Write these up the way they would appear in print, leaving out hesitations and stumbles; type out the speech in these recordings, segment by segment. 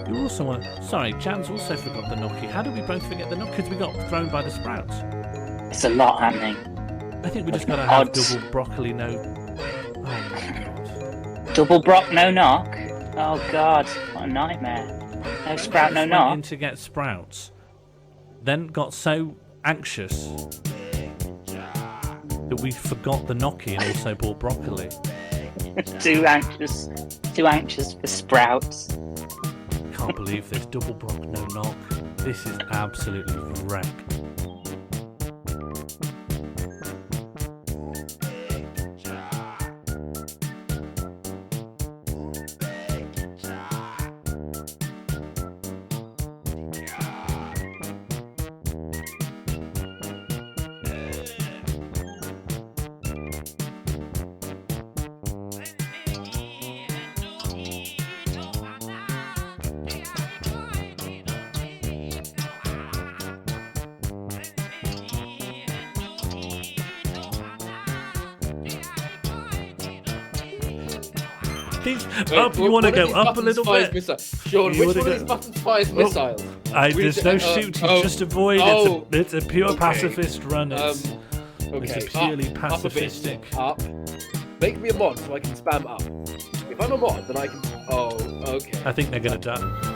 You also want... Sorry, Jan's also forgot the gnocchi. How did we both forget the gnocchi? Because we got thrown by the sprouts. It's a lot happening. I think we just got to have double broccoli, no... Oh, my God. Double brock, no knock? Oh, God. What a nightmare. No sprout, no knock. Went in to get sprouts. Then got so anxious that we forgot the gnocchi and also bought broccoli. Too anxious for sprouts. Can't believe this. Double brock, no knock. This is absolutely wrecked. You want to go up a little bit? Sean, which one of these buttons fires missiles? There's no shooting, just avoid. It's a pure pacifist run. It's a purely pacifistic. Up. Make me a mod so I can spam up. If I'm a mod, then I can... Oh, okay. I think they're going to die.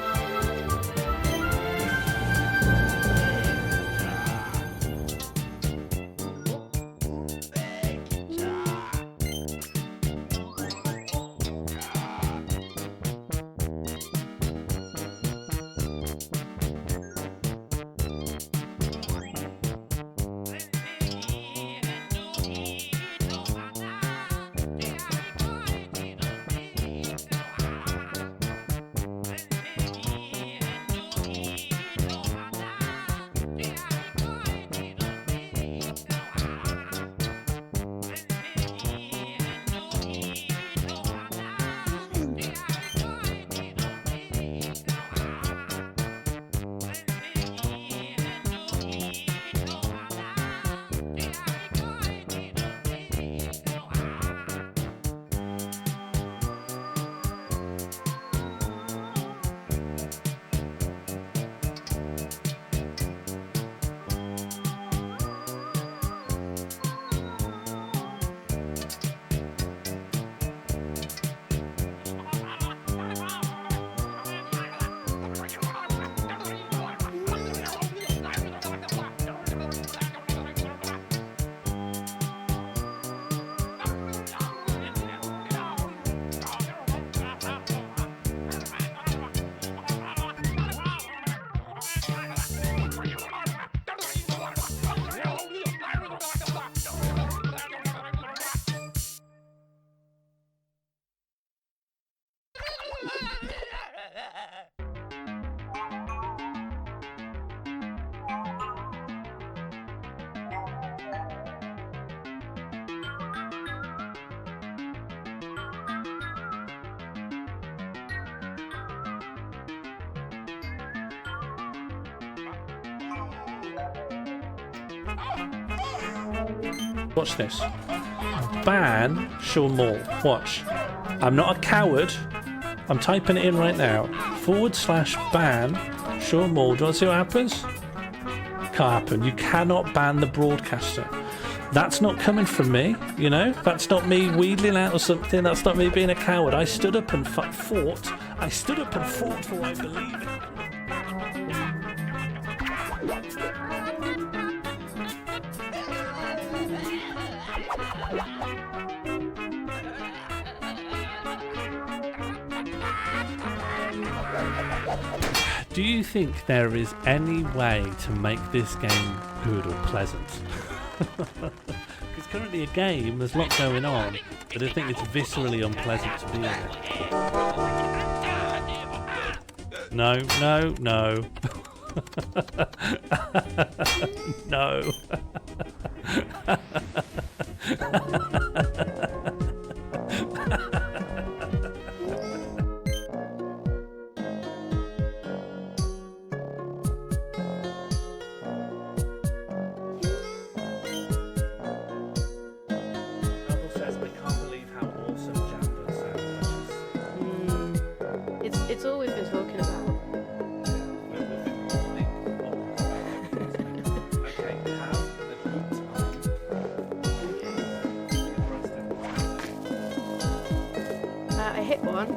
Watch this. Ban Sean Moore. Watch. I'm not a coward. I'm typing it in right now. /ban Sean Moore. Do you want to see what happens? Can't happen. You cannot ban the broadcaster. That's not coming from me, you know? That's not me wheedling out or something. That's not me being a coward. I stood up and fought. I stood up and fought for what I believe in. Do you think there is any way to make this game good or pleasant? Because currently a game, there's a lot going on, but I think it's viscerally unpleasant to be in it. No, no, no. No. It's all we've been talking about. hit one.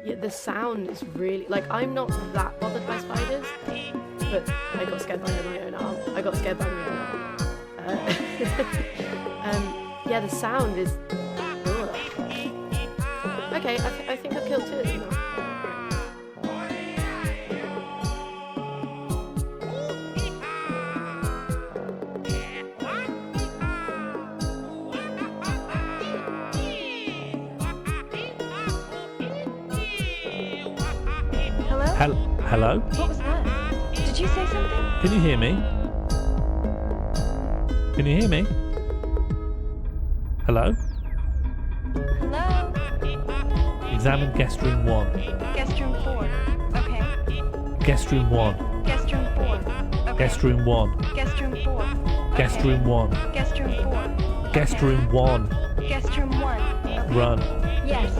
Yeah, the sound is really like I'm not that bothered by spiders, but I got scared by my own arm. I got scared by my own arm. Yeah, the sound is. Ugh. Okay, I think I've killed 2 of them now. Hello? What was that? Did you say something? Can you hear me? Can you hear me? Hello? Hello? Examine guest room 1. Guest room 4. Okay. Guest room 1. Guest room 4. Okay. Guest room 1. Guest room 4. Guest Okay. room 1. Guest room 4. Guest room 1. Guest room 1. Okay. Run. Yes.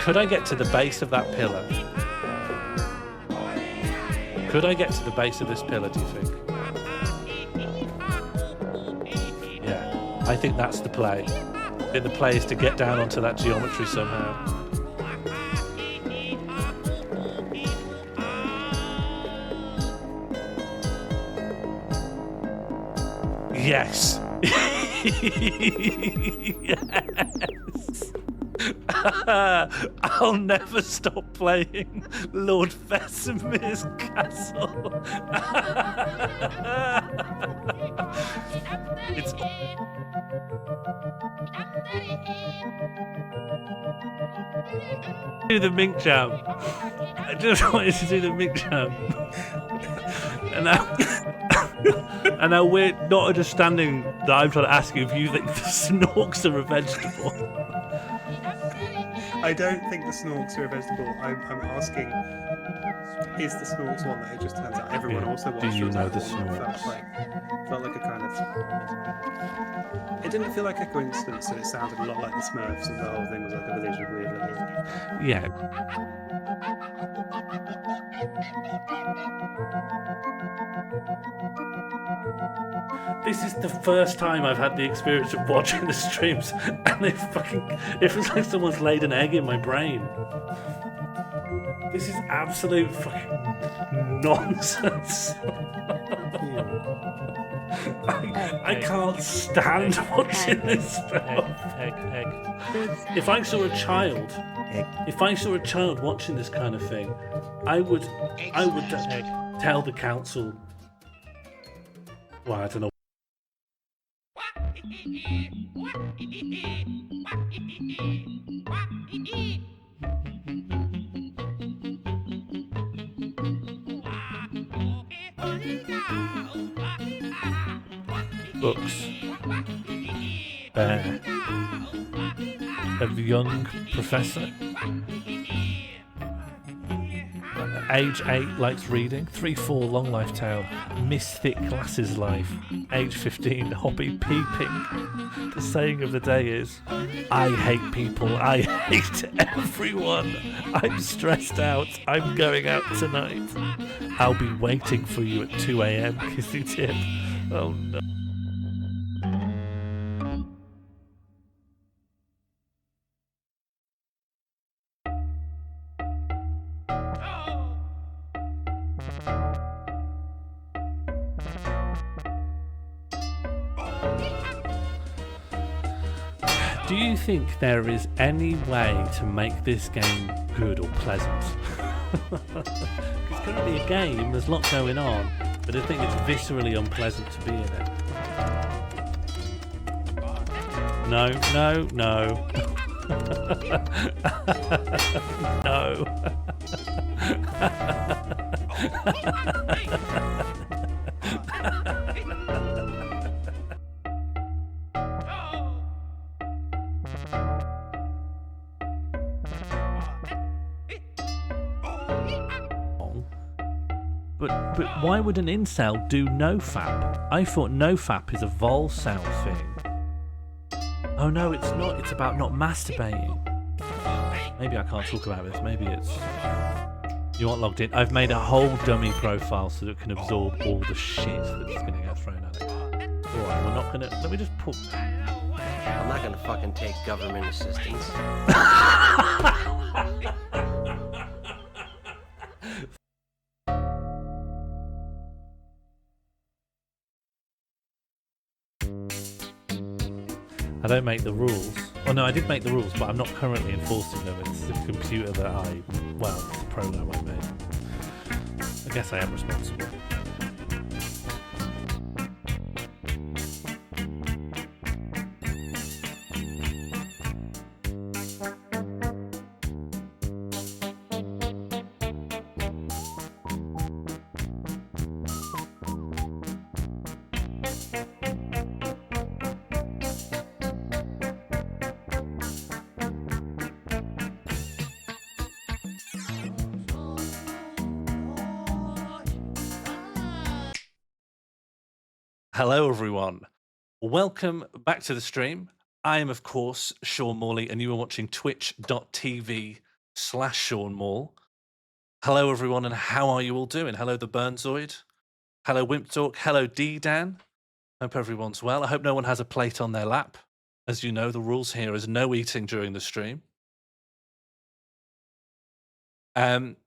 Could I get to the base of that pillar? Could I get to the base of this pillar, do you think? Yeah, I think that's the play. I think the play is to get down onto that geometry somehow. Yes. Yes. I'll never stop playing Lord Velimir's castle. It's do the mink jam. I just wanted to do the mink jam. And now we're not understanding that I'm trying to ask you if you think the snorks are a vegetable. I don't think the snorks are a vegetable. I'm asking, is the snorks one that it just turns out everyone Yeah. also watched? Do you or is know that the one that snorks? Felt like a kind of. It didn't feel like a coincidence, and it sounded a lot like the Smurfs, and the whole thing was like a village of weird little. Yeah. This is the first time I've had the experience of watching the streams, and it feels like someone's laid an egg in my brain. This is absolute fucking nonsense. I can't stand watching this stuff. If I saw a child watching this kind of thing, I would tell the council. Well, I don't know. Books. Bear. A young professor. Age 8 likes reading. 3-4 long life tale. Miss thick glasses life. Age 15 hobby peeping. The saying of the day is, I hate people. I hate everyone. I'm stressed out. I'm going out tonight. I'll be waiting for you at 2 a.m. Kissy tip. Oh no. Do you think there is any way to make this game good or pleasant? It's currently a game, there's a lot going on. but I think it's viscerally unpleasant to be in it. No, no, no. No. But why would an incel do nofap? I thought nofap is a volcel thing. Oh no, it's not. It's about not masturbating. Maybe I can't talk about this. Maybe it's... You aren't logged in. I've made a whole dummy profile so that it can absorb all the shit that's going to get thrown at it. Alright, we're not going to... Let me just put... I'm not gonna fucking take government assistance. I don't make the rules. Oh no, I did make the rules, but I'm not currently enforcing them. It's the computer that well, it's the program I made. I guess I am responsible. Hello everyone. Welcome back to the stream. I am of course Sean Morley and you are watching twitch.tv/Sean Mall. Hello everyone and how are you all doing? Hello the Burnzoid. Hello Wimptalk. Hello D-Dan. Hope everyone's well. I hope no one has a plate on their lap. As you know, the rules here is no eating during the stream. I'm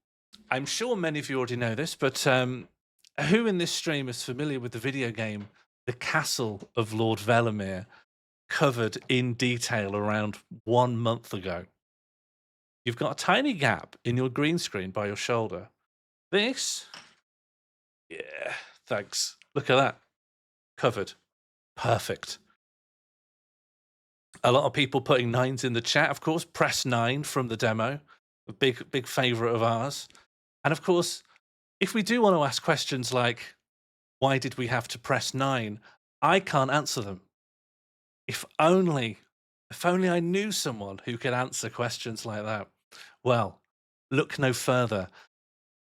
sure many of you already know this, but who in this stream is familiar with the video game The Castle of Lord Velimir, covered in detail around 1 month ago? You've got a tiny gap in your green screen by your shoulder. This, yeah, thanks. Look at that. Covered. Perfect. A lot of people putting 9s in the chat, of course. Press 9 from the demo. A big favourite of ours. And of course, if we do want to ask questions like, why did we have to press 9? I can't answer them. If only I knew someone who could answer questions like that. Well, look no further.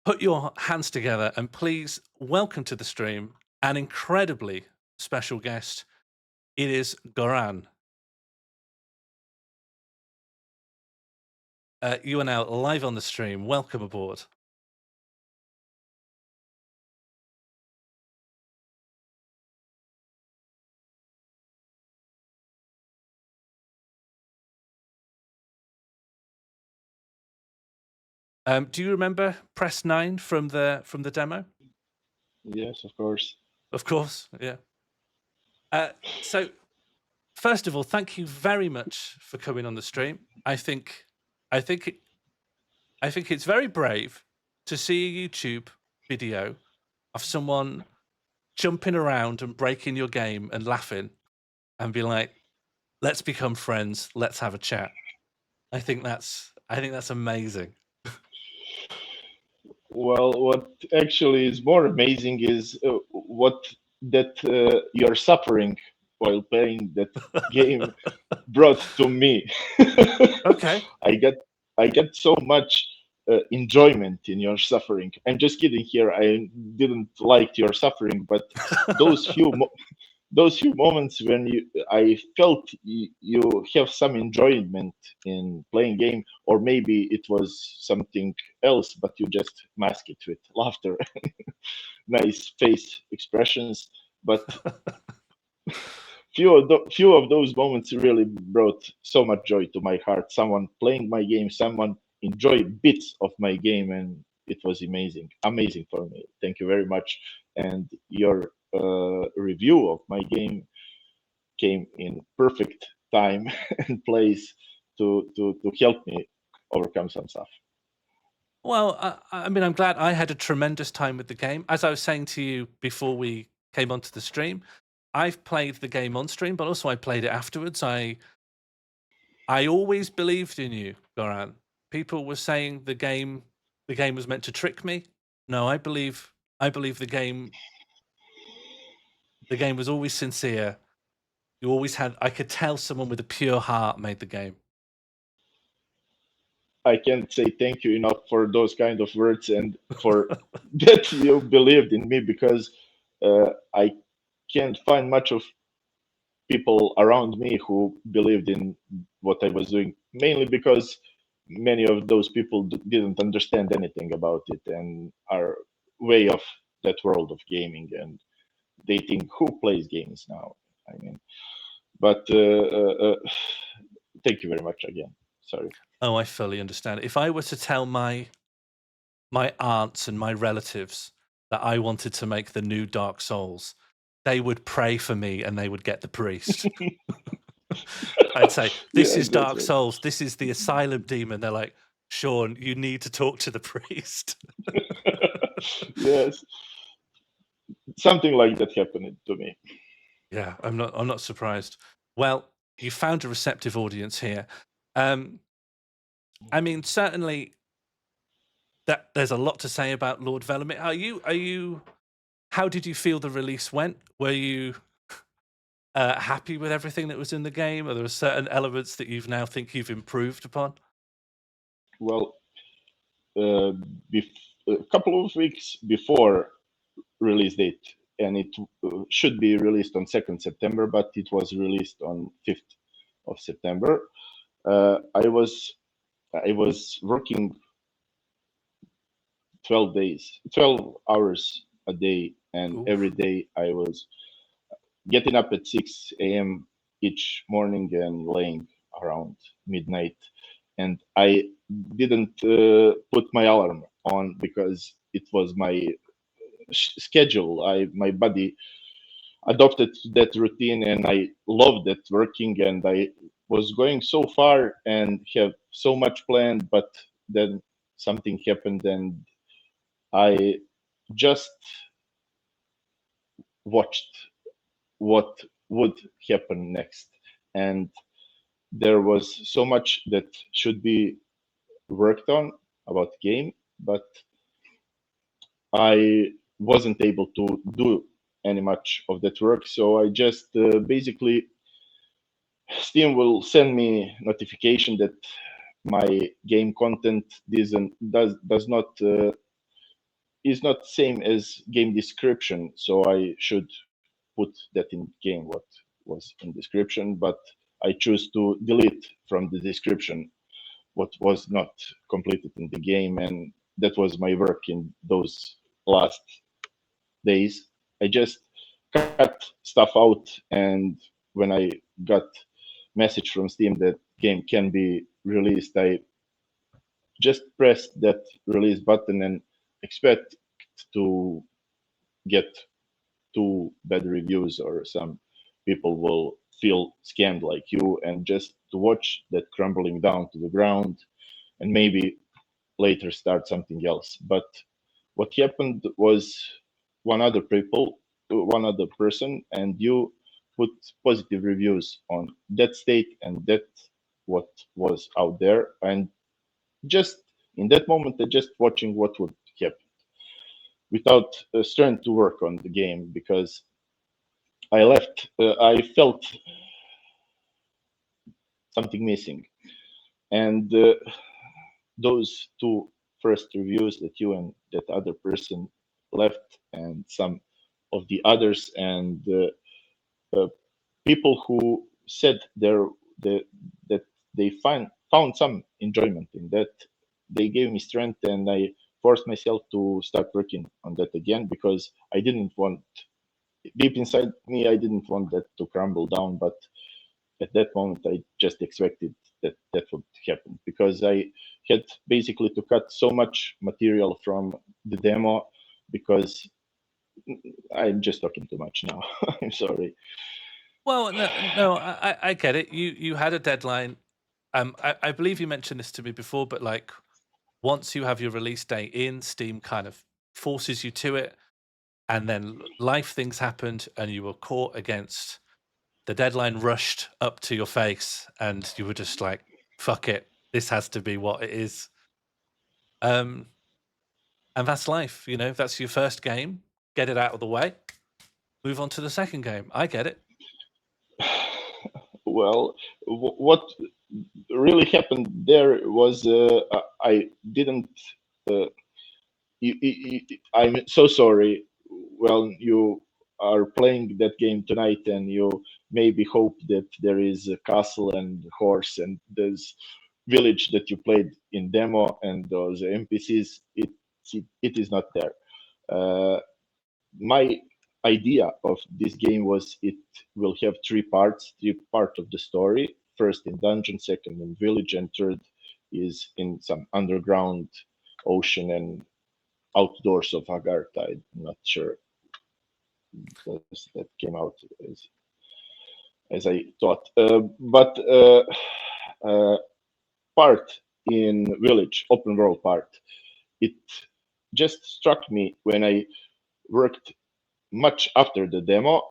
Put your hands together and please welcome to the stream an incredibly special guest. It is Goran. You are now live on the stream. Welcome aboard. Do you remember press 9 from the demo? Yes, of course. Of course, yeah. So, first of all, thank you very much for coming on the stream. I think it's very brave to see a YouTube video of someone jumping around and breaking your game and laughing and be like, "Let's become friends. Let's have a chat." I think that's amazing. Well, what actually is more amazing is what you're suffering while playing that game brought to me. Okay. I get so much enjoyment in your suffering. I'm just kidding here. I didn't like your suffering, but those few moments when I felt you have some enjoyment in playing game, or maybe it was something else, but you just mask it with laughter, nice face expressions. But few of those moments really brought so much joy to my heart. Someone playing my game, someone enjoy bits of my game, and it was amazing for me. Thank you very much. And your review of my game came in perfect time and place to help me overcome some stuff. Well, I mean, I'm glad I had a tremendous time with the game. As I was saying to you before we came onto the stream, I've played the game on stream, but also I played it afterwards. I always believed in you, Goran. People were saying the game was meant to trick me. No, I believe the game was always sincere. You always had. I could tell someone with a pure heart made the game. I can't say thank you enough for those kind of words and for that you believed in me, because I can't find much of people around me who believed in what I was doing, mainly because many of those people didn't understand anything about it and are way off that world of gaming, and they think, who plays games now? I mean, but thank you very much again. Sorry. Oh, I fully understand. If I were to tell my aunts and my relatives that I wanted to make the new Dark Souls, they would pray for me and they would get the priest. I'd say, this Yeah, is that's Dark right. Souls, this is the asylum demon. They're like, Sean, you need to talk to the priest. Yes, something like that happened to me. Yeah, I'm not surprised. Well, you found a receptive audience here. I mean, certainly that there's a lot to say about Lord Velimir. Are you how did you feel the release went? Were you happy with everything that was in the game? Are there certain elements that you've now think you've improved upon? Well, uh, a couple of weeks before release date, and it should be released on 2nd September, but it was released on 5th of September. I was working 12 hours a day, and Oof. every day I was getting up at 6 a.m. each morning and laying around midnight. And I didn't put my alarm on because it was my schedule. My body adopted that routine, and I loved that working. And I was going so far and have so much planned, but then something happened, and I just watched what would happen next. And there was so much that should be worked on about the game, but I wasn't able to do any much of that work. So I just basically, Steam will send me notification that my game content does not is not same as game description. So I should put that in game what was in description, but I choose to delete from the description what was not completed in the game, and that was my work in those last days. I just cut stuff out, and when I got message from Steam that game can be released, I just pressed that release button and expect to get two bad reviews, or some people will feel scammed like you, and just to watch that crumbling down to the ground and maybe later start something else. But what happened was one other person, and you put positive reviews on that state, and that what was out there. And just in that moment, I just watching what would happen without starting to work on the game, because I left. I felt something missing, and those two first reviews that you and that other person left, and some of the others, and people who said that they found some enjoyment in that, they gave me strength, and I forced myself to start working on that again, because I didn't want, deep inside me, I didn't want that to crumble down. But at that moment, I just expected that that would happen, because I had basically to cut so much material from the demo, because I'm just talking too much now. I'm sorry. Well, no, I get it. You had a deadline. I believe you mentioned this to me before, but like, once you have your release date in, Steam kind of forces you to it, and then life things happened, and you were caught against the deadline, rushed up to your face, and you were just like, "Fuck it, this has to be what it is." And that's life, you know. That's your first game. Get it out of the way. Move on to the second game. I get it. Well, what really happened there was I didn't. Uh, I'm so sorry. Well, you are playing that game tonight, and you maybe hope that there is a castle and horse and there's village that you played in demo and those NPCs. It is not there. My idea of this game was it will have three parts, three part of the story. First in dungeon, second in village, and third is in some underground ocean and outdoors of Agartha. I'm not sure that came out as I thought. But part in village, open world part, it just struck me when I worked much after the demo,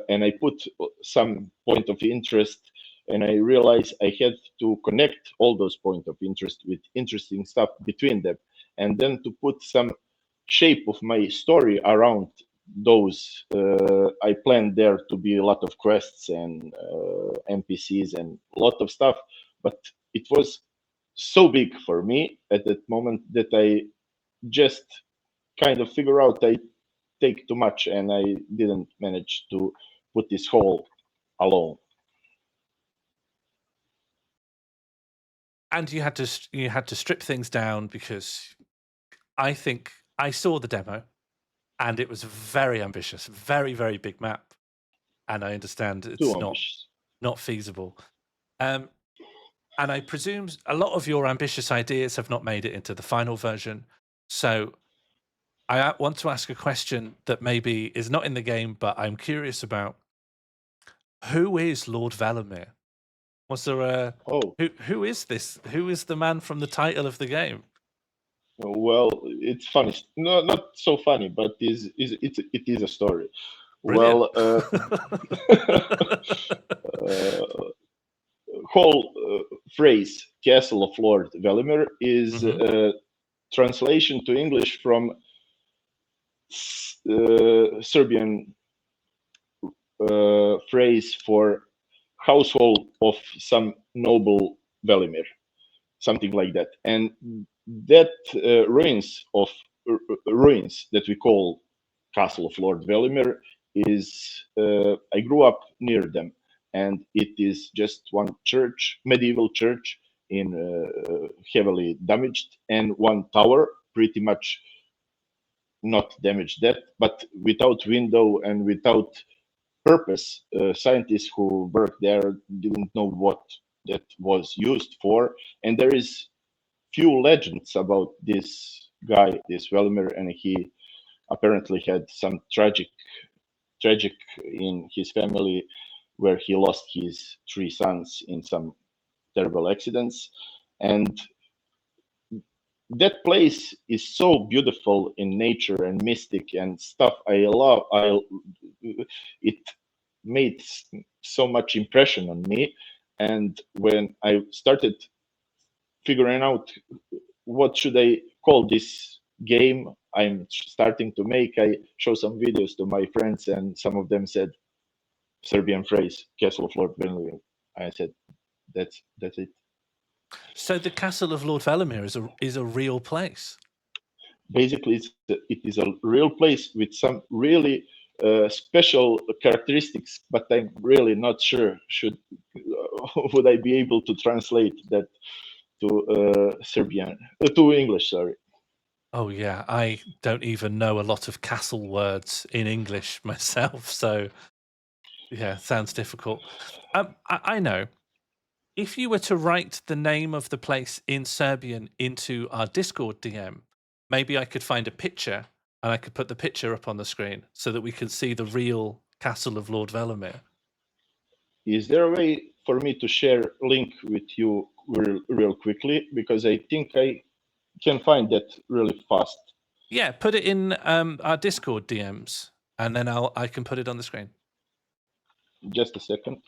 and I put some point of interest, and I realized I had to connect all those point of interest with interesting stuff between them, and then to put some shape of my story around those. I planned there to be a lot of quests and NPCs and a lot of stuff, but it was so big for me at that moment that I just kind of figure out I take too much, and I didn't manage to put this whole alone. And you had to strip things down, because I think I saw the demo, and it was very ambitious, very, very big map, and I understand Too it's ambitious. not feasible. And I presume a lot of your ambitious ideas have not made it into the final version. So I want to ask a question that maybe is not in the game, but I'm curious about. Who is Lord Velimir? Was there a Oh, who is this? Who is the man from the title of the game? well, it's funny. No, not so funny, but it is a story. Brilliant. Well, whole phrase "Castle of Lord Velimir" is a translation to English from Serbian phrase for household of some noble Velimir, something like that. And that ruins that we call Castle of Lord Velimir is I grew up near them, and it is just one church, medieval church, in heavily damaged, and one tower pretty much not damaged that, but without window and without purpose. Scientists who worked there didn't know what that was used for, and there is few legends about this guy, this Velimir, and he apparently had some tragic in his family, where he lost his three sons in some terrible accidents, and that place is so beautiful in nature and mystic and stuff. I love. It made so much impression on me, and when I started figuring out what should I call this game I'm starting to make, I show some videos to my friends, and some of them said Serbian phrase "Castle of Lord Velimir." I said, "That's it." So the Castle of Lord Velimir is a real place. Basically, it is a real place with some really special characteristics, but I'm really not sure would I be able to translate that to Serbian to English. Sorry. Oh yeah, I don't even know a lot of castle words in English myself, so yeah, sounds difficult. I know. If you were to write the name of the place in Serbian into our Discord DM, maybe I could find a picture and I could put the picture up on the screen so that we can see the real Castle of Lord Velimir. Is there a way for me to share link with you real quickly? Because I think I can find that really fast. Yeah, put it in our Discord DMs, and then I can put it on the screen. Just a second.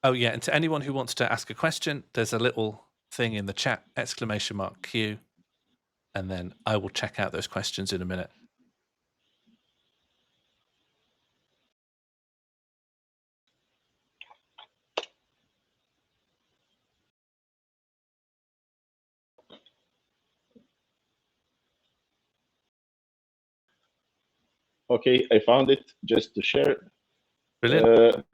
Oh yeah, and to anyone who wants to ask a question, there's a little thing in the chat, !Q, and then I will check out those questions in a minute. Okay, I found it just to share. Brilliant.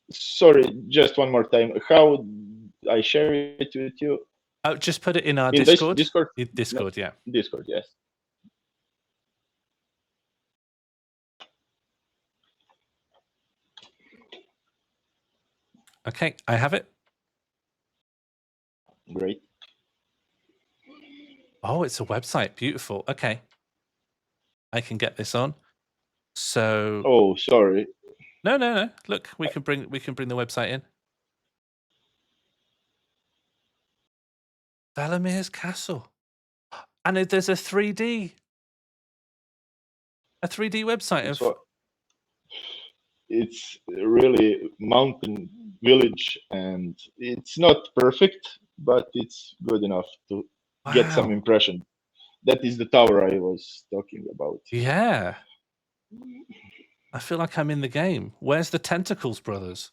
Sorry, just one more time. How I share it with you? Oh, just put it in our In Discord. Discord? Discord, yeah. Discord, yes. Okay, I have it. Great. Oh, it's a website. Beautiful. Okay. I can get this on. So Oh, sorry. No. Look, we can bring the website in. Velimir's castle. And there's a 3D website of It's really mountain village, and it's not perfect, but it's good enough to get some Wow. impression. That is the tower I was talking about. Yeah. I feel like I'm in the game. Where's the Tentacles brothers?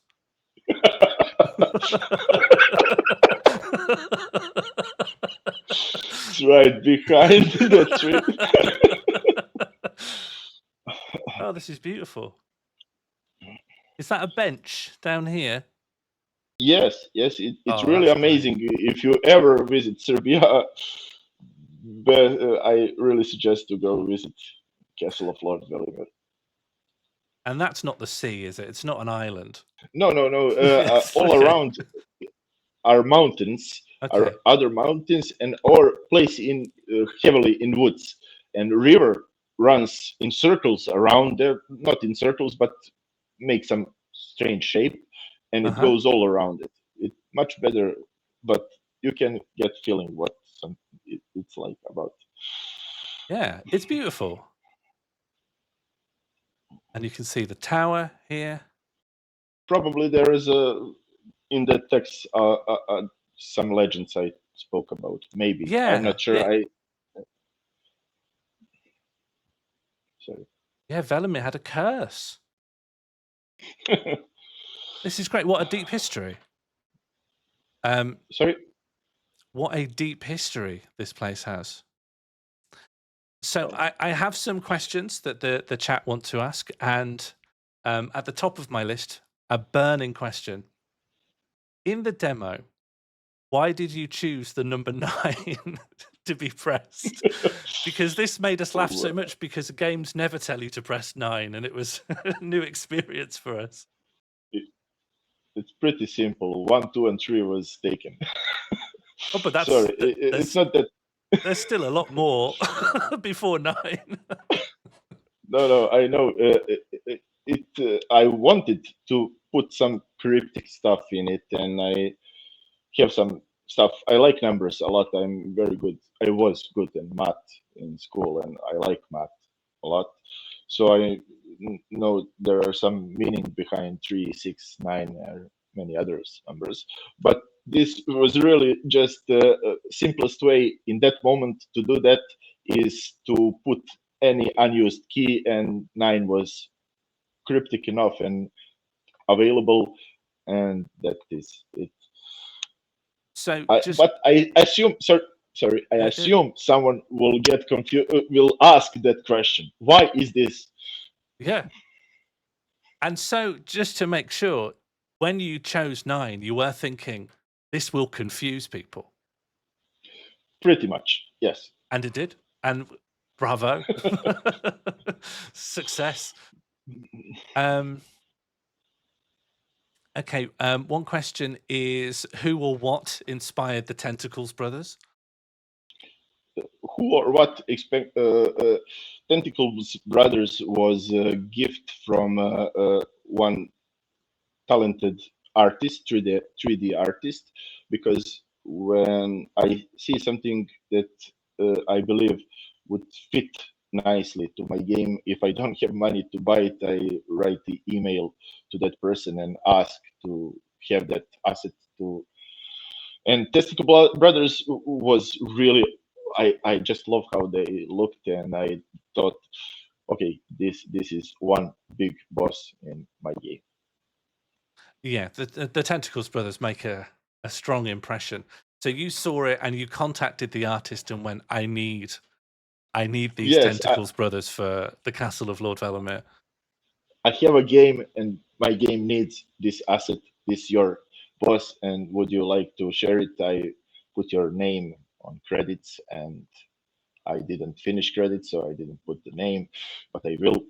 It's right behind the tree. Oh, this is beautiful. Is that a bench down here? Yes, it's Oh, really that's amazing. If you ever visit Serbia, but I really suggest to go visit Castle of Lord Velimir. And that's not the sea, is it? It's not an island. No. Yes, All okay. around are mountains, Okay. are other mountains, and or place in heavily in woods. And river runs in circles around there, not in circles, but make some strange shape, and it goes all around it. It's much better, but you can get feeling what it's like about. Yeah, it's beautiful. And you can see the tower here. Probably there is in the text some legends I spoke about. Maybe. Yeah. I'm not sure. Sorry. Yeah, Velimir had a curse. This is great. What a deep history. Sorry. What a deep history this place has. So I have some questions that the chat want to ask, and at the top of my list, a burning question. In the demo, why did you choose the number 9 to be pressed? Because this made us laugh so much, because games never tell you to press 9, and it was a new experience for us. It's pretty simple. 1, 2, and 3 was taken. Oh, but that's sorry. It's not that. There's still a lot more before 9. No. I know. I wanted to put some cryptic stuff in it, and I have some stuff. I like numbers a lot. I'm very good. I was good in math in school, and I like math a lot. So I know there are some meaning behind 3, 6, 9, and many others numbers. But this was really just the simplest way in that moment to do that is to put any unused key, and 9 was cryptic enough and available, and that is it. So, but I assume, sorry, I assume someone will get confused, will ask that question. Why is this? Yeah. And so, just to make sure, when you chose 9, you were thinking, this will confuse people. Pretty much, yes. And it did. And bravo. Success. Okay, one question is, who or what inspired the Tentacles brothers? Who or what Tentacles brothers was a gift from one talented artist, 3D artist, because when I see something that I believe would fit nicely to my game, if I don't have money to buy it, I write the email to that person and ask to have that asset to. And Testicle Brothers was really, I just love how they looked, and I thought, okay, this is one big boss in my game. Yeah, the Tentacles brothers make a strong impression. So you saw it and you contacted the artist and went, I need these Yes, Tentacles brothers for the Castle of Lord Velimir. I have a game, and my game needs this asset. This your boss, and would you like to share it? I put your name on credits, and I didn't finish credits, so I didn't put the name, but I will.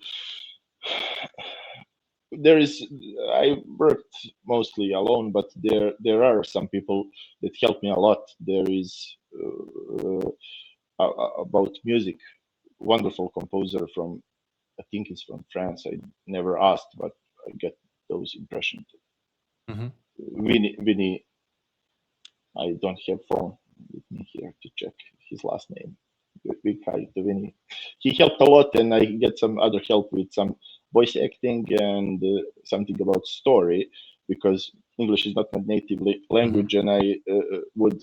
There is, I worked mostly alone, but there are some people that help me a lot. There is about music, wonderful composer from, I think it's from France. I never asked, but I get those impressions. Mhm. Vinny, I don't have phone with me here to check his last name. Big hi to Vinny. He helped a lot, and I get some other help with some voice acting and something about story, because English is not my native language, and I would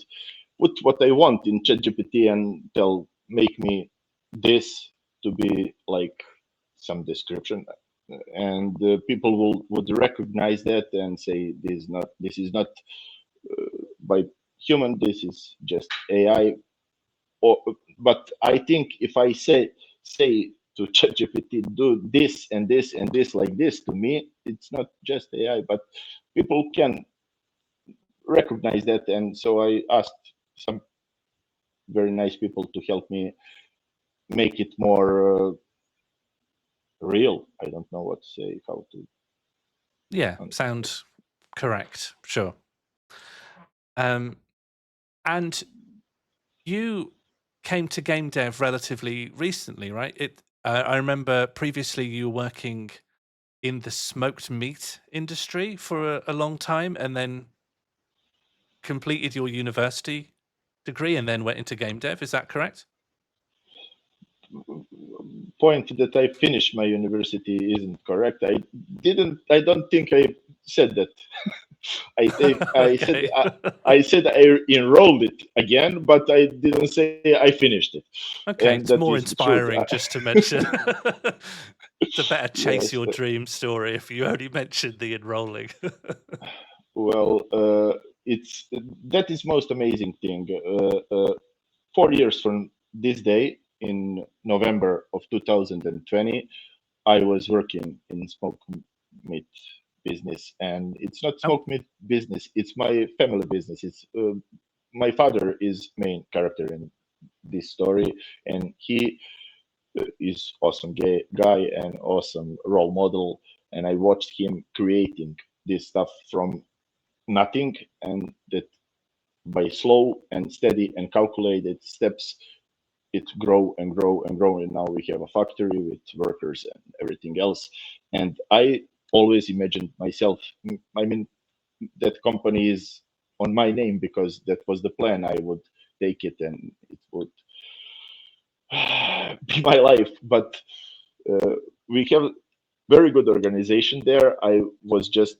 put what I want in ChatGPT and tell, make me this to be like some description, and people would recognize that and say this is not by human, this is just AI. Or, but I think if I say to ChatGPT, do this and this and this like this, to me it's not just AI, but people can recognize that, and so I asked some very nice people to help me make it more real. I don't know what to say, how to. Yeah, sounds correct. Sure. And you came to game dev relatively recently, right? I remember previously you were working in the smoked meat industry for a long time, and then completed your university degree and then went into game dev. Is that correct? Point that I finished my university isn't correct. I don't think I said that. Okay. I said I enrolled it again, but I didn't say I finished it. Okay, And it's that more is the truth. inspiring just to mention. It's a better chase Yes, your dream story if you only mentioned the enrolling. well, it's that is most amazing thing. 4 years from this day, in November of 2020, I was working in smoke meat business, and it's not smoke meat business. It's my family business. It's my father is main character in this story, and he is awesome guy and awesome role model. And I watched him creating this stuff from nothing, and that by slow and steady and calculated steps it grow and grow and grow, and now we have a factory with workers and everything else. And I always imagined myself, I mean, that company is on my name because that was the plan. I would take it and it would be my life. But we have very good organization there. I was just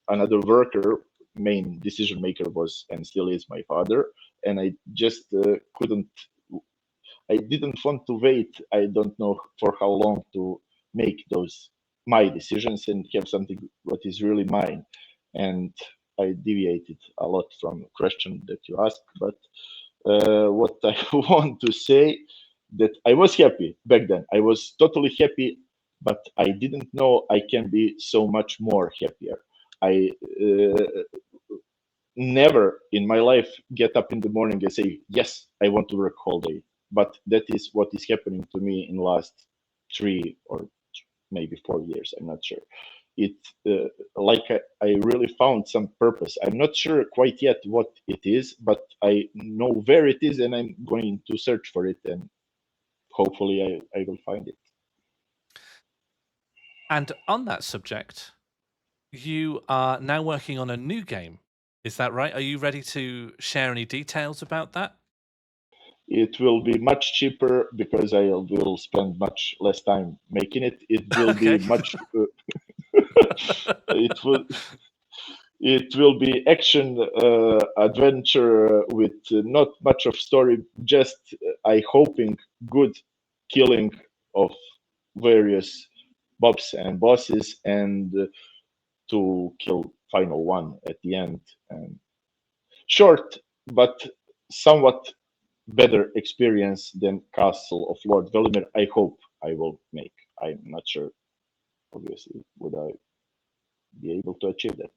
another worker. Main decision maker was and still is my father, and I just couldn't. I didn't want to wait. I don't know for how long to make those my decisions and have something what is really mine. And I deviated a lot from the question that you asked, but what I want to say that I was happy back then. I was totally happy, but I didn't know I can be so much more happier. I never in my life get up in the morning and say, yes, I want to work whole day. But that is what is happening to me in last 3 or maybe 4 years. I'm not sure. It like I really found some purpose. I'm not sure quite yet what it is, but I know where it is, and I'm going to search for it, and hopefully I will find it. And on that subject, you are now working on a new game. Is that right? Are you ready to share any details about that? It will be much cheaper because I will spend much less time making it. It will be Okay. much. It will. It will be action adventure with not much of story. Just I hoping good killing of various mobs and bosses, and to kill final one at the end. And short, but somewhat better experience than Castle of Lord Velimir. I hope I will make. I'm not sure. Obviously, would I be able to achieve that?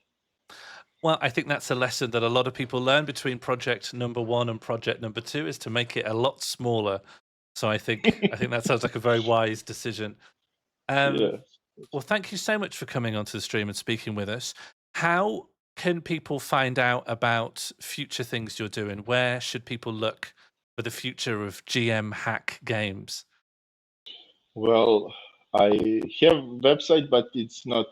Well, I think that's a lesson that a lot of people learn between project number 1 and project number 2 is to make it a lot smaller. So I think that sounds like a very wise decision. Yeah. Well, thank you so much for coming onto the stream and speaking with us. How can people find out about future things you're doing? Where should people look for the future of GM Hack Games? Well, I have website, but it's not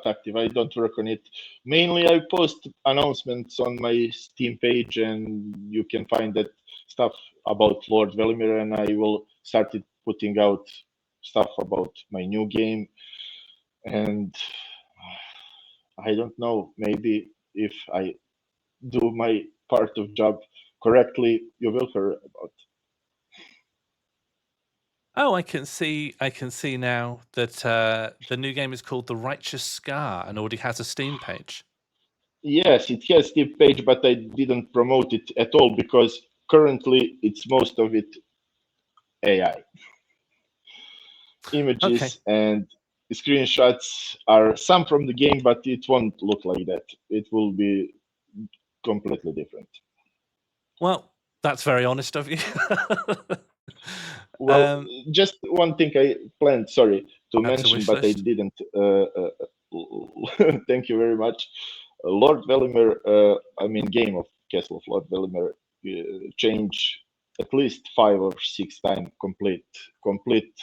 active. I don't work on it. Mainly, I post announcements on my Steam page, and you can find that stuff about Lord Velimir, and I will start putting out stuff about my new game. And I don't know, maybe if I do my part of job correctly, you will hear about. Oh, I can see now that the new game is called The Righteous Scar and already has a Steam page. Yes, it has Steam page, but I didn't promote it at all because currently it's most of it AI. Images and screenshots are some from the game, but it won't look like that. It will be completely different. Well, that's very honest of you. Well, just one thing I planned, sorry, to Add to mention, wish but I list. didn't. Thank you very much. Lord Velimir, game of Castle of Lord Velimir, change at least 5 or 6 times complete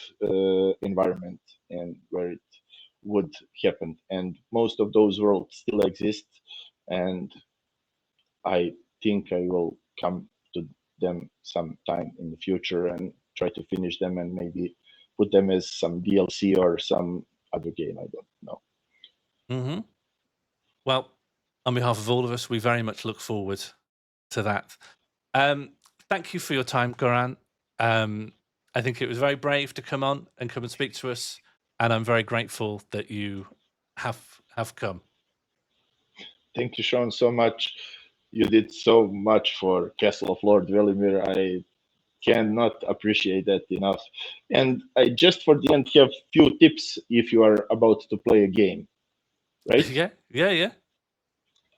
environment and where it would happen, and most of those worlds still exist, and I think I will come to them sometime in the future and try to finish them and maybe put them as some DLC or some other game. I don't know. Mm-hmm. Well, on behalf of all of us, we very much look forward to that. Thank you for your time, Goran. I think it was very brave to come on and come and speak to us, and I'm very grateful that you have come. Thank you, Sean, so much. You did so much for Castle of Lord Velimir. I cannot appreciate that enough. And I just for the end have few tips if you are about to play a game, right? Yeah.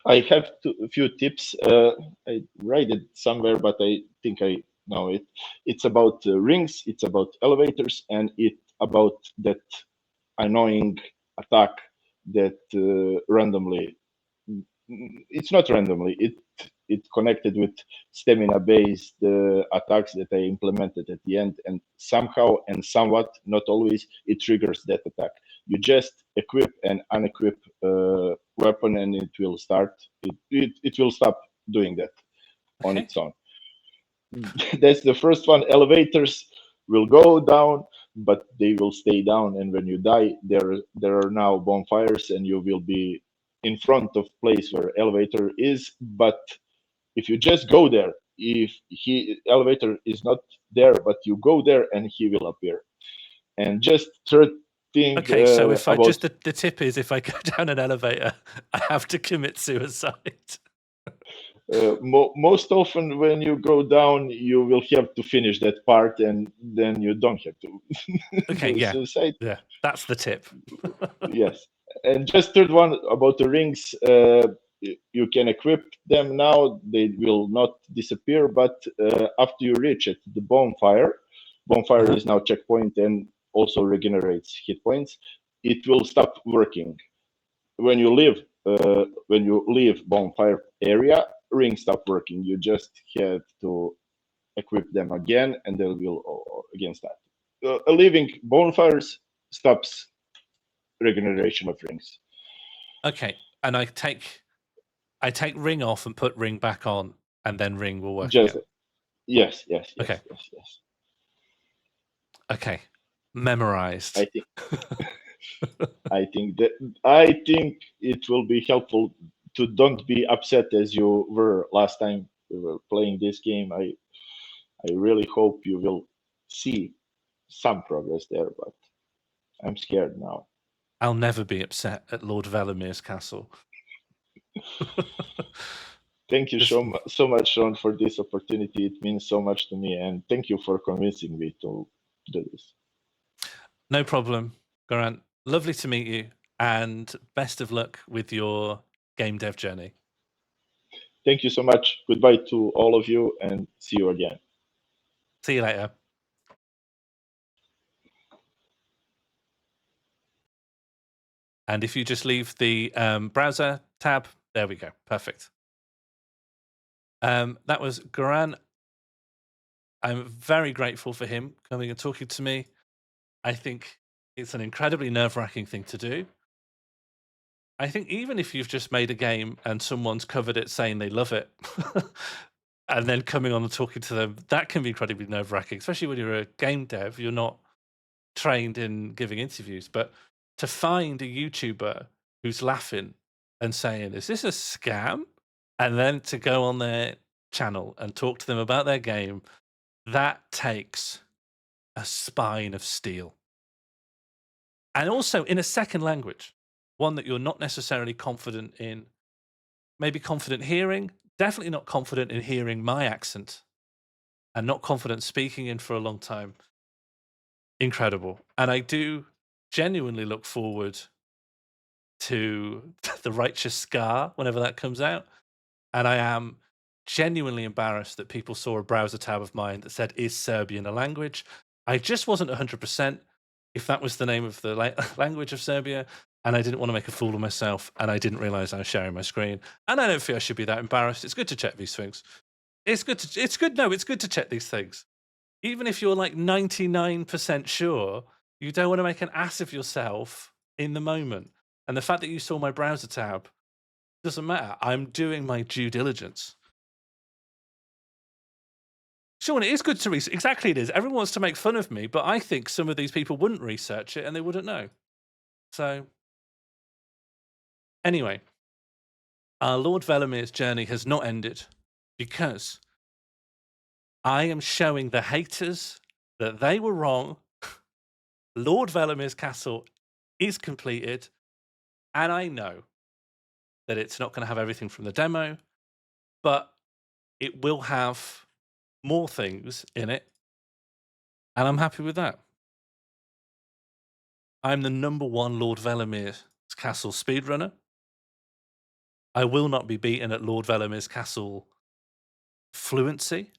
I have a few tips. I write it somewhere, but I think I know it. It's about rings, it's about elevators, and it's about that annoying attack that randomly. It's not randomly. It connected with stamina based attacks that I implemented at the end, and somehow and somewhat, not always, it triggers that attack. You just equip and unequip weapon, and it will start. It will stop doing that on its own. That's the first one. Elevators will go down, but they will stay down, and when you die, there are now bonfires, and you will be in front of place where elevator is. But if you just go there, if elevator is not there, but you go there, and he will appear. And just third thing. Okay, so if I just the tip is if I go down an elevator, I have to commit suicide. Most often when you go down, you will have to finish that part, and then you don't have to Okay, do suicide. Yeah, that's the tip. Yes. And just third one about the rings, you can equip them now. They will not disappear, but after you reach it, the bonfire is now checkpoint and also regenerates hit points. It will stop working when you leave bonfire area. Rings stop working. You just have to equip them again, and they will again start. Leaving bonfires stops regeneration of rings. Okay, and I take ring off and put ring back on, and then ring will work Just again. yes, yes, yes, Okay. yes, yes. Okay, memorized. I think I think it will be helpful to don't be upset as you were last time we were playing this game. I really hope you will see some progress there, but I'm scared now. I'll never be upset at Lord Velimir's castle. Thank you This- so much, Sean, for this opportunity. It means so much to me, and thank you for convincing me to do this. No problem, Grant. Lovely to meet you, and best of luck with your game dev journey. Thank you so much. Goodbye to all of you, and see you again. See you later. And if you just leave the browser tab, there we go. Perfect. That was Goran. I'm very grateful for him coming and talking to me. I think it's an incredibly nerve-wracking thing to do. I think even if you've just made a game and someone's covered it saying they love it, and then coming on and talking to them, that can be incredibly nerve-wracking, especially when you're a game dev. You're not trained in giving interviews, but to find a YouTuber who's laughing and saying, "Is this a scam?" and then to go on their channel and talk to them about their game, that takes a spine of steel. And also in a second language, one that you're not necessarily confident in, maybe confident hearing, definitely not confident in hearing my accent, and not confident speaking in for a long time. Incredible. And I do genuinely look forward to the Righteous Scar whenever that comes out. And I am genuinely embarrassed that people saw a browser tab of mine that said, "Is Serbian a language?" I just wasn't 100% if that was the name of the language of Serbia. And I didn't want to make a fool of myself. And I didn't realize I was sharing my screen. And I don't feel I should be that embarrassed. It's good to check these things. It's good to check these things. Even if you're like 99% sure, you don't want to make an ass of yourself in the moment. And the fact that you saw my browser tab doesn't matter. I'm doing my due diligence. Sean, it is good to research. Exactly, it is. Everyone wants to make fun of me, but I think some of these people wouldn't research it and they wouldn't know. So, anyway, our Lord Velimir's journey has not ended because I am showing the haters that they were wrong. Lord Velimir's castle is completed, and I know that it's not going to have everything from the demo, but it will have more things in it, and I'm happy with that. I'm the #1 Lord Velimir's castle speedrunner. I will not be beaten at Lord Velimir's castle fluency.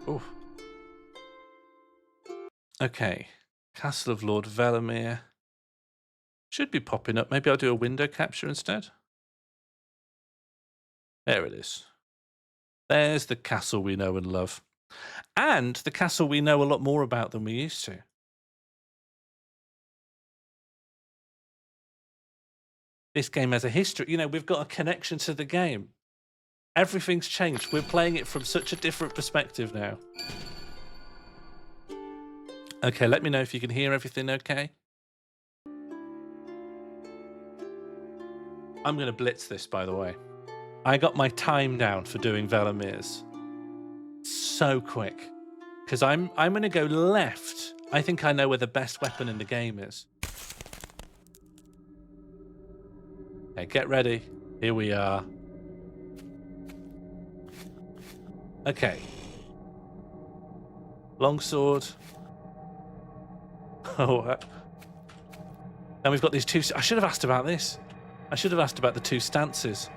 Ooh. Okay, Castle of Lord Velimir should be popping up. Maybe I'll do a window capture instead. There it is. There's the castle we know and love. And the castle we know a lot more about than we used to. This game has a history. You know, we've got a connection to the game. Everything's changed. We're playing it from such a different perspective now. Okay, let me know if you can hear everything okay. I'm going to blitz this, by the way. I got my time down for doing Velimir's so quick. Because I'm going to go left. I think I know where the best weapon in the game is. Okay, get ready. Here we are. Okay. Longsword. Oh, and we've got these two. I should have asked about this. I should have asked about the two stances.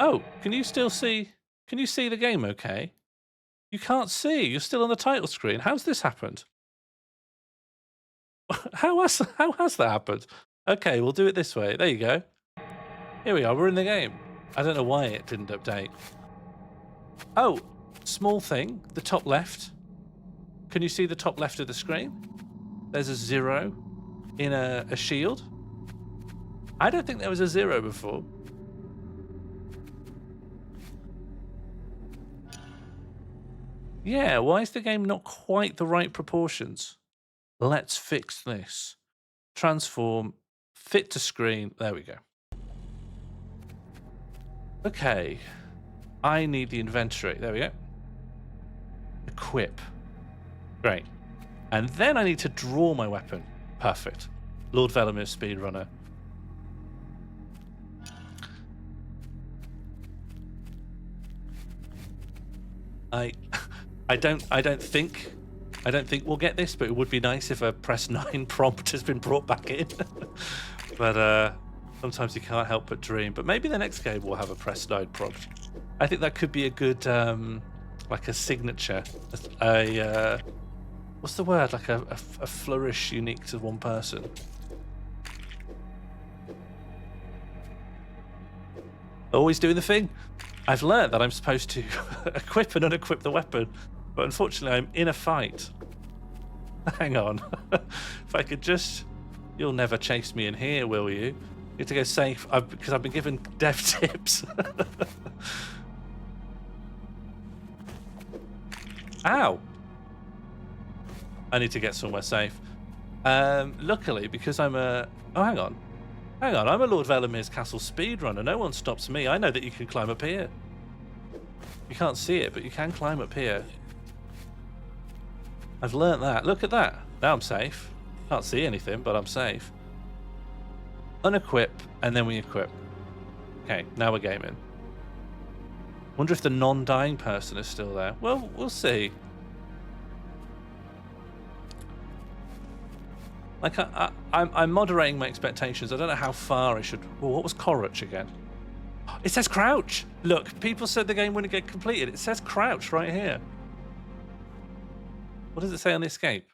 Oh, can you still see? Can you see the game okay? You can't see. You're still on the title screen. How's this happened? How has that happened? Okay, we'll do it this way. There you go. Here we are. We're in the game. I don't know why it didn't update. Oh, small thing, the top left. Can you see the top left of the screen? There's a 0 in a shield. I don't think there was a 0 before. Yeah, why is the game not quite the right proportions? Let's fix this. Transform, fit to screen. There we go. Okay. I need the inventory. There we go. Equip. Great. And then I need to draw my weapon. Perfect. Lord Velimir speedrunner. I don't think we'll get this, but it would be nice if a press 9 prompt has been brought back in. But sometimes you can't help but dream. But maybe the next game will have a press 9 prompt. I think that could be a good like a signature. What's the word? Like a flourish unique to one person. Always doing the thing. I've learnt that I'm supposed to equip and unequip the weapon, but unfortunately I'm in a fight. Hang on. If I could just... You'll never chase me in here, will you? You have to go safe, because I've been given dev tips. Ow! I need to get somewhere safe. Luckily, because I'm a... Oh, hang on. Hang on, I'm a Lord Velimir's castle speedrunner. No one stops me. I know that you can climb up here. You can't see it, but you can climb up here. I've learnt that. Look at that. Now I'm safe. Can't see anything, but I'm safe. Unequip, and then we equip. Okay, now we're gaming. Wonder if the non-dying person is still there. Well, we'll see. Like, I'm moderating my expectations. I don't know how far I should... Oh, what was Korach again? It says crouch! Look, people said the game wouldn't get completed. It says crouch right here. What does it say on the escape?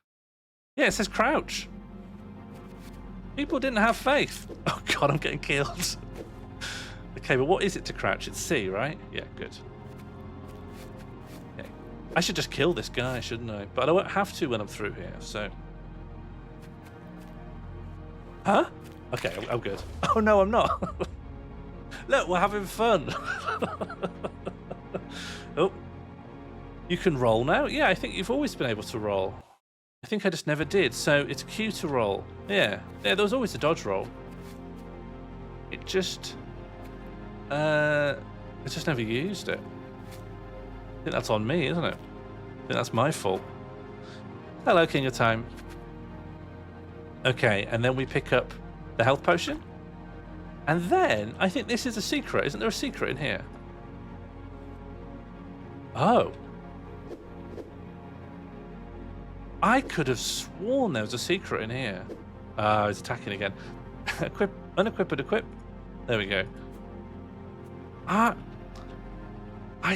Yeah, it says crouch. People didn't have faith. Oh god, I'm getting killed. Okay, but what is it to crouch? It's C, right? Yeah, good. Okay. I should just kill this guy, shouldn't I? But I won't have to when I'm through here, so... Huh? Okay, I'm good. Oh no, I'm not. Look, we're having fun. Oh. You can roll now? Yeah, I think you've always been able to roll. I think I just never did, so it's Q to roll. Yeah, there was always a dodge roll. It just... I just never used it. I think that's on me, isn't it? I think that's my fault. Hello, King of Time. Okay, and then we pick up the health potion. And then, I think this is a secret. Isn't there a secret in here? Oh. I could have sworn there was a secret in here. He's attacking again. Equip, unequip and equip. There we go. I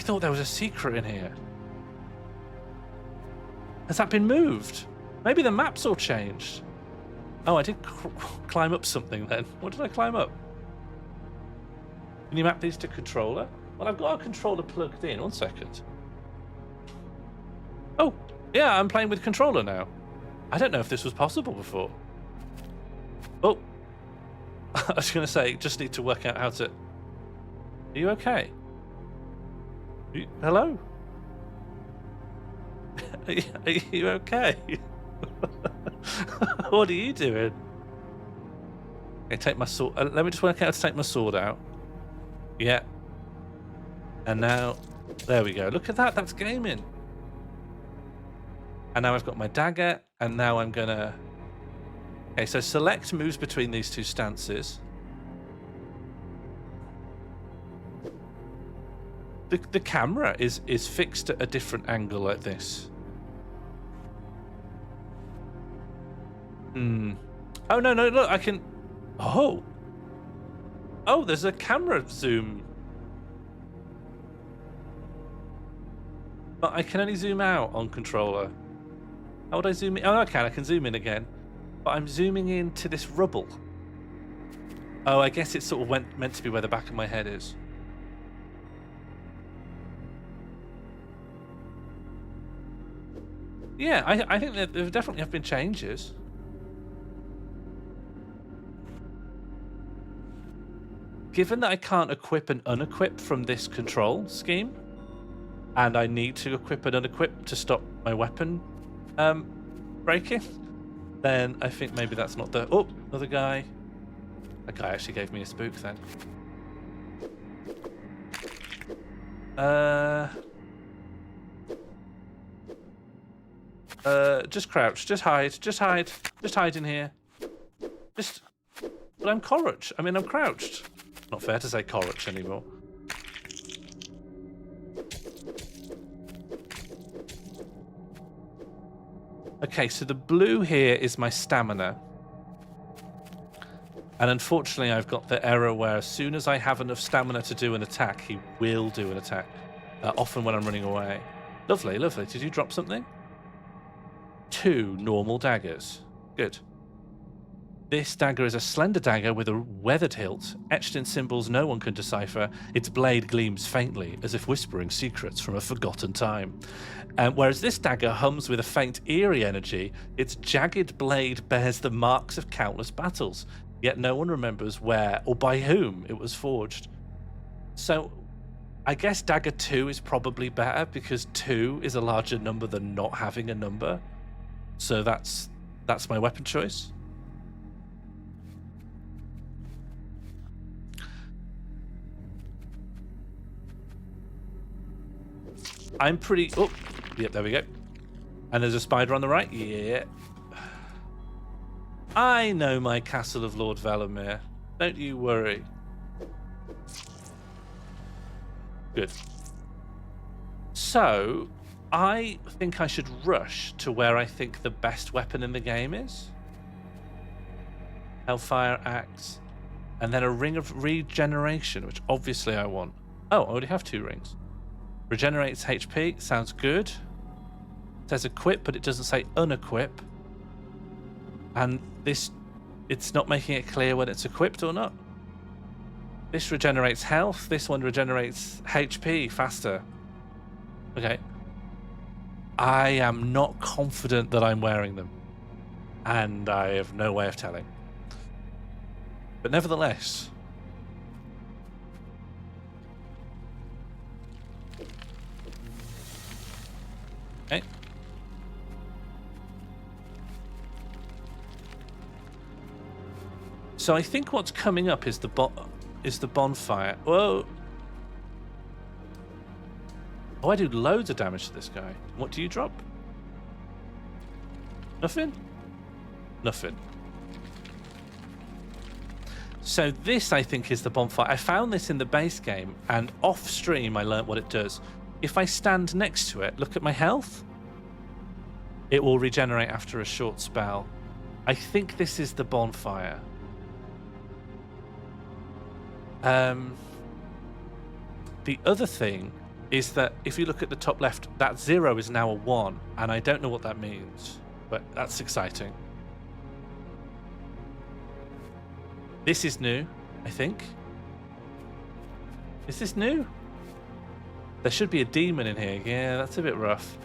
thought there was a secret in here. Has that been moved? Maybe the map's all changed. Oh, I did climb up something then. What did I climb up? Can you map these to controller? Well, I've got a controller plugged in. 1 second. Oh, yeah, I'm playing with controller now. I don't know if this was possible before. Oh. I was going to say, just need to work out how to... Are you okay? Hello? Are you okay? What are you doing? Okay, take my sword. Let me just work out how to take my sword out. Yeah. And now, there we go. Look at that. That's gaming. And now I've got my dagger. And now I'm gonna. Okay, so select moves between these two stances. The camera is fixed at a different angle like this. Oh, no, look, I can... Oh! Oh, there's a camera zoom. But I can only zoom out on controller. How would I zoom in? Oh, I can zoom in again. But I'm zooming into this rubble. Oh, I guess it's sort of meant to be where the back of my head is. Yeah, I think that there definitely have been changes. Given that I can't equip and unequip from this control scheme, and I need to equip and unequip to stop my weapon breaking, then I think maybe that's not the... Oh, another guy. That guy actually gave me a spook then. Just crouch, just hide in here. But I'm crouched. I mean, I'm crouched. Not fair to say crouch anymore. Okay, so the blue here is my stamina. And unfortunately, I've got the error where as soon as I have enough stamina to do an attack, he will do an attack. Often when I'm running away. Lovely, lovely. Did you drop something? 2 normal daggers. Good. This dagger is a slender dagger with a weathered hilt, etched in symbols no one can decipher. Its blade gleams faintly, as if whispering secrets from a forgotten time. Whereas this dagger hums with a faint, eerie energy, its jagged blade bears the marks of countless battles, yet no one remembers where or by whom it was forged. So, I guess dagger 2 is probably better, because 2 is a larger number than not having a number. So that's my weapon choice. I'm pretty... Oh, yep, there we go. And there's a spider on the right. Yeah. I know my castle of Lord Velimir. Don't you worry. Good. So, I think I should rush to where I think the best weapon in the game is. Hellfire Axe. And then a Ring of Regeneration, which obviously I want. Oh, I already have 2 rings. Regenerates HP, sounds good. It says equip, but it doesn't say unequip. And this, it's not making it clear when it's equipped or not. This regenerates health, this one regenerates HP faster. Okay. I am not confident that I'm wearing them. And I have no way of telling. But nevertheless... Okay. So I think what's coming up is the bonfire. Whoa! Oh, I do loads of damage to this guy. What do you drop? Nothing? Nothing. So this, I think, is the bonfire. I found this in the base game, and off stream I learnt what it does. If I stand next to it, look at my health. It will regenerate after a short spell. I think this is the bonfire. The other thing is that if you look at the top left, that 0 is now a 1, and I don't know what that means, but that's exciting. This is new, I think. Is this new? There should be a demon in here. Yeah, that's a bit rough.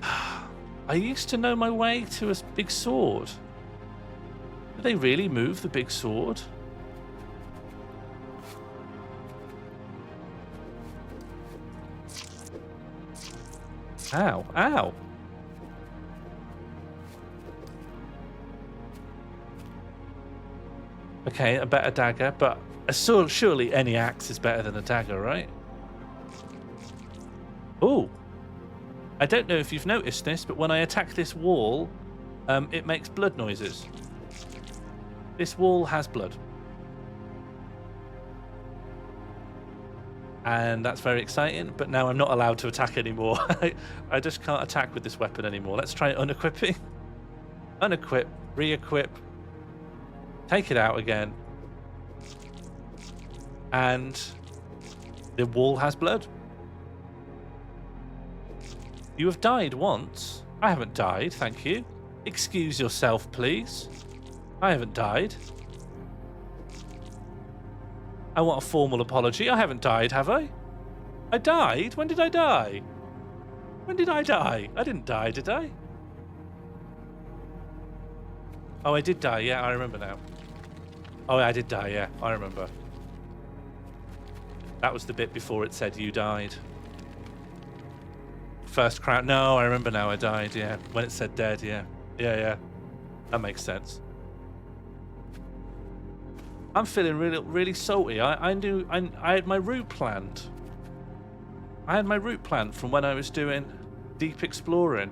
I used to know my way to a big sword. Did they really move the big sword? Ow, ow. Okay, a better dagger, but surely any axe is better than a dagger, right? Oh, I don't know if you've noticed this, but when I attack this wall, it makes blood noises. This wall has blood. And that's very exciting, but now I'm not allowed to attack anymore. I just can't attack with this weapon anymore. Let's try unequipping. Unequip, re-equip, take it out again. And the wall has blood. You have died once. I haven't died, thank you. Excuse yourself, please. I haven't died. I want a formal apology. I haven't died, have I? I died? When did I die? When did I die? I didn't die, did I? Oh, I did die. Yeah, I remember now. Oh, I did die. Yeah, I remember. That was the bit before it said you died. First crown. No, I remember now. I died. Yeah, when it said dead. Yeah, yeah. That makes sense. I'm feeling really salty. I had my route planned. I had my route planned from when I was doing deep exploring.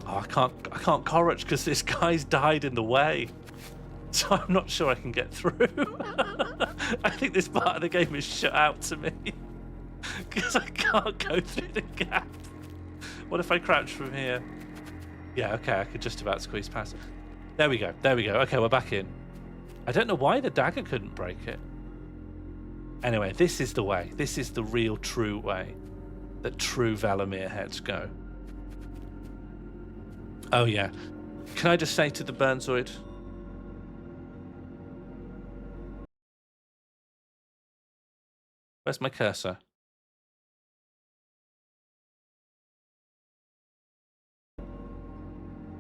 Oh, I can't Corrich because this guy's died in the way. So I'm not sure I can get through. I think this part of the game is shut out to me. Because I can't go through the gap. What if I crouch from here? Yeah, okay, I could just about squeeze past it. There we go. Okay, we're back in. I don't know why the dagger couldn't break it. Anyway, this is the way. This is the real true way that true Velimir heads go. Oh yeah. Can I just say to the Burnzoid? Where's my cursor?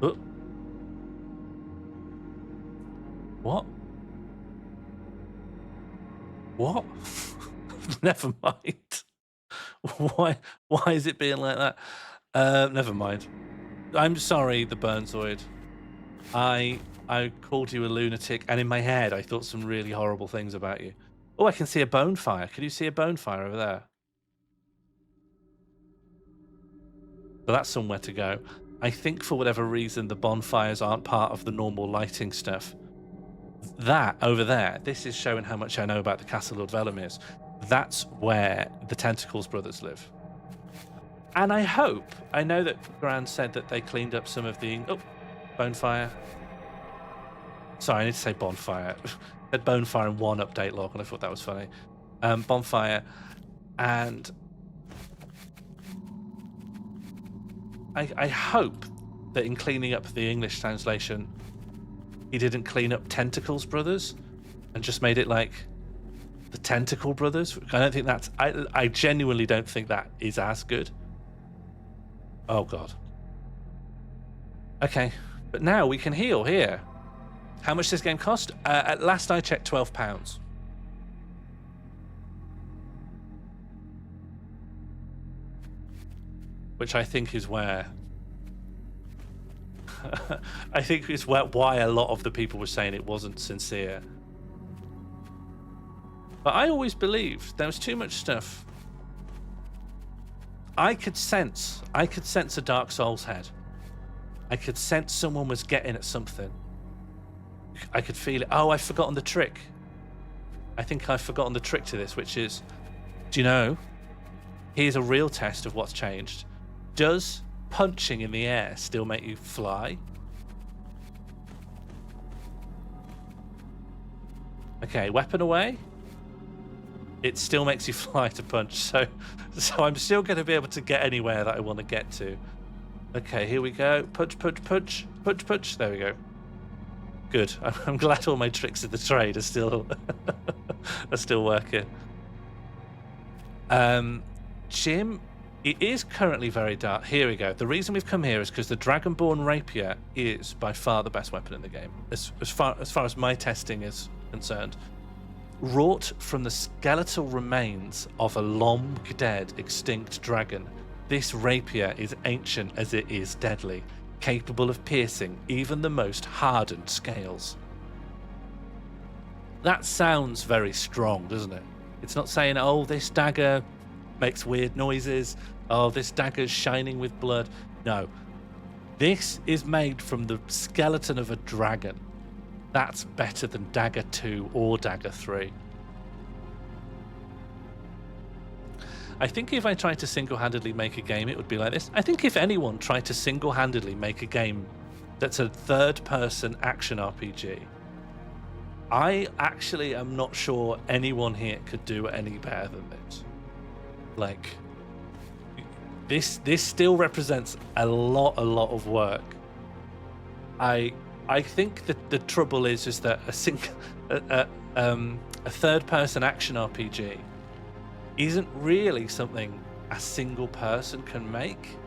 Oh. What? What? Never mind. Why is it being like that? Never mind. I'm sorry, the Burnzoid. I called you a lunatic, and in my head I thought some really horrible things about you. Oh, I can see a bonfire. Can you see a bonfire over there? So that's somewhere to go. I think for whatever reason the bonfires aren't part of the normal lighting stuff. That over there, this is showing how much I know about the Castle Lord Velimirs. That's where the Tentacles brothers live. And I know that Gran said that they cleaned up some of the... Oh, bonfire. Sorry, I need to say bonfire. Said bonfire in one update log, and I thought that was funny. Bonfire. And I hope that in cleaning up the English translation, he didn't clean up Tentacles brothers and just made it like the Tentacle brothers. I don't think that's... I genuinely don't think that is as good. Oh, God. Okay, but now we can heal here. How much does this game cost? At last I checked, £12. Which I think is where... I think is why a lot of the people were saying it wasn't sincere. But I always believed there was too much stuff. I could sense a Dark Souls head. I could sense someone was getting at something. I could feel it. Oh, I've forgotten the trick. I think I've forgotten the trick to this, which is, do you know, here's a real test of what's changed. Does punching in the air still make you fly? Okay, weapon away. It still makes you fly to punch, so I'm still going to be able to get anywhere that I want to get to. Okay, here we go. Punch, punch, punch, punch, punch. There we go. Good. I'm glad all my tricks of the trade are still working. Jim, it is currently very dark. Here we go. The reason we've come here is because the Dragonborn Rapier is by far the best weapon in the game, as far as my testing is concerned. Wrought from the skeletal remains of a long-dead extinct dragon, this rapier is ancient as it is deadly, capable of piercing even the most hardened scales. That sounds very strong, doesn't it? It's not saying, oh, this dagger makes weird noises, oh, this dagger's shining with blood. No. This is made from the skeleton of a dragon. That's better than Dagger 2 or Dagger 3. I think if I tried to single-handedly make a game, it would be like this. I think if anyone tried to single-handedly make a game that's a third-person action RPG, I actually am not sure anyone here could do any better than this. Like, this still represents a lot of work. I think that the trouble is that a third-person action RPG isn't really something a single person can make.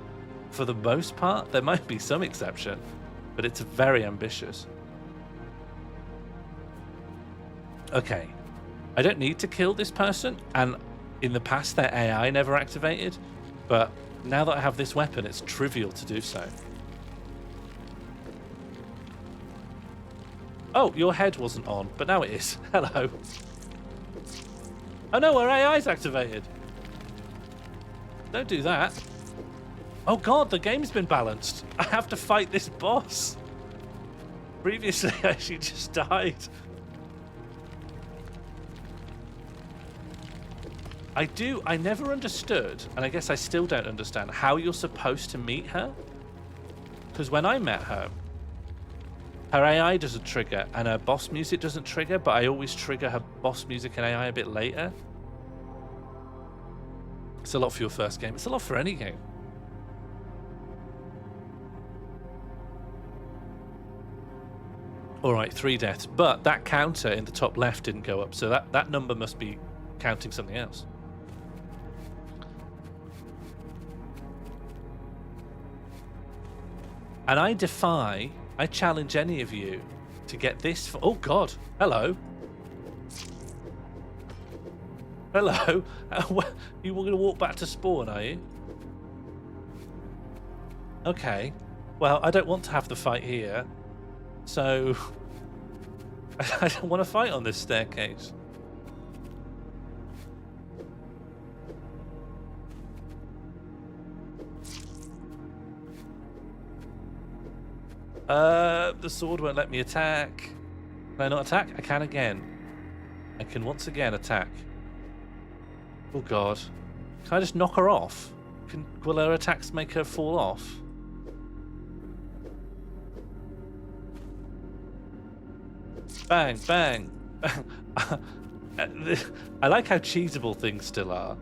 for the most part. There might be some exception, but it's very ambitious. Okay, I don't need to kill this person, and in the past their AI never activated, but now that I have this weapon, it's trivial to do so. Oh, your head wasn't on, but now it is. Hello. Oh no, our AI's activated. Don't do that. Oh god, the game's been balanced. I have to fight this boss. Previously, she just died. I never understood, and I guess I still don't understand, how you're supposed to meet her. Because when I met her, her AI doesn't trigger, and her boss music doesn't trigger, but I always trigger her boss music and AI a bit later. It's a lot for your first game. It's a lot for any game. All right, 3 deaths. But that counter in the top left didn't go up, so that number must be counting something else. And I challenge any of you to get this. Oh God! Hello. Hello. You were going to walk back to spawn, are you? Okay. Well, I don't want to have the fight here, so I don't want to fight on this staircase. The sword won't let me attack. Can I not attack? I can again. I can once again attack. Oh god. Can I just knock her off? Will her attacks make her fall off? Bang, bang. I like how cheesable things still are.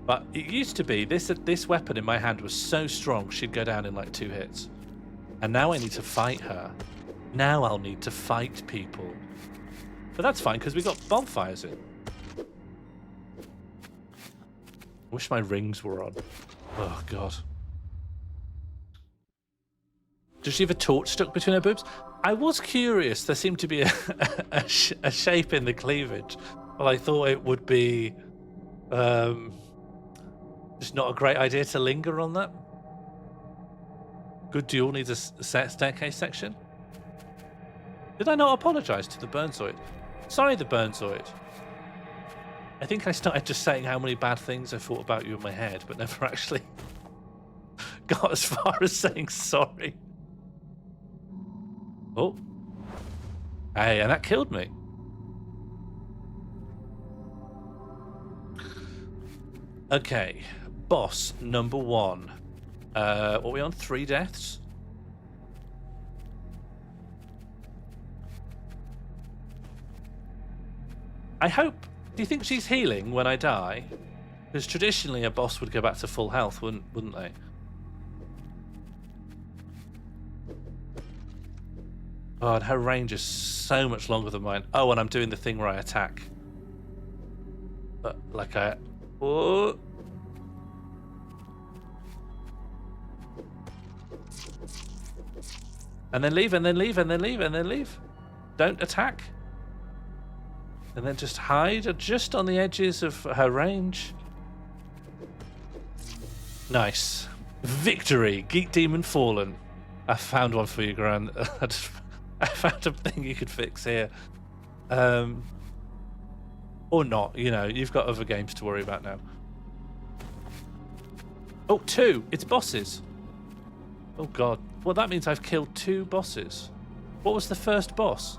But it used to be, this weapon in my hand was so strong she'd go down in like 2 hits. And now I need to fight her. Now I'll need to fight people. But that's fine, because we got bonfires in. I wish my rings were on. Oh, God. Does she have a torch stuck between her boobs? I was curious. There seemed to be a shape in the cleavage. Well, I thought it would be... just not a great idea to linger on that. Good duel needs a staircase section. Did I not apologise to the Burnzoid? Sorry, the Burnzoid. I think I started just saying how many bad things I thought about you in my head, but never actually got as far as saying sorry. Oh. Hey, and that killed me. Okay. Boss number 1. What are we on? 3 deaths? I hope... Do you think she's healing when I die? Because traditionally a boss would go back to full health, wouldn't they? Oh, and her range is so much longer than mine. Oh, and I'm doing the thing where I attack. But like I... Oh... And then leave, and then leave, and then leave, and then leave. Don't attack. And then just hide just on the edges of her range. Nice. Victory. Geek Demon Fallen. I found one for you, Gran. I found a thing you could fix here. Or not, you know. You've got other games to worry about now. Oh, 2. It's bosses. Oh, God. Well, that means I've killed 2 bosses. What was the first boss?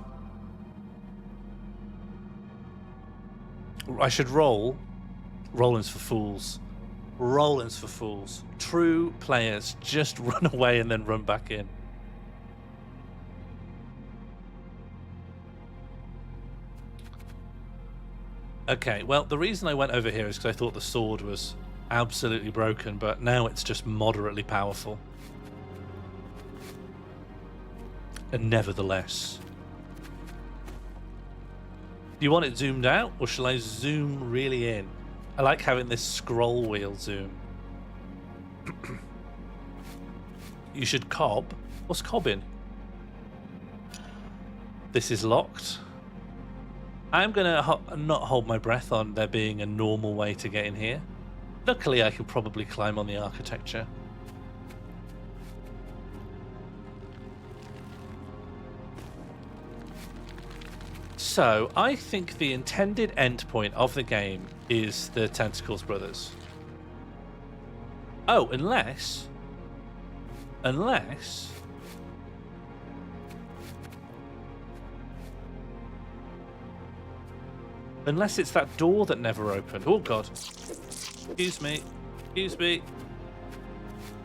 I should roll. Rolling's for fools. Rolling's for fools. True players just run away and then run back in. Okay, well, the reason I went over here is because I thought the sword was absolutely broken, but now it's just moderately powerful. And nevertheless. Do you want it zoomed out, or shall I zoom really in? I like having this scroll wheel zoom. You should cob. What's cobbing? This is locked. I'm gonna not hold my breath on there being a normal way to get in here. Luckily, I can probably climb on the architecture. So, I think the intended endpoint of the game is the Tentacles Brothers. Oh, unless... Unless it's that door that never opened. Oh, God. Excuse me. Excuse me.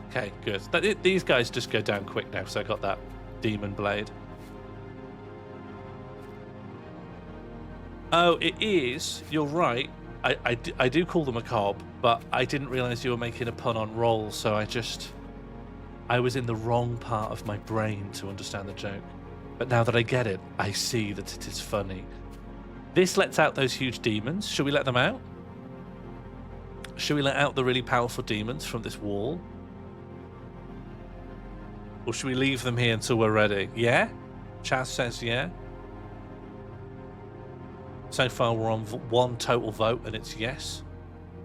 Okay, good. These guys just go down quick now, so I got that demon blade. Oh, it is. You're right. I do call them a cob, but I didn't realise you were making a pun on roll, so I was in the wrong part of my brain to understand the joke. But now that I get it, I see that it is funny. This lets out those huge demons. Should we let them out? Should we let out the really powerful demons from this wall? Or should we leave them here until we're ready? Yeah? Chaz says yeah. So far we're on one total vote and it's yes.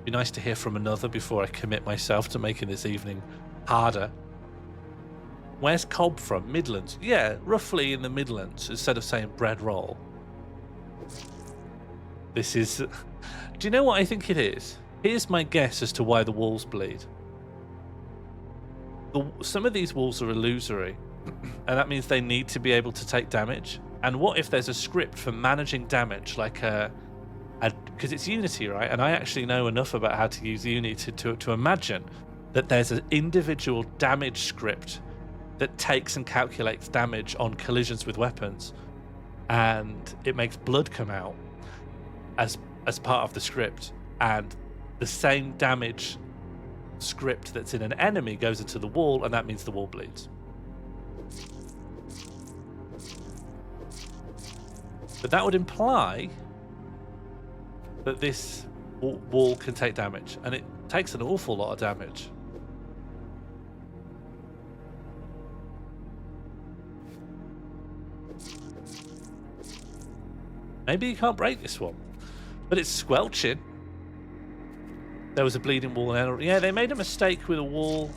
Be nice to hear from another before I commit myself to making this evening harder. Where's Cobb from? Midlands? Yeah, roughly in the Midlands, instead of saying bread roll. This is... Do you know what I think it is? Here's my guess as to why the walls bleed. Some of these walls are illusory, and that means they need to be able to take damage. And what if there's a script for managing damage, like because it's Unity, right? And I actually know enough about how to use Unity to imagine that there's an individual damage script that takes and calculates damage on collisions with weapons, and it makes blood come out as part of the script, and the same damage script that's in an enemy goes into the wall, and that means the wall bleeds. But that would imply that this wall can take damage, and it takes an awful lot of damage. Maybe you can't break this one, but it's squelching. There was a bleeding wall, and yeah, they made a mistake with a wall.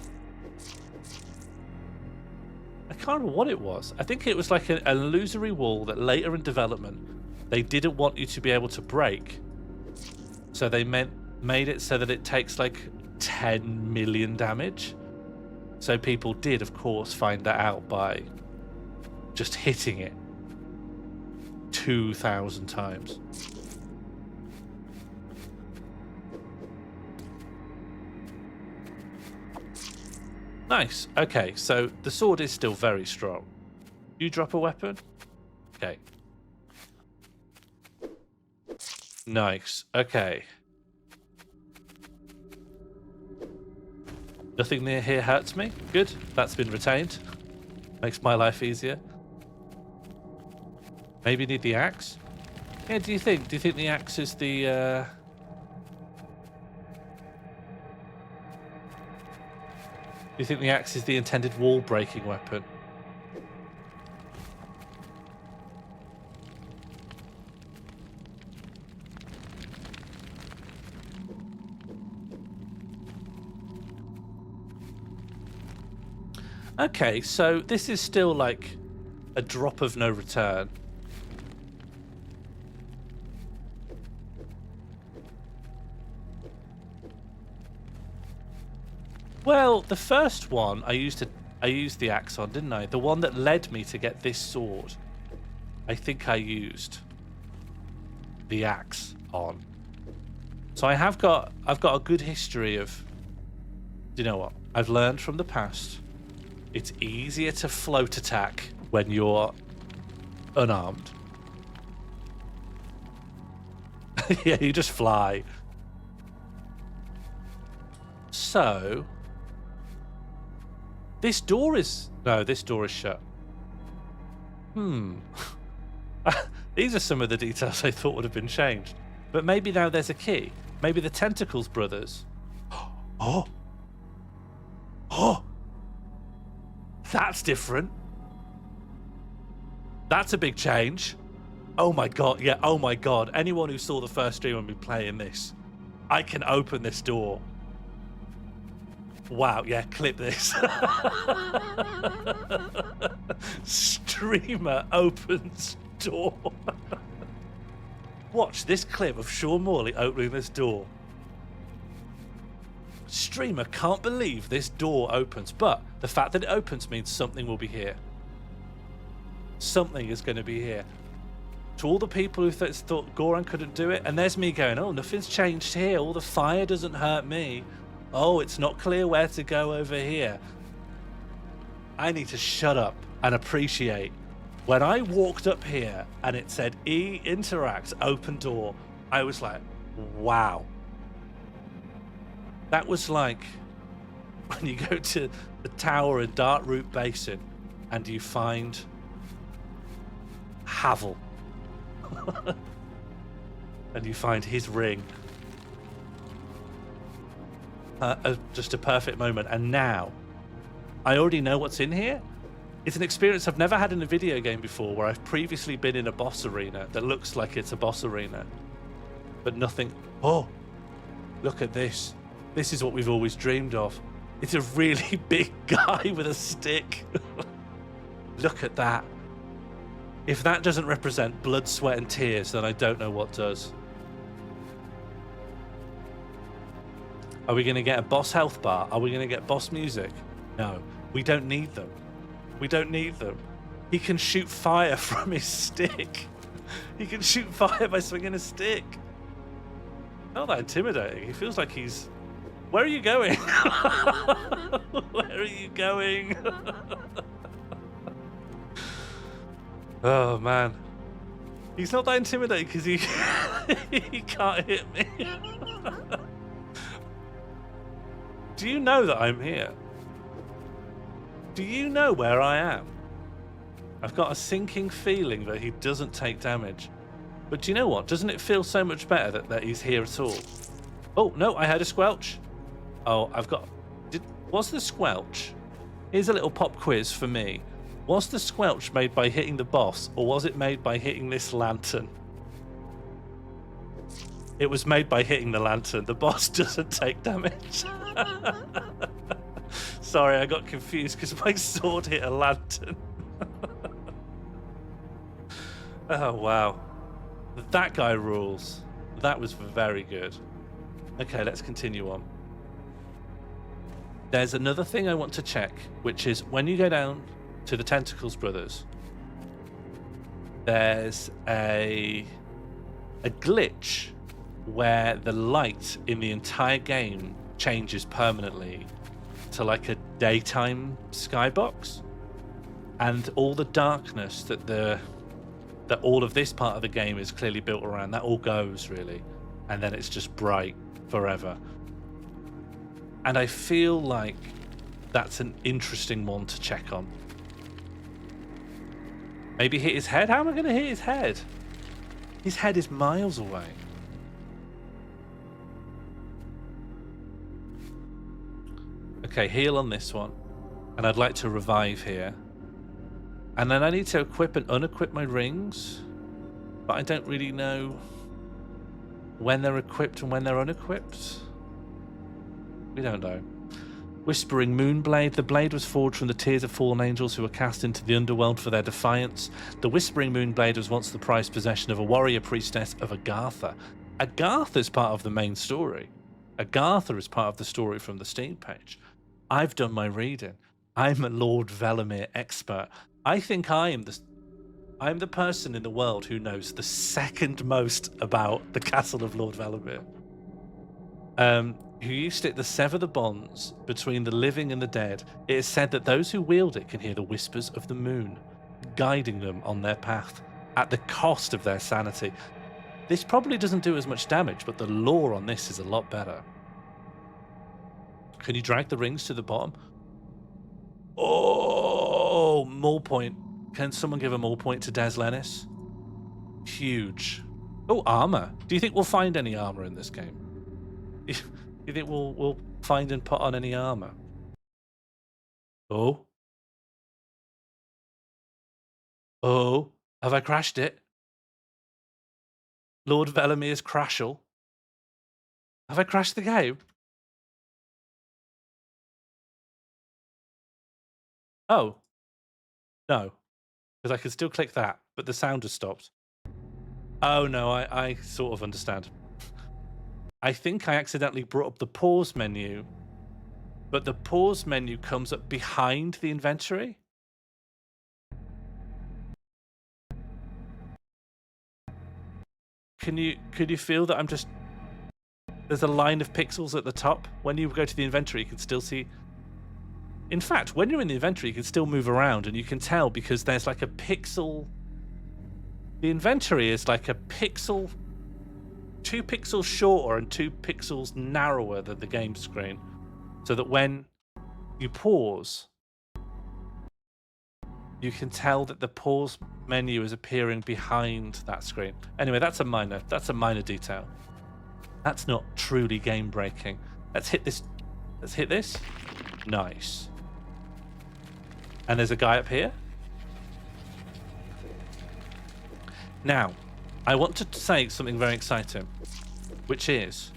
I can't remember what it was. I think it was like an illusory wall that later in development they didn't want you to be able to break, so they made it so that it takes like 10 million damage. So people did, of course, find that out by just hitting it 2,000 times. Nice. Okay, so the sword is still very strong. You drop a weapon? Okay. Nice. Okay. Nothing near here hurts me. Good. That's been retained. Makes my life easier. Maybe need the axe? Yeah, do you think the axe is the... Do you think the axe is the intended wall-breaking weapon? Okay, so this is still like a drop of no return. Well, the first one I used the axe on, didn't I? The one that led me to get this sword. I think I used the axe on. So I've got a good history of, you know what? I've learned from the past. It's easier to float attack when you're unarmed. Yeah, you just fly. So this door is shut. These are some of the details I thought would have been changed. But maybe now there's a key. Maybe the Tentacles brothers. Oh. Oh. That's different. That's a big change. Oh my god, yeah, oh my god. Anyone who saw the first stream of me playing this, I can open this door. Wow, yeah, clip this. Streamer opens door. Watch this clip of Sean Morley opening this door. Streamer can't believe this door opens, but the fact that it opens means something will be here. Something is going to be here. To all the people who thought Goran couldn't do it, and there's me going, oh, nothing's changed here. All the fire doesn't hurt me. Oh, it's not clear where to go over here. I need to shut up and appreciate. When I walked up here and it said E interacts open door, I was like, wow. That was like when you go to the tower in Darkroot Basin and you find Havel. And you find his ring. Just a perfect moment. And now, I already know what's in here. It's an experience I've never had in a video game before, where I've previously been in a boss arena that looks like it's a boss arena. But nothing... Oh, look at this. This is what we've always dreamed of. It's a really big guy with a stick. Look at that. If that doesn't represent blood, sweat, and tears, then I don't know what does. Are we going to get a boss health bar? Are we going to get boss music? No, we don't need them. We don't need them. He can shoot fire from his stick. He can shoot fire by swinging a stick. Not that intimidating. He feels like he's... Where are you going? Where are you going? Oh, man. He's not that intimidating because he... he can't hit me. Do you know that I'm here? Do you know where I am? I've got a sinking feeling that he doesn't take damage. But do you know what? Doesn't it feel so much better that he's here at all? Oh, no, I heard a squelch. Oh, I've got... Was the squelch... Here's a little pop quiz for me. Was the squelch made by hitting the boss, or was it made by hitting this lantern? It was made by hitting the lantern. The boss doesn't take damage. Sorry, I got confused because my sword hit a lantern. Oh, wow. That guy rules. That was very good. Okay, let's continue on. There's another thing I want to check, which is when you go down to the Tentacles brothers, there's a glitch where the light in the entire game changes permanently to like a daytime skybox, and all the darkness that all of this part of the game is clearly built around, that all goes really, and then it's just bright forever. And I feel like that's an interesting one to check on. Maybe hit his head? How am I going to hit his head? His head is miles away. Okay, heal on this one. And I'd like to revive here. And then I need to equip and unequip my rings. But I don't really know when they're equipped and when they're unequipped. We don't know. Whispering Moonblade. The blade was forged from the tears of fallen angels who were cast into the underworld for their defiance. The Whispering Moonblade was once the prized possession of a warrior priestess of Agartha. Agartha is part of the main story. Agartha is part of the story from the Steam page. I've done my reading. I'm a Lord Velimir expert. I think I'm the person in the world who knows the second most about the castle of Lord Velimir. Who used it to sever the bonds between the living and the dead. It is said that those who wield it can hear the whispers of the moon, guiding them on their path, at the cost of their sanity. This probably doesn't do as much damage, but the lore on this is a lot better. Can you drag the rings to the bottom? Oh, Maul point. Can someone give a Maul point to Des Lennis? Huge. Oh, armor. Do you think we'll find any armor in this game? You think we'll find and put on any armor? Oh. Oh, have I crashed it? Lord Velimir's Crashel. Have I crashed the game? Oh. No. Because I can still click that, but the sound has stopped. Oh no, I sort of understand. I think I accidentally brought up the pause menu, but the pause menu comes up behind the inventory. Could you feel that I'm just... There's a line of pixels at the top. When you go to the inventory, you can still see... In fact, when you're in the inventory, you can still move around, and you can tell because there's like a pixel... The inventory is like a pixel... 2 pixels shorter and 2 pixels narrower than the game screen. So that when you pause, you can tell that the pause menu is appearing behind that screen. Anyway, that's a minor detail. That's not truly game breaking. Let's hit this. Let's hit this. Nice. And there's a guy up here. Now, I want to say something very exciting, which is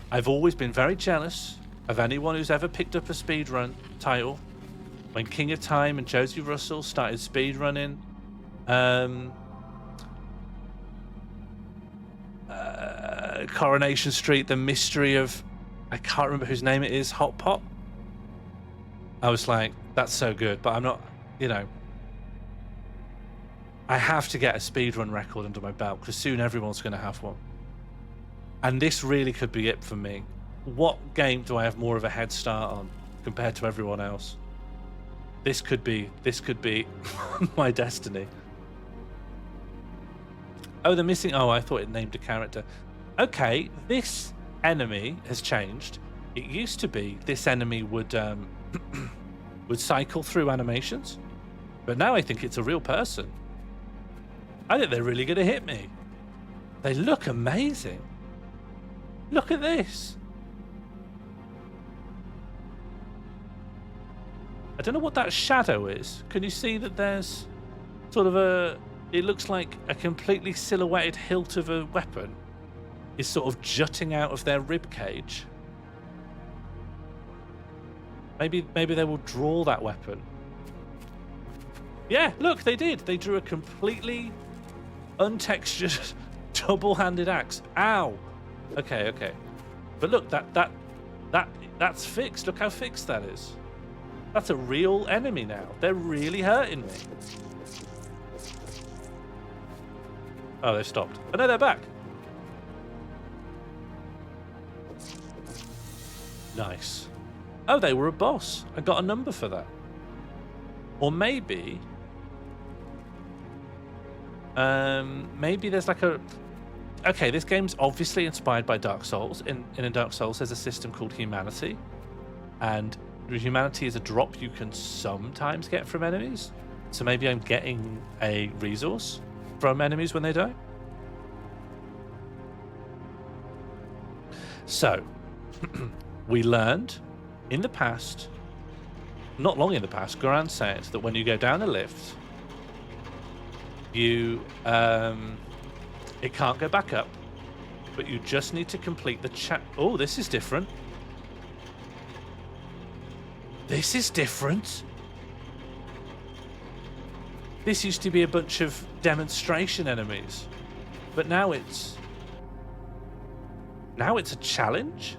I've always been very jealous of anyone who's ever picked up a speedrun title. When King of Time and Josie Russell started speedrunning Coronation Street, the mystery of, I can't remember whose name it is, Hot Pot. I was like, that's so good, but I'm not, you know, I have to get a speedrun record under my belt because soon everyone's going to have one. And this really could be it for me. What game do I have more of a head start on compared to everyone else? This could be my destiny. Oh, the missing... Oh, I thought it named a character. Okay, this enemy has changed. It used to be this enemy would would cycle through animations, but now I think it's a real person. I think they're really going to hit me. They look amazing. Look at this. I don't know what that shadow is. Can you see that there's sort of a... It looks like a completely silhouetted hilt of a weapon is sort of jutting out of their rib cage. Maybe they will draw that weapon. Yeah, look, they did. They drew a completely untextured double-handed axe. Ow. Okay. But look, that's fixed. Look how fixed that is. That's a real enemy now. They're really hurting me. Oh, they've stopped. Oh, no, they're back. Nice. Oh, they were a boss. I got a number for that. Or maybe... maybe there's like a... Okay, this game's obviously inspired by Dark Souls. In Dark Souls, there's a system called Humanity. And Humanity is a drop you can sometimes get from enemies. So maybe I'm getting a resource from enemies when they die. So, we learned in the past, not long in the past, Goran said that when you go down a lift, you it can't go back up, but you just need to complete the chat. Oh, this is different. This is different. This used to be a bunch of demonstration enemies, but now it's a challenge.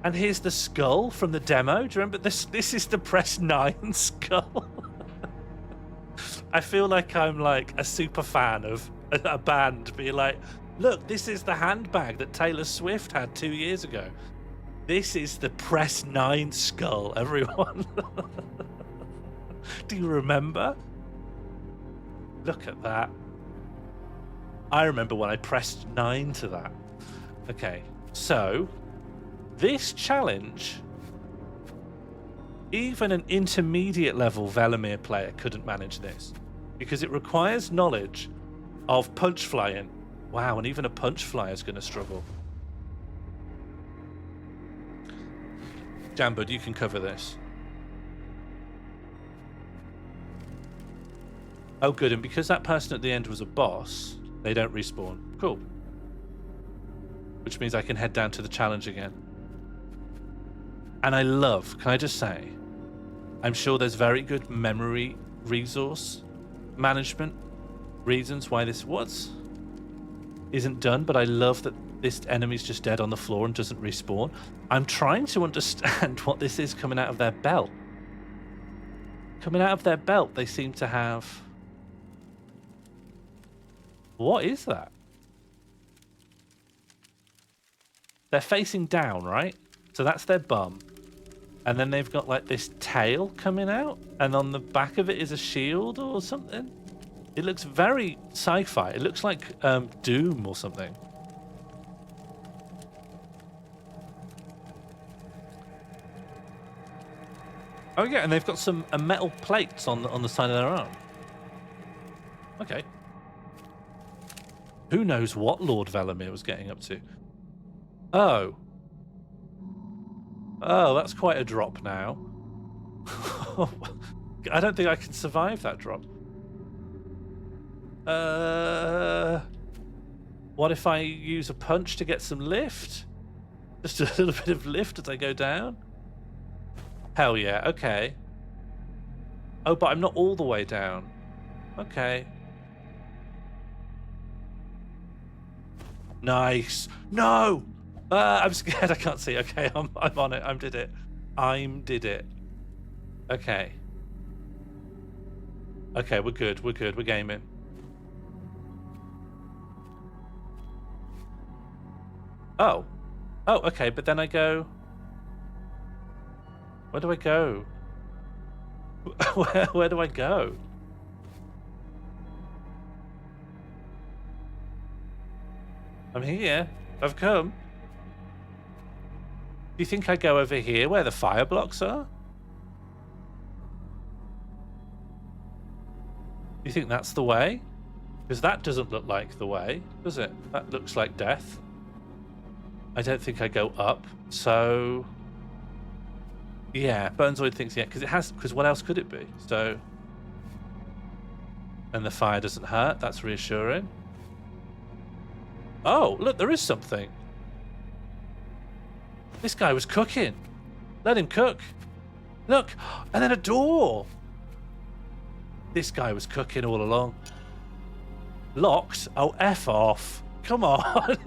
And here's the skull from the demo. Do you remember this? This is the Press 9 skull. I feel like I'm like a super fan of a band being like, look, this is the handbag that Taylor Swift had 2 years ago. This is the Press 9 skull, everyone. Do you remember? Look at that. I remember when I pressed 9 to that. Okay, so this challenge, even an intermediate level Velimir player couldn't manage this because it requires knowledge of punch flying Wow, and even a punch flyer is going to struggle. Jambud, you can cover this. Oh, good. And because that person at the end was a boss, they don't respawn. Cool. Which means I can head down to the challenge again. And I love, can I just say, I'm sure there's very good memory resource management reasons why this isn't done, but I love that this enemy's just dead on the floor and doesn't respawn. I'm trying to understand what this is coming out of their belt. Coming out of their belt, they seem to have... What is that? They're facing down, right? So that's their bum. And then they've got like this tail coming out, and on the back of it is a shield or something. It looks very sci-fi. It looks like Doom or something. Oh yeah, and they've got some metal plates on the side of their arm. Okay. Who knows what Lord Velimir was getting up to? Oh. Oh, that's quite a drop now. I don't think I can survive that drop. What if I use a punch to get some lift? Just a little bit of lift as I go down? Hell yeah, okay. Oh, but I'm not all the way down. Okay. Nice. No! I'm scared, I can't see. Okay, I'm on it. I did it. Did it. Okay. Okay, we're good. We're good. We're gaming. Oh. Oh, okay, but then I go... Where do I go? Where do I go? I'm here. I've come. Do you think I go over here where the fire blocks are? Do you think that's the way? Because that doesn't look like the way, does it? That looks like death. I don't think I go up, so... Yeah, Burnzoid thinks yeah, because what else could it be? So... And the fire doesn't hurt, that's reassuring. Oh, look, there is something. This guy was cooking. Let him cook. Look, and then a door. This guy was cooking all along. Locked? Oh, F off. Come on.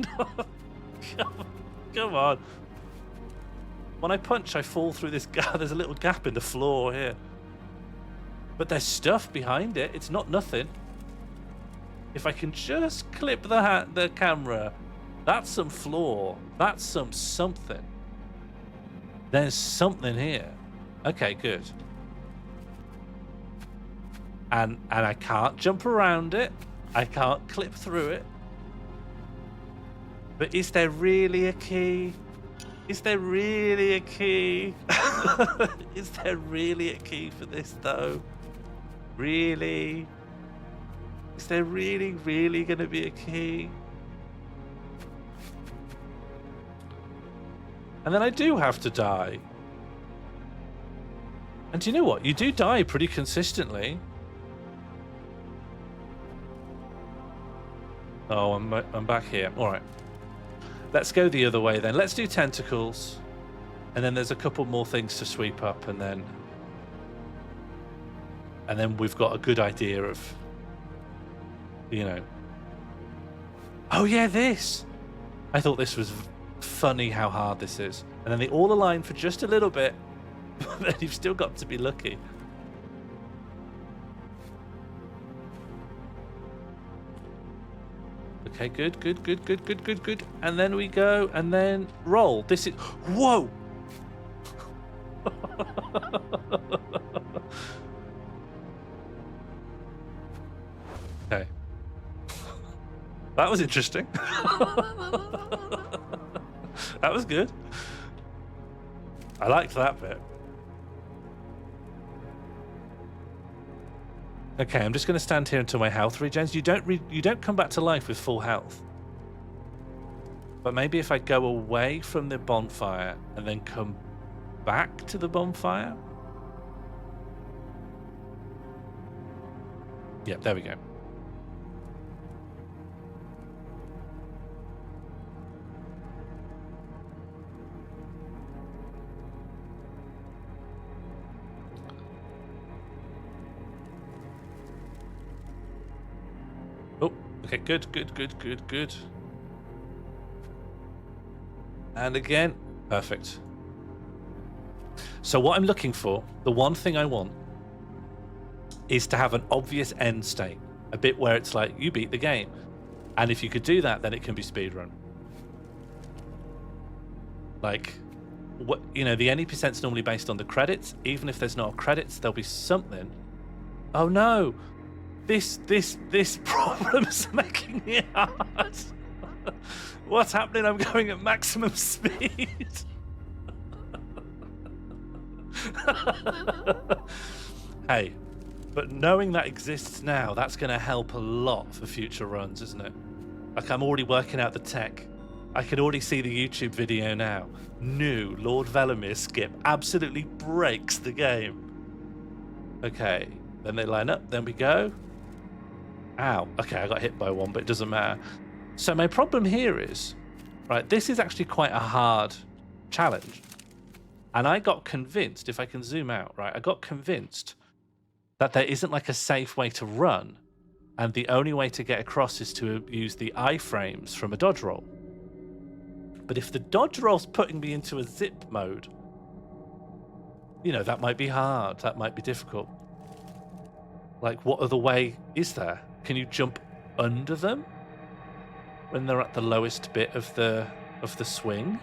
Come on. When I punch, I fall through this gap. There's a little gap in the floor here. But there's stuff behind it. It's not nothing. If I can just clip the camera, that's some floor. That's something. There's something here. Okay, good. And I can't jump around it. I can't clip through it. But is there really a key? Is there really a key? Is there really a key for this, though? Really? Is there really going to be a key? And then I do have to die. And do you know what? You do die pretty consistently. Oh, I'm back here. All right. Let's go the other way then. Let's do tentacles. And then there's a couple more things to sweep up, and then we've got a good idea of, you know. Oh yeah, this. I thought this was funny how hard this is. And then they all align for just a little bit, but you've still got to be lucky. Okay, good. And then we go, and then roll. This is... Whoa! Okay. That was interesting. That was good. I liked that bit. Okay, I'm just going to stand here until my health regens. You don't come back to life with full health. But maybe if I go away from the bonfire and then come back to the bonfire. Yeah, there we go. Oh, okay, good. And again, perfect. So what I'm looking for, the one thing I want, is to have an obvious end state. A bit where it's like, you beat the game. And if you could do that, then it can be speedrun. Like, what, you know, the NE%'s normally based on the credits. Even if there's no credits, there'll be something. Oh no! This problem's making it hard. What's happening? I'm going at maximum speed. Hey, but knowing that exists now, that's going to help a lot for future runs, isn't it? Like, I'm already working out the tech. I can already see the YouTube video now. New Lord Velimir skip absolutely breaks the game. Okay, then they line up, then we go. Ow, okay, I got hit by one, but it doesn't matter. So my problem here is, right, this is actually quite a hard challenge. And I got convinced, if I can zoom out, right, I got convinced that there isn't like a safe way to run, and the only way to get across is to use the iframes from a dodge roll. But if the dodge roll's putting me into a zip mode, you know, that might be hard, that might be difficult. Like, what other way is there? Can you jump under them when they're at the lowest bit of the swing?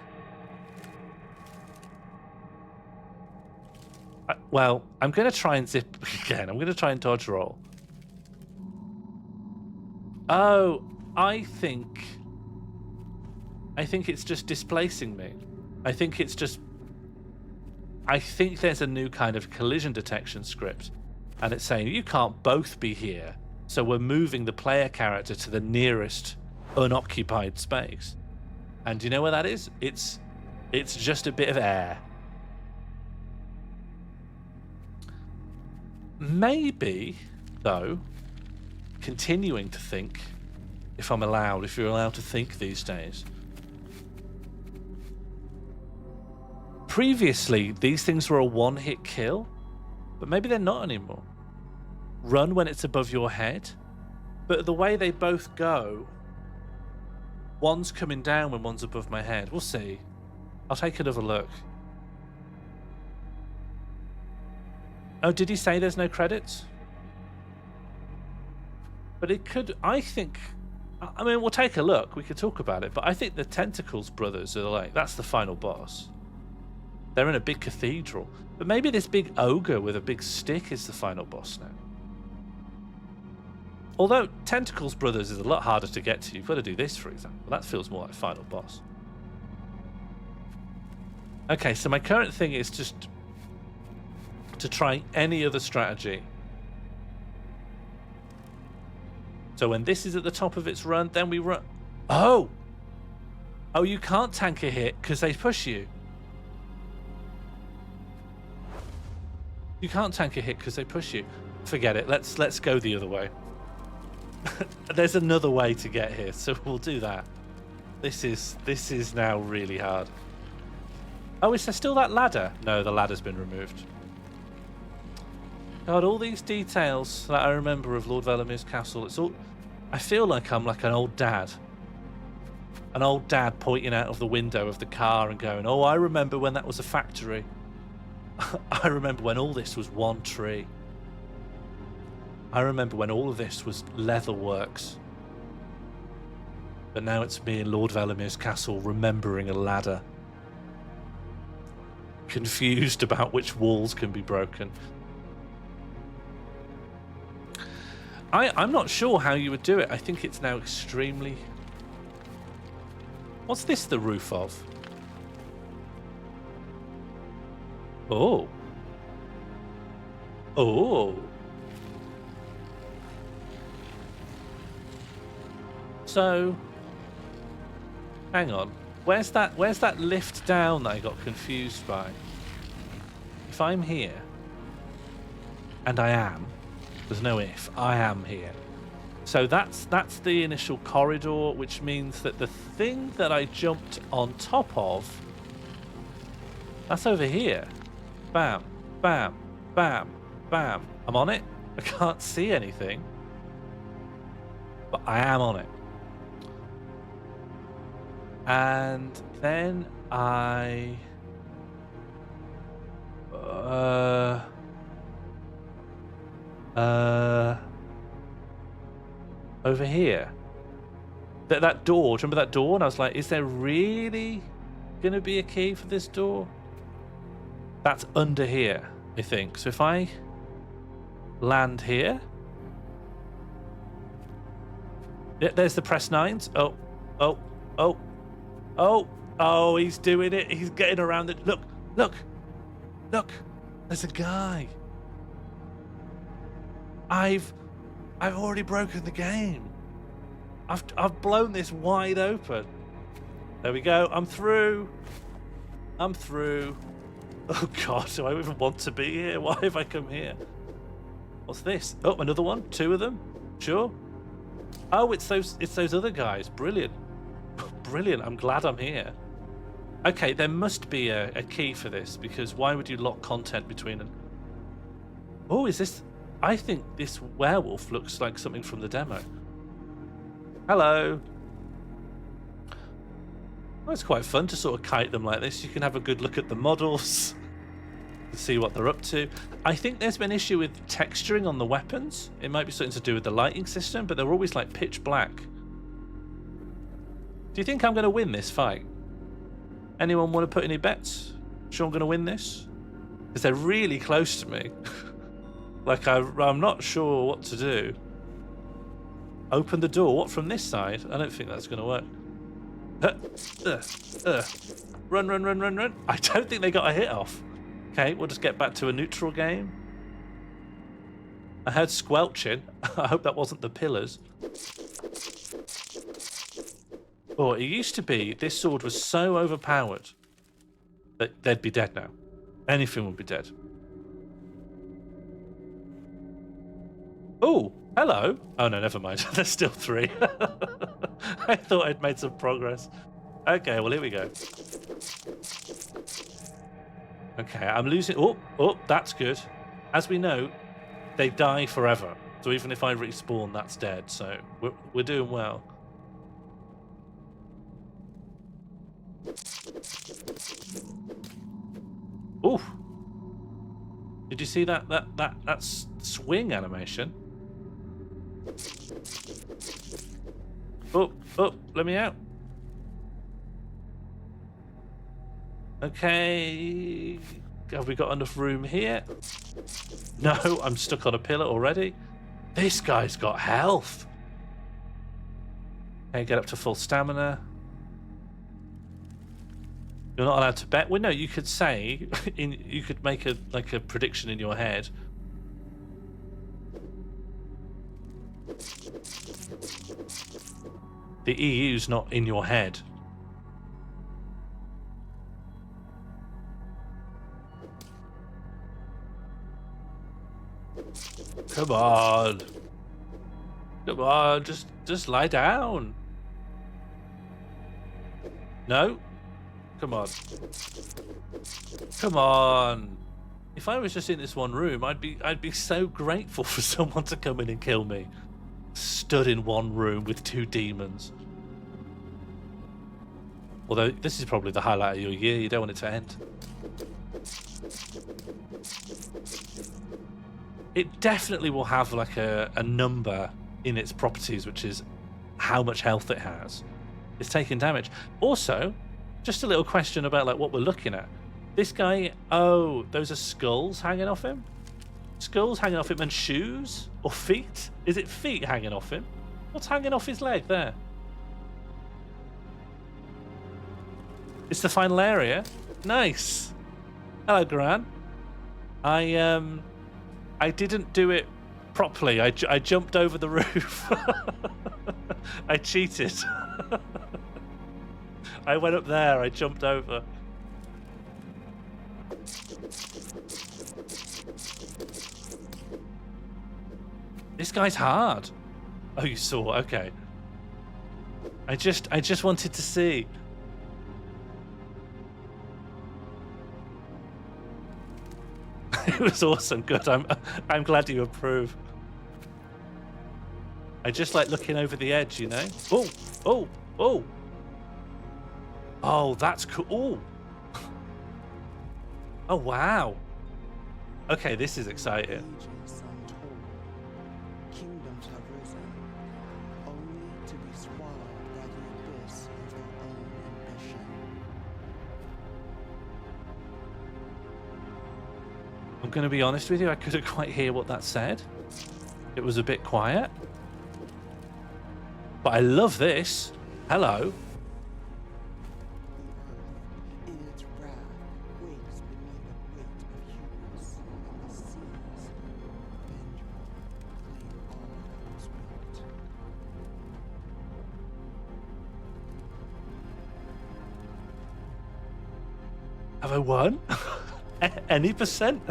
Well, I'm going to try and zip again. I'm going to try and dodge roll. Oh, I think it's just displacing me. I think there's a new kind of collision detection script, and it's saying you can't both be here, so we're moving the player character to the nearest unoccupied space. And do you know where that is? It's just a bit of air. Maybe, though, continuing to think, if you're allowed to think these days. Previously, these things were a one-hit kill, but maybe they're not anymore. Run when it's above your head, but the way they both go, one's coming down when one's above my head. We'll see. I'll take another look. Oh, did he say there's no credits? But it could, I think, I mean, we'll take a look. We could talk about it. But I think the Tentacles brothers are like, that's the final boss. They're in a big cathedral. But maybe this big ogre with a big stick is the final boss now. Although Tentacles brothers is a lot harder to get to. You've got to do this, for example. That feels more like final boss. Okay, so my current thing is just to try any other strategy. So when this is at the top of its run, then we run. Oh, you can't tank a hit because they push you. You can't tank a hit because they push you. Forget it. Let's go the other way. There's another way to get here, so we'll do that. This is now really hard. Oh, is there still that ladder? No, the ladder's been removed. God, all these details that I remember of Lord Velimir's castle, it's all... I feel like I'm like an old dad. An old dad pointing out of the window of the car and going, oh, I remember when that was a factory. I remember when all this was one tree. I remember when all of this was leather works. But now it's me in Lord Velimir's castle remembering a ladder. Confused about which walls can be broken. I'm not sure how you would do it. I think it's now extremely... What's this the roof of? Oh. Oh. So... Hang on. Where's that lift down that I got confused by? If I'm here, and I am, there's no if, I am here. So that's the initial corridor, which means that the thing that I jumped on top of, that's over here. Bam, bam, bam, bam. I'm on it. I can't see anything, but I am on it. And then I... over here. That door, do you remember that door? And I was like, is there really going to be a key for this door? That's under here, I think. So if I land here... Yeah, there's the press 9s. Oh, he's doing it. He's getting around it. Look. There's a guy. I've already broken the game. I've blown this wide open. There we go. I'm through. Oh God, do I even want to be here? Why have I come here? What's this? Oh, another one. 2 of them. Sure. Oh, it's those other guys. Brilliant. Brilliant. I'm glad I'm here. Okay, there must be a key for this, because why would you lock content between them? Oh, is this... I think this werewolf looks like something from the demo. Hello. Well, it's quite fun to sort of kite them like this. You can have a good look at the models and see what they're up to. I think there's been an issue with texturing on the weapons. It might be something to do with the lighting system, but they're always like pitch black. Do you think I'm going to win this fight? Anyone want to put any bets? Sure I'm going to win this? Because they're really close to me. Like, I'm not sure what to do. Open the door. What, from this side? I don't think that's going to work. Run. I don't think they got a hit off. Okay, we'll just get back to a neutral game. I heard squelching. I hope that wasn't the pillars. Oh, it used to be this sword was so overpowered that they'd be dead now. Anything would be dead. Oh, hello. Oh, no, never mind. There's still 3. I thought I'd made some progress. Okay, well, here we go. Okay, I'm losing... Oh, that's good. As we know, they die forever. So even if I respawn, that's dead. So we're doing well. Ooh. Did you see that swing animation? Oh, let me out. Okay. Have we got enough room here? No, I'm stuck on a pillar already. This guy's got health. Okay, get up to full stamina. You're not allowed to bet. Well, no, you could say, you could make a prediction in your head. The EU's not in your head. Come on, just lie down. No. Come on. If I was just in this one room, I'd be so grateful for someone to come in and kill me. Stood in one room with 2 demons. Although this is probably the highlight of your year, you don't want it to end. It definitely will have like a number in its properties, which is how much health it has. It's taking damage. Also, just a little question about like what we're looking at. This guy, oh, those are skulls hanging off him? Skulls hanging off him and shoes? Or feet? Is it feet hanging off him? What's hanging off his leg there? It's the final area. Nice. Hello, Gran. I didn't do it properly. I jumped over the roof. I cheated. I went up there. I jumped over. This guy's hard. Oh, you saw? Okay. I just wanted to see. It was awesome. Good. I'm glad you approve. I just like looking over the edge, you know. Oh, oh, oh. Oh, that's cool. Oh, wow. Okay, this is exciting. Ages untold, kingdoms have risen, only to be swallowed by the abyss of their own ambition. I'm going to be honest with you, I couldn't quite hear what that said. It was a bit quiet. But I love this. Hello. The earth, in its wrath, quakes beneath the weight of hubris, and the seas, vengeful, claim all that was built. Have I won? Any percent?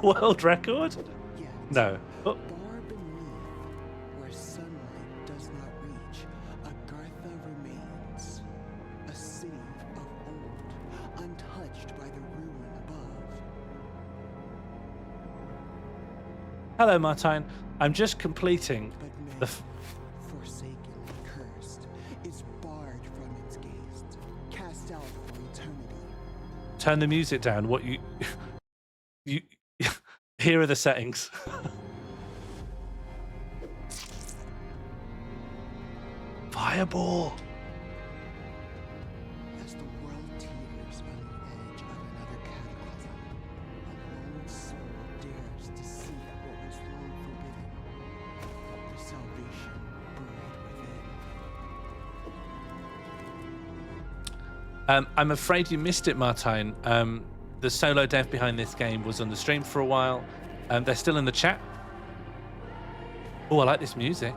World record? Yet, No. Oh, far beneath, where sunlight does not reach, Agartha remains, a city of old, untouched by the ruin above. hello, Martine. I'm just completing But the. man, forsaken and cursed, is barred from its gaze, cast out for eternity. Turn the music down. What you. You. Here are the settings. Fireball. As the world teeters on the edge of another cataclysm, a lone soul dares to seek what was long forbidden, the salvation buried within. I'm afraid you missed it, Martine. The solo dev behind this game was on the stream for a while. They're still in the chat. Oh, I like this music.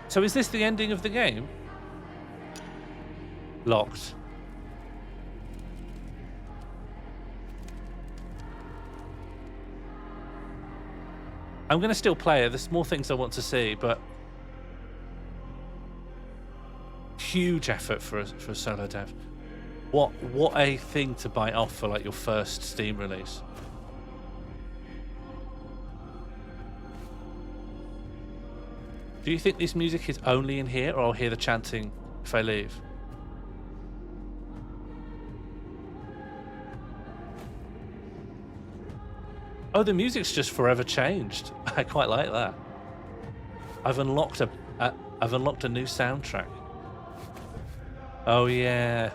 So is this the ending of the game? Locked. I'm going to still play it. There's more things I want to see, but huge effort for a solo dev. What a thing to bite off for like your first Steam release. Do you think this music is only in here, or I'll hear the chanting if I leave? Oh, the music's just forever changed. I quite like that. I've unlocked a new soundtrack. Oh yeah.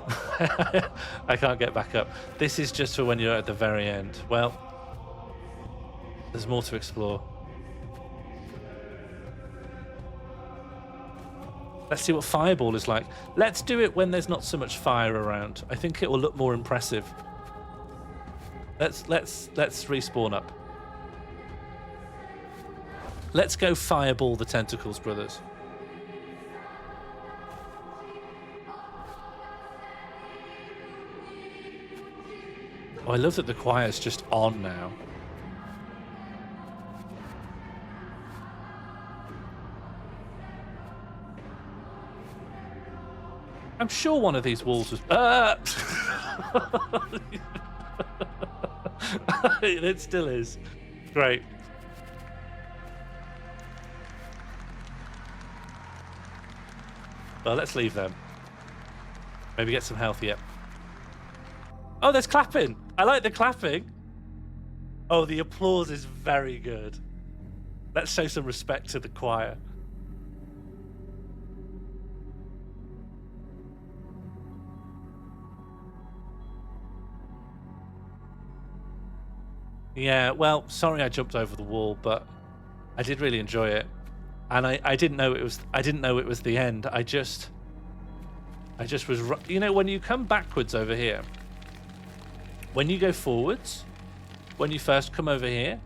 I can't get back up. This is just for when you're at the very end. Well, there's more to explore. Let's see what Fireball is like. Let's do it when there's not so much fire around. I think it will look more impressive. Let's respawn up. Let's go Fireball the Tentacles, brothers. Oh, I love that the choir's just on now. I'm sure one of these walls was... It still is. Great. Well, let's leave them. Maybe get some health yet. Oh, there's clapping. I like the clapping. Oh, the applause is very good. Let's show some respect to the choir. Yeah, well, sorry I jumped over the wall, but I did really enjoy it. And I didn't know it was the end. I just was, you know, when you come backwards over here, when you go forwards, when you first come over here,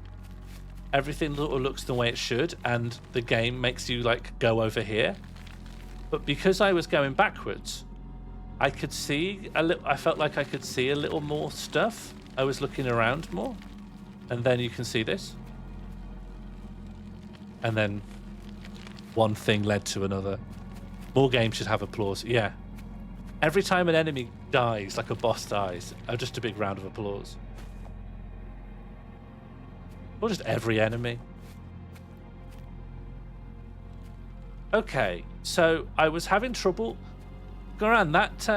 everything looks the way it should, and the game makes you like go over here. But because I was going backwards, I could see a little. I felt like I could see a little more stuff. I was looking around more, and then you can see this, and then one thing led to another. More games should have applause. Yeah. Every time an enemy dies, like a boss dies, just a big round of applause. Or just every enemy. Okay, so I was having trouble. Goran, that,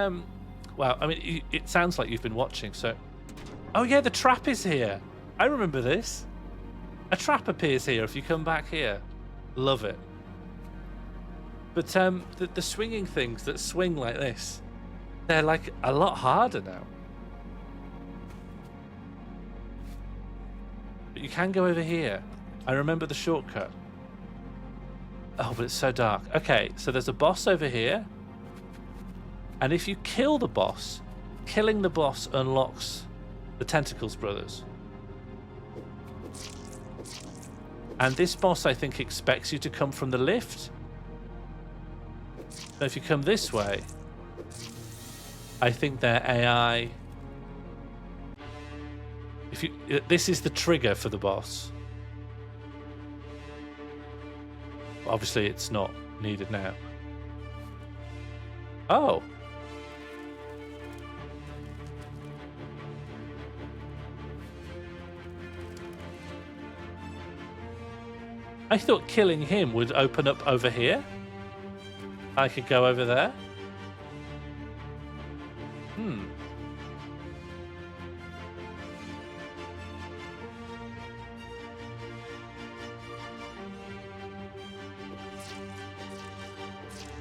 well, I mean, it sounds like you've been watching, so... Oh yeah, the trap is here. I remember this. A trap appears here if you come back here. Love it. But the swinging things that swing like this, they're like a lot harder now. But you can go over here. I remember the shortcut. Oh, but it's so dark. Okay, so there's a boss over here. And if you kill the boss, killing the boss unlocks the Tentacles Brothers. And this boss, I think, expects you to come from the lift. So if you come this way, I think their AI... If you, this is the trigger for the boss. Obviously, it's not needed now. Oh. I thought killing him would open up over here. I could go over there.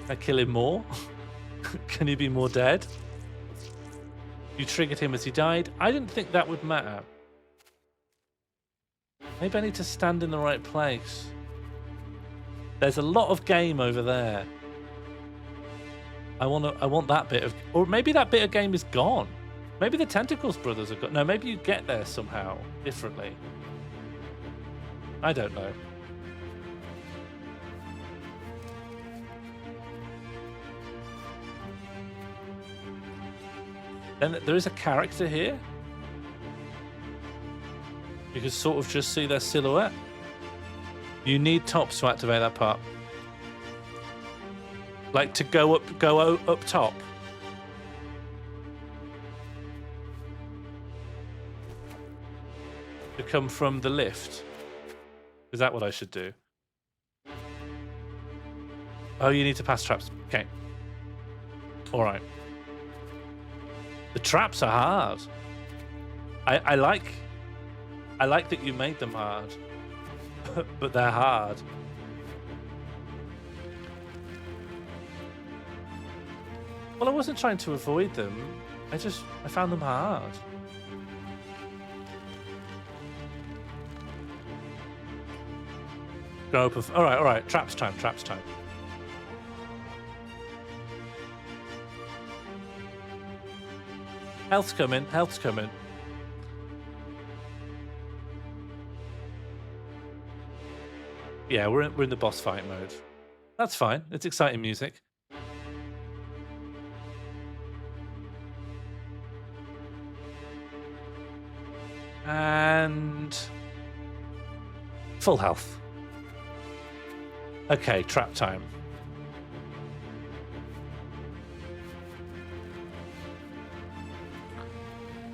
I kill him more? Can he be more dead? You triggered him as he died? I didn't think that would matter. Maybe I need to stand in the right place. There's a lot of game over there. I want that bit of... Or maybe that bit of game is gone. Maybe the Tentacles Brothers are gone. No, maybe you get there somehow differently. I don't know. Then there is a character here. You can sort of just see their silhouette. You need tops to activate that part. Like to go up top. To come from the lift. Is that what I should do? Oh, you need to pass traps. Okay. All right. The traps are hard. I like that you made them hard, but they're hard. Well, I wasn't trying to avoid them. I found them hard. Go open. All right. Traps time. Health's coming. Yeah, we're in the boss fight mode. That's fine. It's exciting music. And full health. Okay, trap time.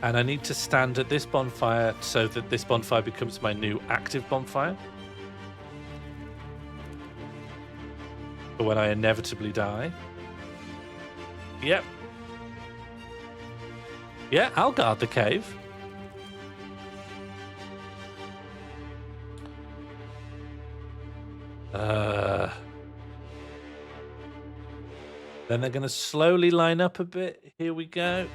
And I need to stand at this bonfire so that this bonfire becomes my new active bonfire. For when I inevitably die. Yep. Yeah, I'll guard the cave. Then they're going to slowly line up a bit. Here we go.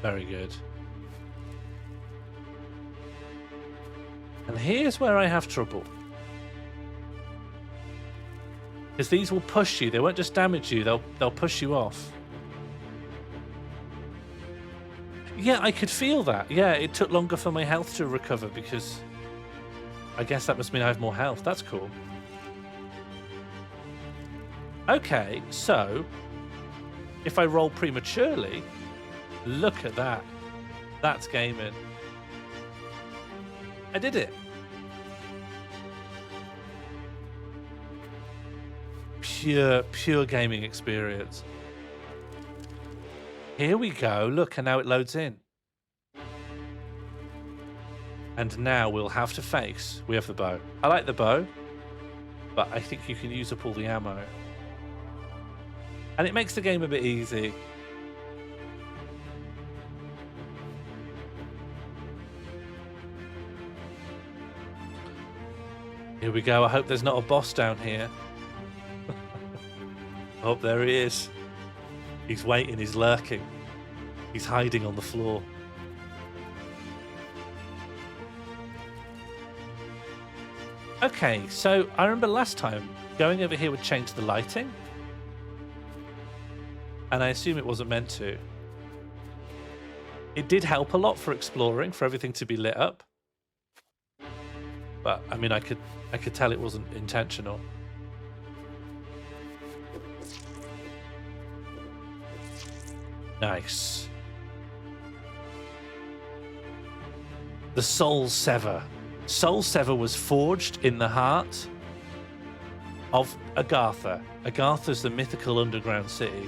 Very good. And here's where I have trouble. Because these will push you. They won't just damage you. They'll push you off. Yeah, I could feel that. Yeah, it took longer for my health to recover because I guess that must mean I have more health. That's cool. Okay, so if I roll prematurely, look at that. That's gaming. I did it. Pure gaming experience. Here we go. Look, and now it loads in. And now we'll have to face. We have the bow. I like the bow, but I think you can use up all the ammo. And it makes the game a bit easy. Here we go. I hope there's not a boss down here. Oh, there he is. He's waiting, he's lurking. He's hiding on the floor. Okay, so I remember last time going over here would change the lighting. And I assume it wasn't meant to. It did help a lot for exploring, for everything to be lit up. But I mean, I could tell it wasn't intentional. Nice. The Soul Sever. Soul Sever was forged in the heart of Agartha. Agartha's the mythical underground city,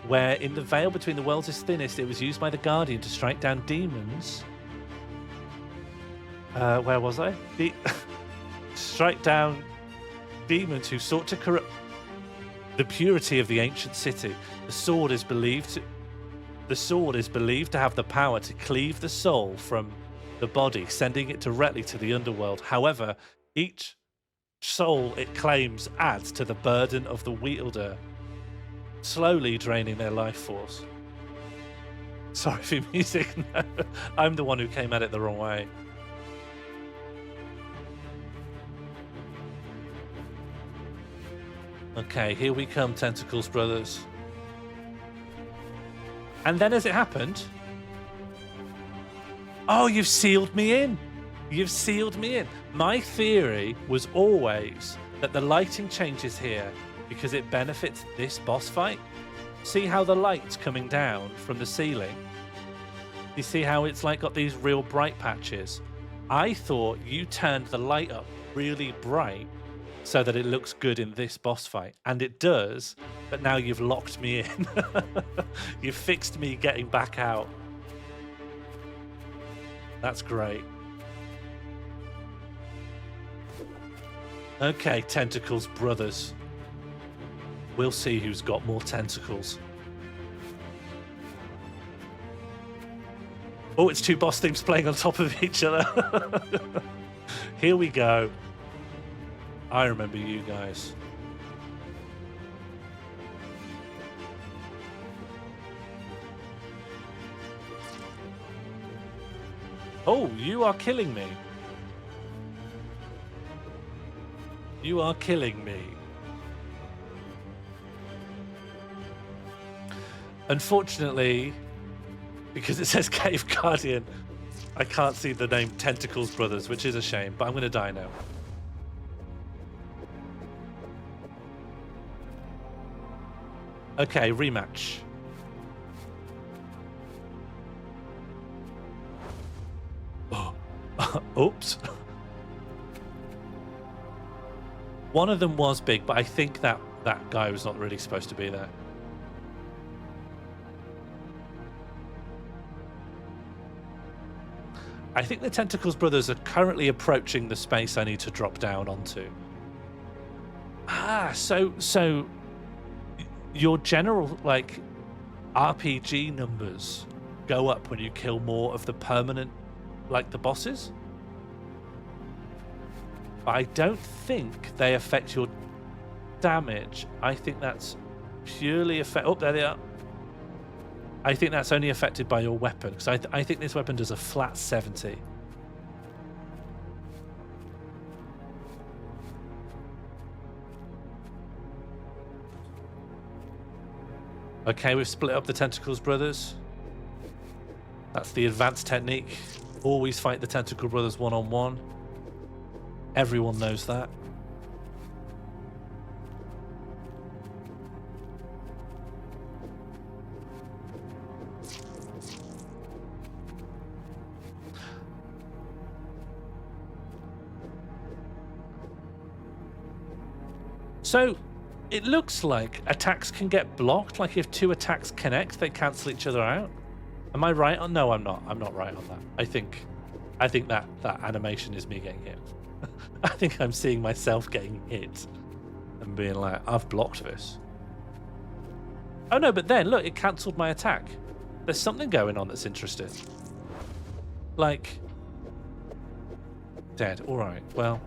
where in the veil between the worlds is thinnest, it was used by the Guardian to strike down demons. Where was I? Strike down demons who sought to corrupt the purity of the ancient city. The sword is believed to have the power to cleave the soul from the body, sending it directly to the underworld. However, each soul it claims adds to the burden of the wielder, slowly draining their life force. Sorry for music. No, I'm the one who came at it the wrong way. Okay, here we come, Tentacles Brothers. And then as it happened... Oh, you've sealed me in. You've sealed me in. My theory was always that the lighting changes here because it benefits this boss fight. See how the light's coming down from the ceiling? You see how it's like got these real bright patches? I thought you turned the light up really bright so that it looks good in this boss fight. And it does, but now you've locked me in. You've fixed me getting back out. That's great. Okay, Tentacles Brothers. We'll see who's got more tentacles. Oh, it's two boss themes playing on top of each other. Here we go. I remember you guys. Oh, you are killing me. You are killing me. Unfortunately, because it says Cave Guardian, I can't see the name Tentacles Brothers, which is a shame, but I'm going to die now. Okay, rematch. Oh. Oops. One of them was big, but I think that guy was not really supposed to be there. I think the Tentacles Brothers are currently approaching the space I need to drop down onto. Ah, so your general, like, RPG numbers go up when you kill more of the permanent, like the bosses? But I don't think they affect your damage. I think that's purely oh, there they are. I think that's only affected by your weapon, because I think this weapon does a flat 70. Okay, we've split up the Tentacles Brothers. That's the advanced technique. Always fight the Tentacle Brothers one-on-one. Everyone knows that. So, it looks like attacks can get blocked. Like if two attacks connect, they cancel each other out. Am I right on? No, I'm not. I'm not right on that. I think that animation is me getting hit. I think I'm seeing myself getting hit and being like, I've blocked this. Oh no, but then look, it cancelled my attack. There's something going on that's interesting. Like, dead. All right. Well.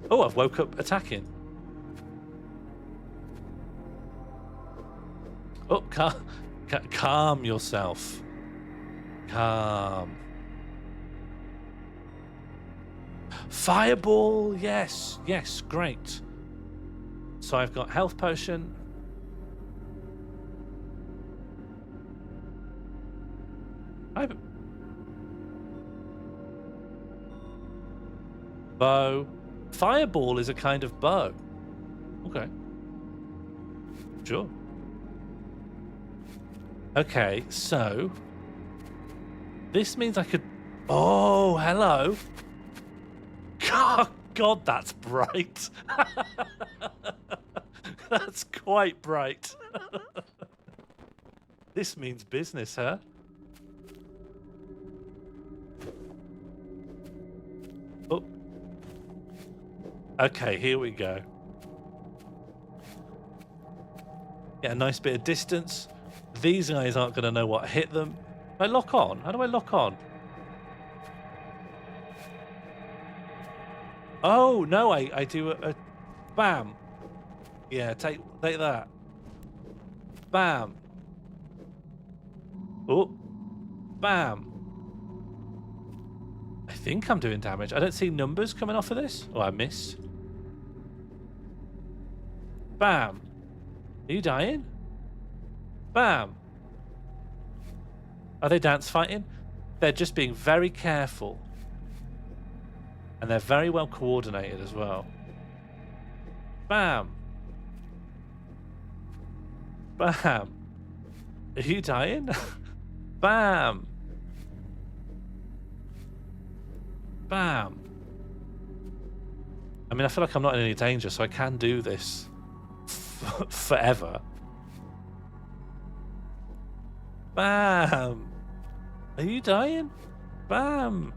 Oh, I've woke up attacking. Oh, calm yourself. Calm. Fireball, yes, yes, great. So I've got health potion. Bow. Fireball is a kind of bow. Okay. Sure. Okay, so this means I could. Oh, hello. God, that's bright. That's quite bright. This means business, huh? Oh. Okay, here we go. Get a nice bit of distance. These guys aren't going to know what hit them. I lock on? How do I lock on? Oh, no, I do a bam. Yeah, take that. Bam. Oh. Bam. I think I'm doing damage. I don't see numbers coming off of this. Oh, I missed. Bam. Are you dying? Bam. Are they dance fighting? They're just being very careful. And they're very well coordinated as well. Bam. Bam. Are you dying? Bam. Bam. I mean, I feel like I'm not in any danger, so I can do this forever. Bam. Are you dying? Bam.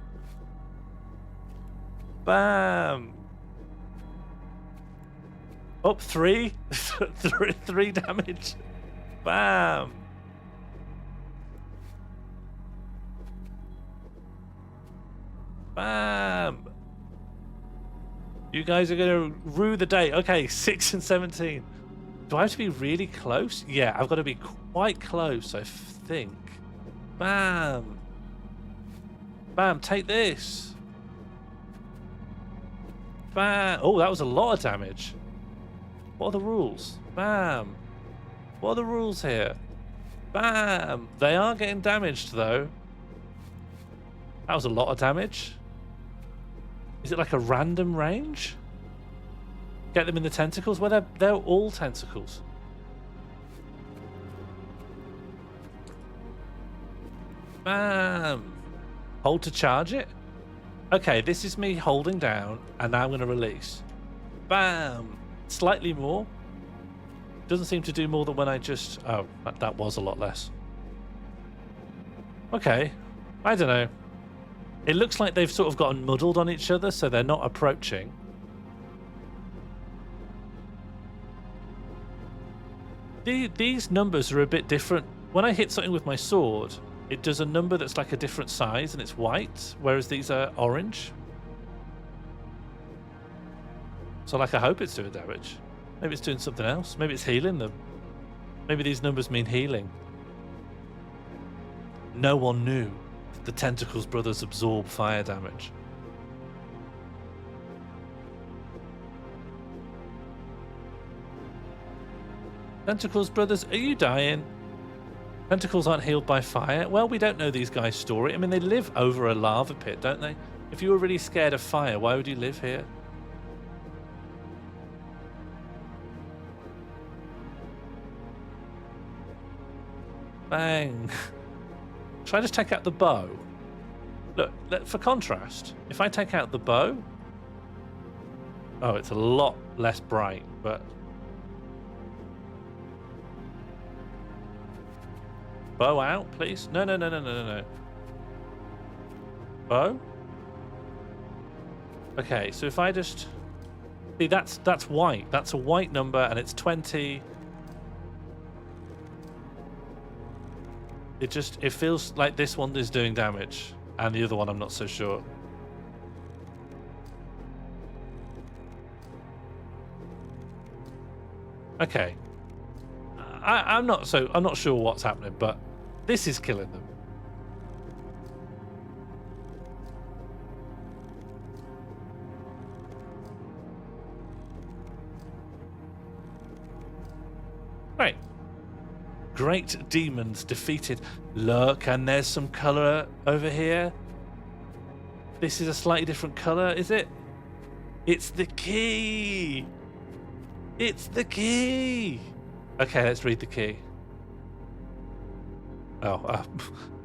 Bam. Oh, 3. 3 damage. Bam. Bam. You guys are going to rue the day. Okay, 6 and 17. Do I have to be really close? Yeah, I've got to be quite close, I think. Bam. Bam, take this. Bam. Oh, that was a lot of damage. What are the rules? Bam. What are the rules here? Bam. They are getting damaged, though. That was a lot of damage. Is it like a random range? Get them in the tentacles? Well, they're all tentacles. Bam. Hold to charge it. Okay, this is me holding down, and now I'm going to release. Bam. Slightly more. Doesn't seem to do more than when I just... Oh, that was a lot less. Okay. I don't know. It looks like they've sort of gotten muddled on each other, so they're not approaching. These numbers are a bit different. When I hit something with my sword, it does a number that's like a different size and it's white, whereas these are orange. So like I hope it's doing damage. Maybe it's doing something else. Maybe it's healing them. Maybe these numbers mean healing. No one knew the Tentacles brothers absorb fire damage. Tentacles brothers, are you dying? Tentacles aren't healed by fire. Well, we don't know these guys' story. I mean, they live over a lava pit, don't they? If you were really scared of fire, why would you live here? Bang. Should I just take out the bow? Look, for contrast, if I take out the bow... Oh, it's a lot less bright, but... Bow out, please? No. Bow? Okay, so if I just... See, that's white. That's a white number, and it's 20... It feels like this one is doing damage, and the other one I'm not so sure. Okay. I'm not sure what's happening, but this is killing them. Right. Great demons defeated. Look, and there's some colour over here. This is a slightly different colour, is it? It's the key! It's the key! Okay, let's read the key. Oh,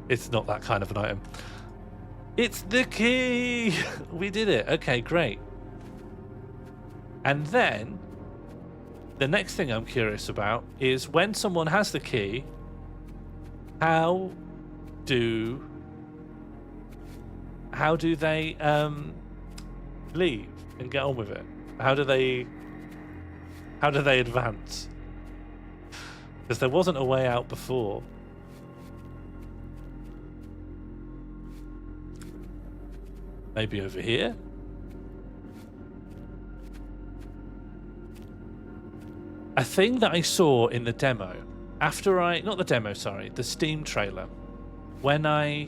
it's not that kind of an item. It's the key! We did it. Okay, great. And then... the next thing I'm curious about is when someone has the key, how do they leave and get on with it? How do they advance? Because there wasn't a way out before. Maybe over here? A thing that I saw in the demo, not the demo, sorry, the Steam trailer, when I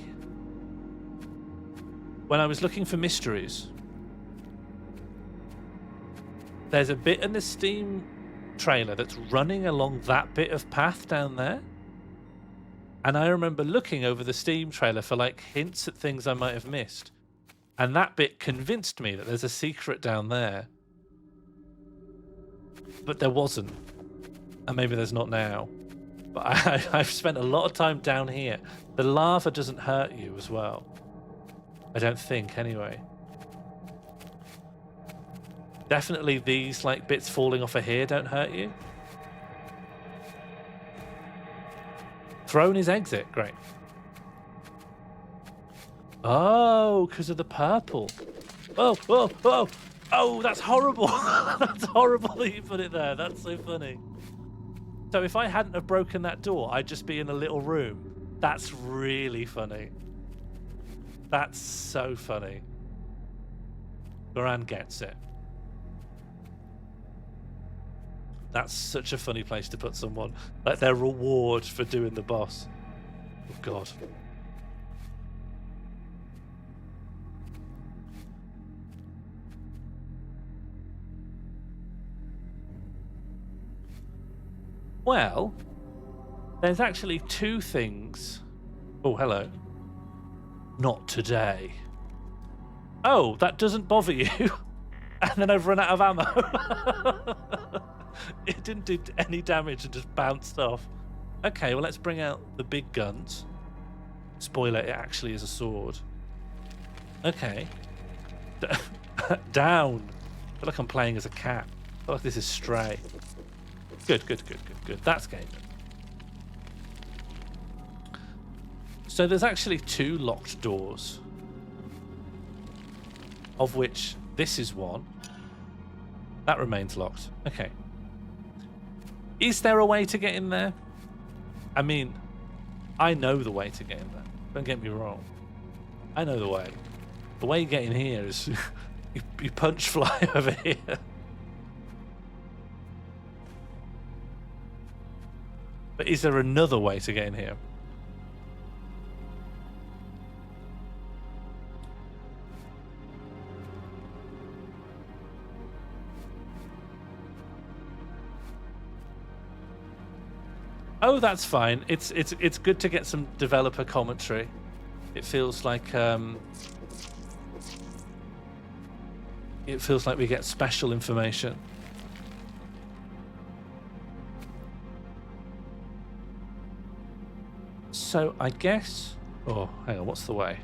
was looking for mysteries, there's a bit in the Steam trailer that's running along that bit of path down there. And I remember looking over the Steam trailer for like hints at things I might have missed. And that bit convinced me that there's a secret down there. But there wasn't. And maybe there's not now. But I've spent a lot of time down here. The lava doesn't hurt you as well. I don't think, anyway. Definitely these like bits falling off of here don't hurt you. Throne is exit. Great. Oh, because of the purple. Oh, that's horrible. That's horrible that you put it there. That's so funny. So if I hadn't have broken that door, I'd just be in a little room. That's really funny. That's so funny. Goran gets it. That's such a funny place to put someone. Like their reward for doing the boss. Oh, God. Well, there's actually two things. Oh, hello. Not today. Oh, that doesn't bother you? And then I've run out of ammo. It didn't do any damage and just bounced off. Okay, well, let's bring out the big guns. Spoiler, it actually is a sword. Okay. Down. I feel like I'm playing as a cat. I feel like this is Stray. Good. That's game. So there's actually two locked doors. Of which this is one. That remains locked. Okay. Is there a way to get in there? I mean, I know the way to get in there. Don't get me wrong. I know the way. The way you get in here is you punch fly over here. But is there another way to get in here? Oh, that's fine. It's good to get some developer commentary. It feels like it feels like we get special information. So I guess... Oh, hang on, what's the way?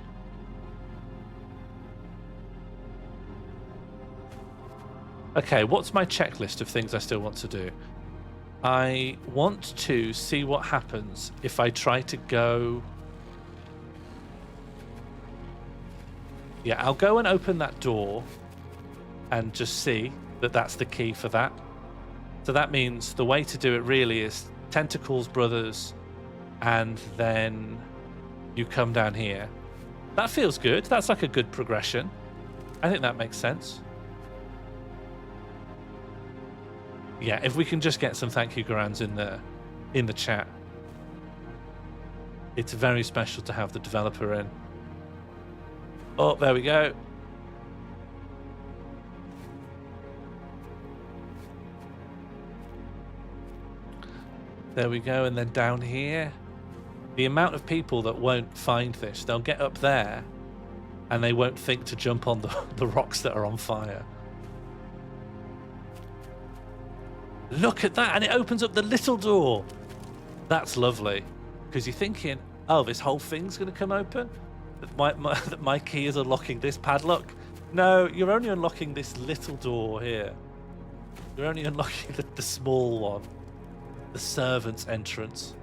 Okay, what's my checklist of things I still want to do? I want to see what happens if I try to go... Yeah, I'll go and open that door and just see that that's the key for that. So that means the way to do it really is Tentacles Brothers, and then you come down here. That feels good. That's like a good progression. I think that makes sense. Yeah, if we can just get some thank you Garans in the chat. It's very special to have the developer in. Oh, there we go. There we go, and then down here, the amount of people that won't find this, they'll get up there and they won't think to jump on the rocks that are on fire. Look at that, and it opens up the little door. That's lovely, because you're thinking, oh, this whole thing's going to come open? That my key is unlocking this padlock? No, you're only unlocking this little door here. You're only unlocking the small one. The servant's entrance.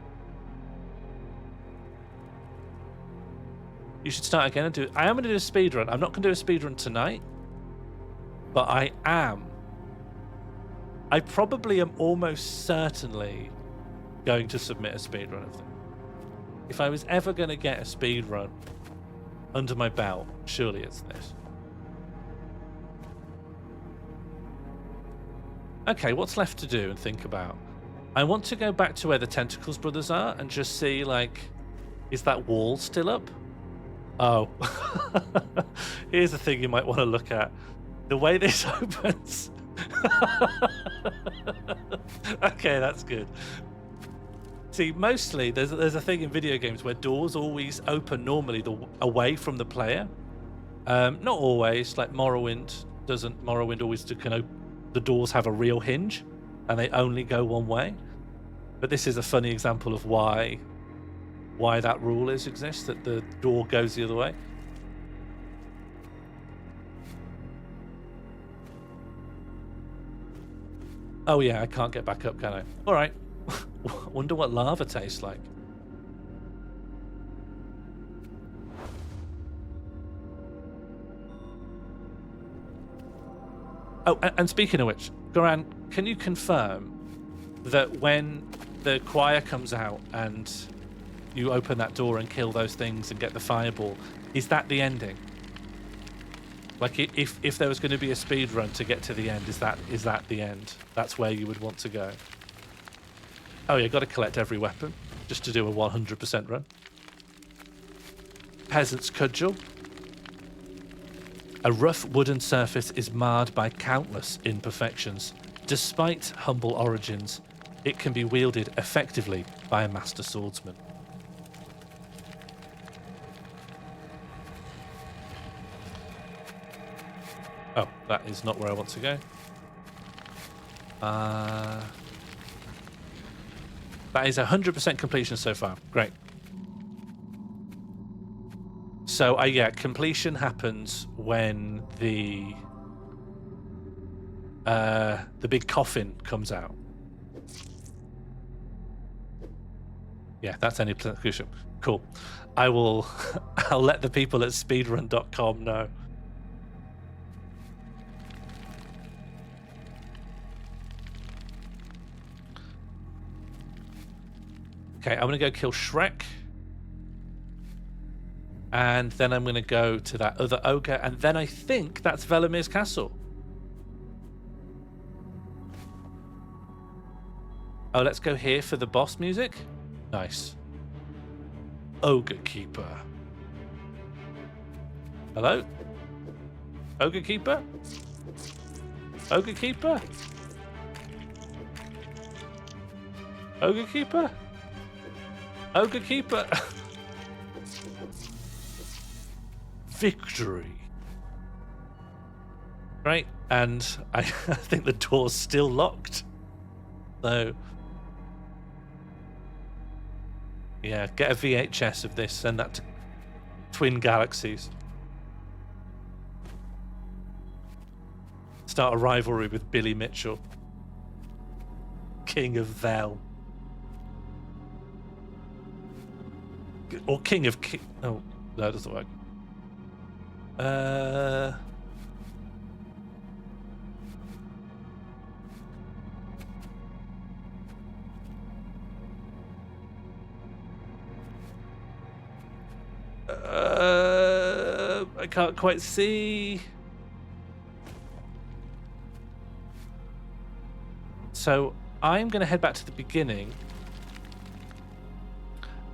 You should start again and do it. I am going to do a speed run. I'm not going to do a speed run tonight, but I probably am almost certainly going to submit a speed run of them. If I was ever going to get a speed run under my belt, surely it's this. Okay, what's left to do and think about? I want to go back to where the Tentacles Brothers are and just see, like, is that wall still up? Oh. Here's the thing you might want to look at. The way this opens. Okay, that's good. See, mostly there's a thing in video games where doors always open normally away from the player. Not always. Like Morrowind doesn't. Morrowind always the doors have a real hinge, and they only go one way. But this is a funny example of why that rule exists, that the door goes the other way. Oh yeah, I can't get back up, can I? All right. Wonder what lava tastes like. Oh, and speaking of which, Goran, can you confirm that when the choir comes out and you open that door and kill those things and get the fireball, is that the ending? Like, if there was going to be a speed run to get to the end, is that the end? That's where you would want to go. Oh yeah, got to collect every weapon just to do a 100% run. Peasant's cudgel. A rough wooden surface is marred by countless imperfections. Despite humble origins, it can be wielded effectively by a master swordsman. Oh, that is not where I want to go. That is 100% completion so far. Great. So, yeah, completion happens when the big coffin comes out. Yeah, that's any conclusion. Cool. I'll let the people at speedrun.com know. Okay, I'm going to go kill Shrek. And then I'm going to go to that other ogre. And then I think that's Velimir's castle. Oh, let's go here for the boss music. Nice. Ogre Keeper. Hello? Ogre Keeper? Ogre Keeper? Ogre Keeper? Ogre Keeper. Victory. Great. And I think the door's still locked. So, yeah, get a VHS of this, send that to Twin Galaxies. Start a rivalry with Billy Mitchell, King of Vel. Or King of Ki- Oh, no, that doesn't work. I can't quite see. So I'm going to head back to the beginning.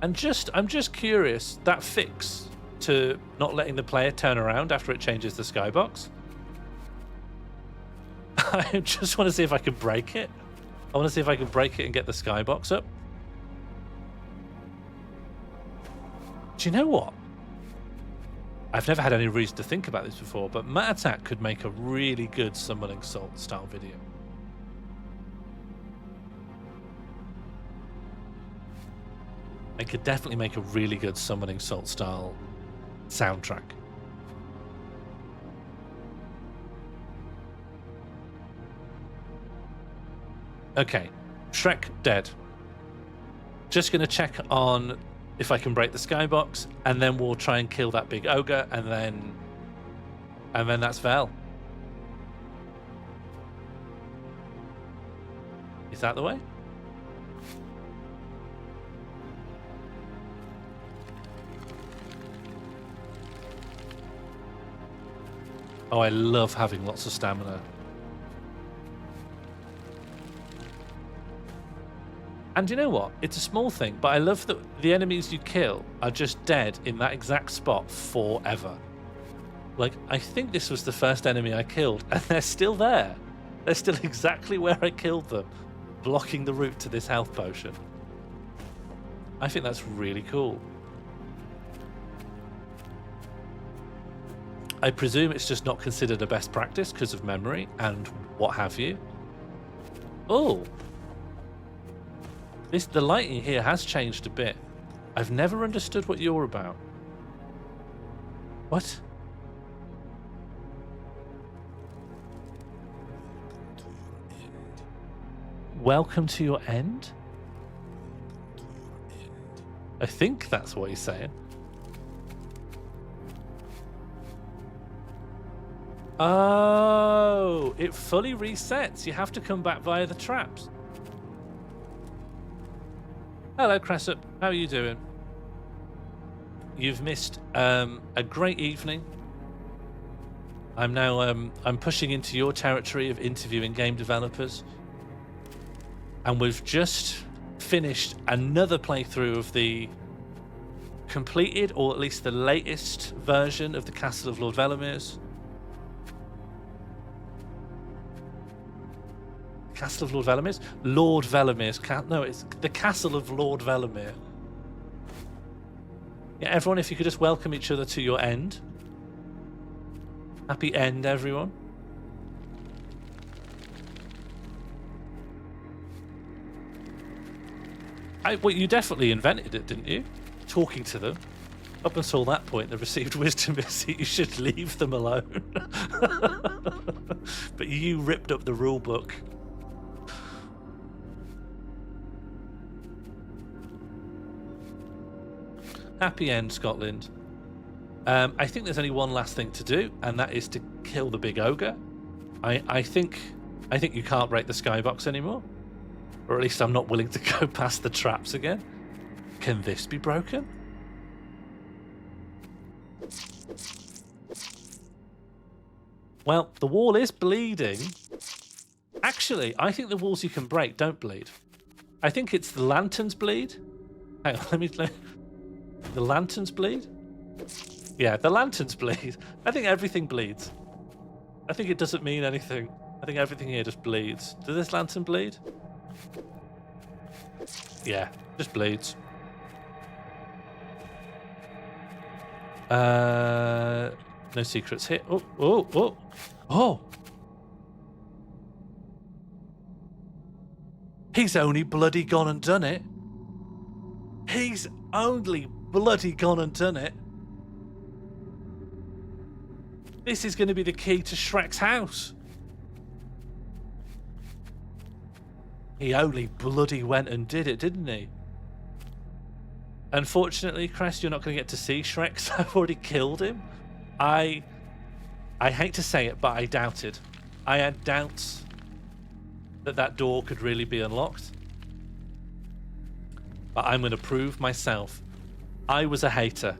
And I'm just curious, that fix to not letting the player turn around after it changes the skybox. I just want to see if I can break it. I want to see if I can break it and get the skybox up. Do you know what? I've never had any reason to think about this before, but Matt Attack could make a really good Summoning Salt style video. I could definitely make a really good Summoning Salt style soundtrack. Okay, Shrek dead. Just gonna check on if I can break the skybox, and then we'll try and kill that big ogre, and then that's Vel. Is that the way? Oh, I love having lots of stamina. And you know what? It's a small thing, but I love that the enemies you kill are just dead in that exact spot forever. Like, I think this was the first enemy I killed, and they're still there. They're still exactly where I killed them, blocking the route to this health potion. I think that's really cool. I presume it's just not considered a best practice because of memory and what have you. Oh! The lighting here has changed a bit. I've never understood what you're about. What? Welcome to your end? I think that's what he's saying. Oh, it fully resets. You have to come back via the traps. Hello, Cressup. How are you doing? You've missed a great evening. I'm now I'm pushing into your territory of interviewing game developers, and we've just finished another playthrough of the completed, or at least the latest version of the Castle of Lord Velimir's. Castle of Lord Velimir's? Lord Velimir's no, it's the Castle of Lord Velimir. Yeah, everyone, if you could just welcome each other to your end. Happy end, everyone. Well, you definitely invented it, didn't you? Talking to them. Up until that point, they received wisdom that you should leave them alone. But you ripped up the rule book. Happy end, Scotland. I think there's only one last thing to do, and that is to kill the big ogre. I think you can't break the skybox anymore, or at least I'm not willing to go past the traps again. Can this be broken? Well, the wall is bleeding. Actually, I think the walls you can break don't bleed. I think it's the lanterns bleed. Hang on, let me. The lanterns bleed? Yeah, the lanterns bleed. I think everything bleeds. I think it doesn't mean anything. I think everything here just bleeds. Does this lantern bleed? Yeah, just bleeds. No secrets here. Oh, oh, oh, oh! He's only bloody gone and done it. He's only bloody gone and done it. This is going to be the key to Shrek's house. He only bloody went and did it, didn't he? Unfortunately, Crest, you're not going to get to see Shrek, so I've already killed him. I hate to say it, but I doubted. I had doubts that door could really be unlocked. But I'm going to prove myself. I was a hater,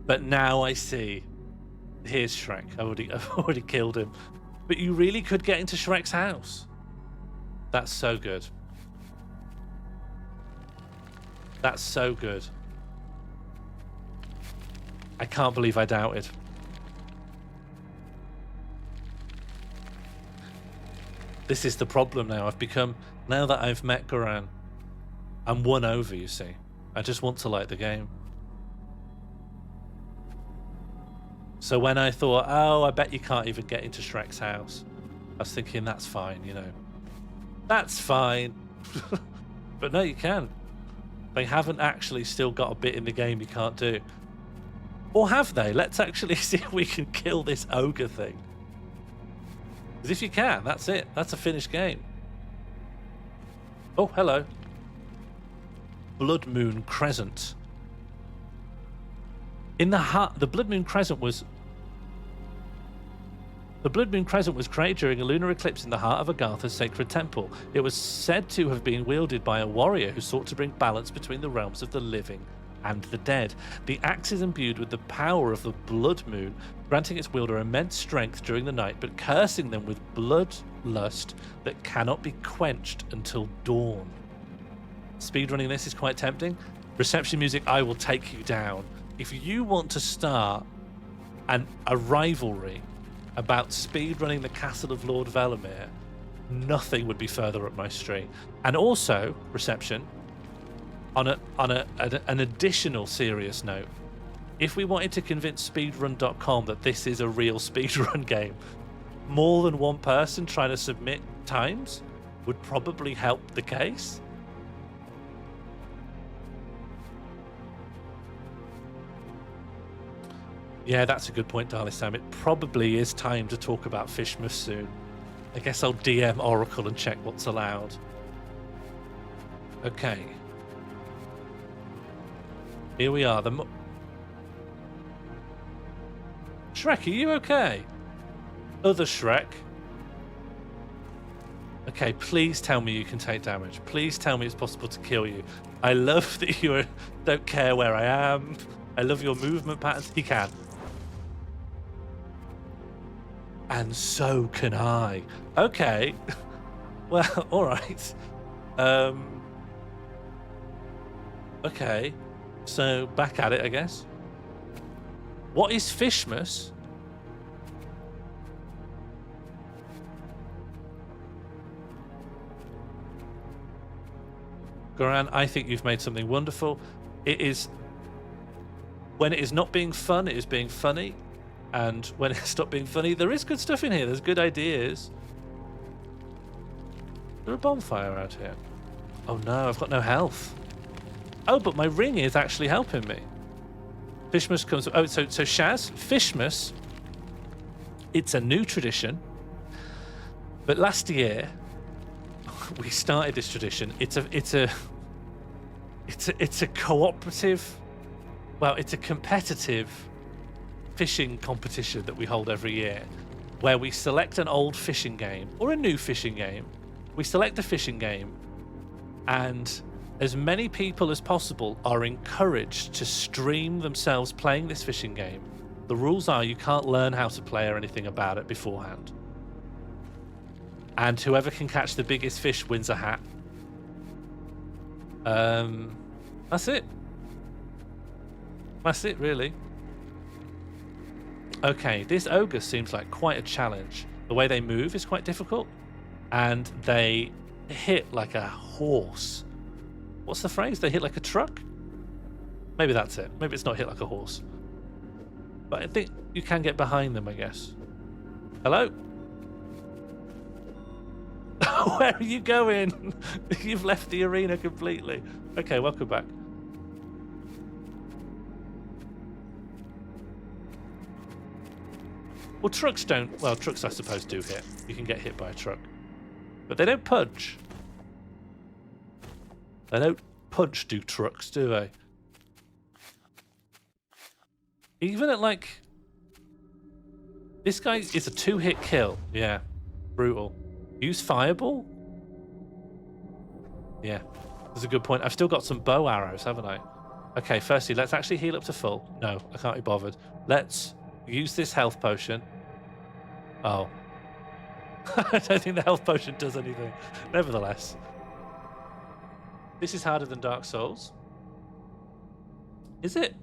but now I see. Here's Shrek. I've already killed him. But you really could get into Shrek's house. That's so good. That's so good. I can't believe I doubted. This is the problem now. Now that I've met Goran, I'm won over, you see. I just want to like the game. So when I thought, oh, I bet you can't even get into Shrek's house, I was thinking, that's fine, you know. That's fine. But no, you can. They haven't actually still got a bit in the game you can't do. Or have they? Let's actually see if we can kill this ogre thing. Because if you can, that's it. That's a finished game. Oh, hello. Blood Moon Crescent. In the heart, the Blood Moon Crescent was created during a lunar eclipse in the heart of Agartha's sacred temple. It was said to have been wielded by a warrior who sought to bring balance between the realms of the living and the dead. The axe is imbued with the power of the Blood Moon, granting its wielder immense strength during the night, but cursing them with bloodlust that cannot be quenched until dawn. Speedrunning this is quite tempting. Reception music, I will take you down. If you want to start a rivalry about speedrunning the Castle of Lord Velimir, nothing would be further up my street. And also, Reception, on an additional serious note, if we wanted to convince speedrun.com that this is a real speedrun game, more than one person trying to submit times would probably help the case. Yeah, that's a good point, Darly Sam. It probably is time to talk about Fishmas soon. I guess I'll DM Oracle and check what's allowed. Okay. Here we are. Shrek, are you okay? Other Shrek. Okay, please tell me you can take damage. Please tell me it's possible to kill you. I love that you don't care where I am. I love your movement patterns. He can. And so can I. Okay. Well, all right. Okay. So back at it, I guess. What is Fishmas? Goran, I think you've made something wonderful. It is... When it is not being fun, it is being funny. And when it stopped being funny, there is good stuff in here. There's good ideas. Is there a bonfire out here? Oh no, I've got no health. Oh, but my ring is actually helping me. Fishmas comes... Oh, so Shaz, Fishmas, it's a new tradition. But last year, we started this tradition. It's a cooperative... Well, it's a competitive fishing competition that we hold every year, where we select an old fishing game or a new fishing game. We select a fishing game, and as many people as possible are encouraged to stream themselves playing this fishing game. The rules are you can't learn how to play or anything about it beforehand. And whoever can catch the biggest fish wins a hat. That's it. That's it, really. Okay, this ogre seems like quite a challenge. The way they move is quite difficult, and they hit like a horse. What's the phrase? They hit like a truck? Maybe that's it. Maybe it's not hit like a horse. But I think you can get behind them, I guess. Hello? Where are you going? You've left the arena completely. Okay, welcome back. Well, trucks don't... Well, trucks, I suppose, do hit. You can get hit by a truck. But they don't punch. They don't punch, do trucks, do they? Even at, like... This guy is a 2-hit kill. Yeah. Brutal. Use fireball? Yeah. That's a good point. I've still got some bow arrows, haven't I? Okay, firstly, let's actually heal up to full. No, I can't be bothered. Let's use this health potion. Oh. I don't think the health potion does anything. Nevertheless. This is harder than Dark Souls. Is it?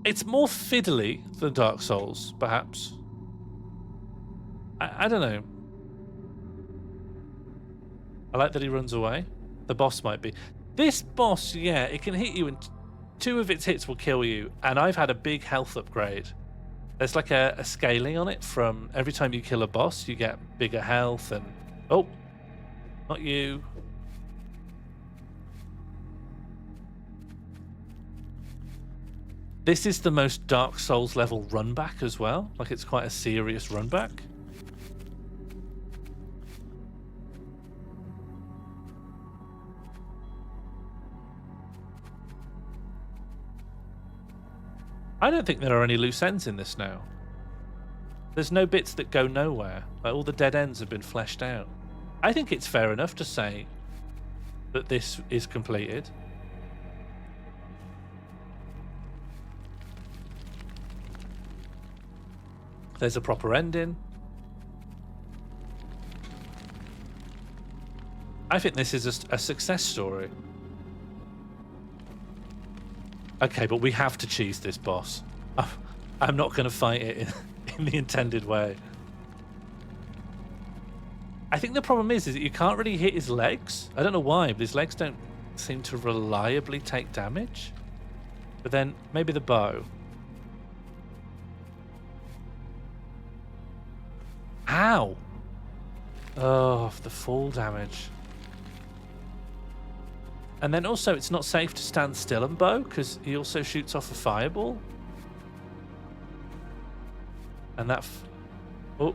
It's more fiddly than Dark Souls, perhaps. I don't know. I like that he runs away. The boss might be. This boss, yeah, it can hit you and 2 of its hits will kill you. And I've had a big health upgrade. There's like a scaling on it from every time you kill a boss, you get bigger health and... Oh, not you. This is the most Dark Souls level run back as well. Like it's quite a serious run back. I don't think there are any loose ends in this now. There's no bits that go nowhere. Like all the dead ends have been fleshed out. I think it's fair enough to say that this is completed. There's a proper ending. I think this is a success story. Okay, but we have to cheese this boss. I'm not going to fight it in the intended way. I think the problem is that you can't really hit his legs. I don't know why, but his legs don't seem to reliably take damage. But then maybe the bow. Ow! Oh, the fall damage. And then also, it's not safe to stand still and bow, because he also shoots off a fireball. And that... Oh,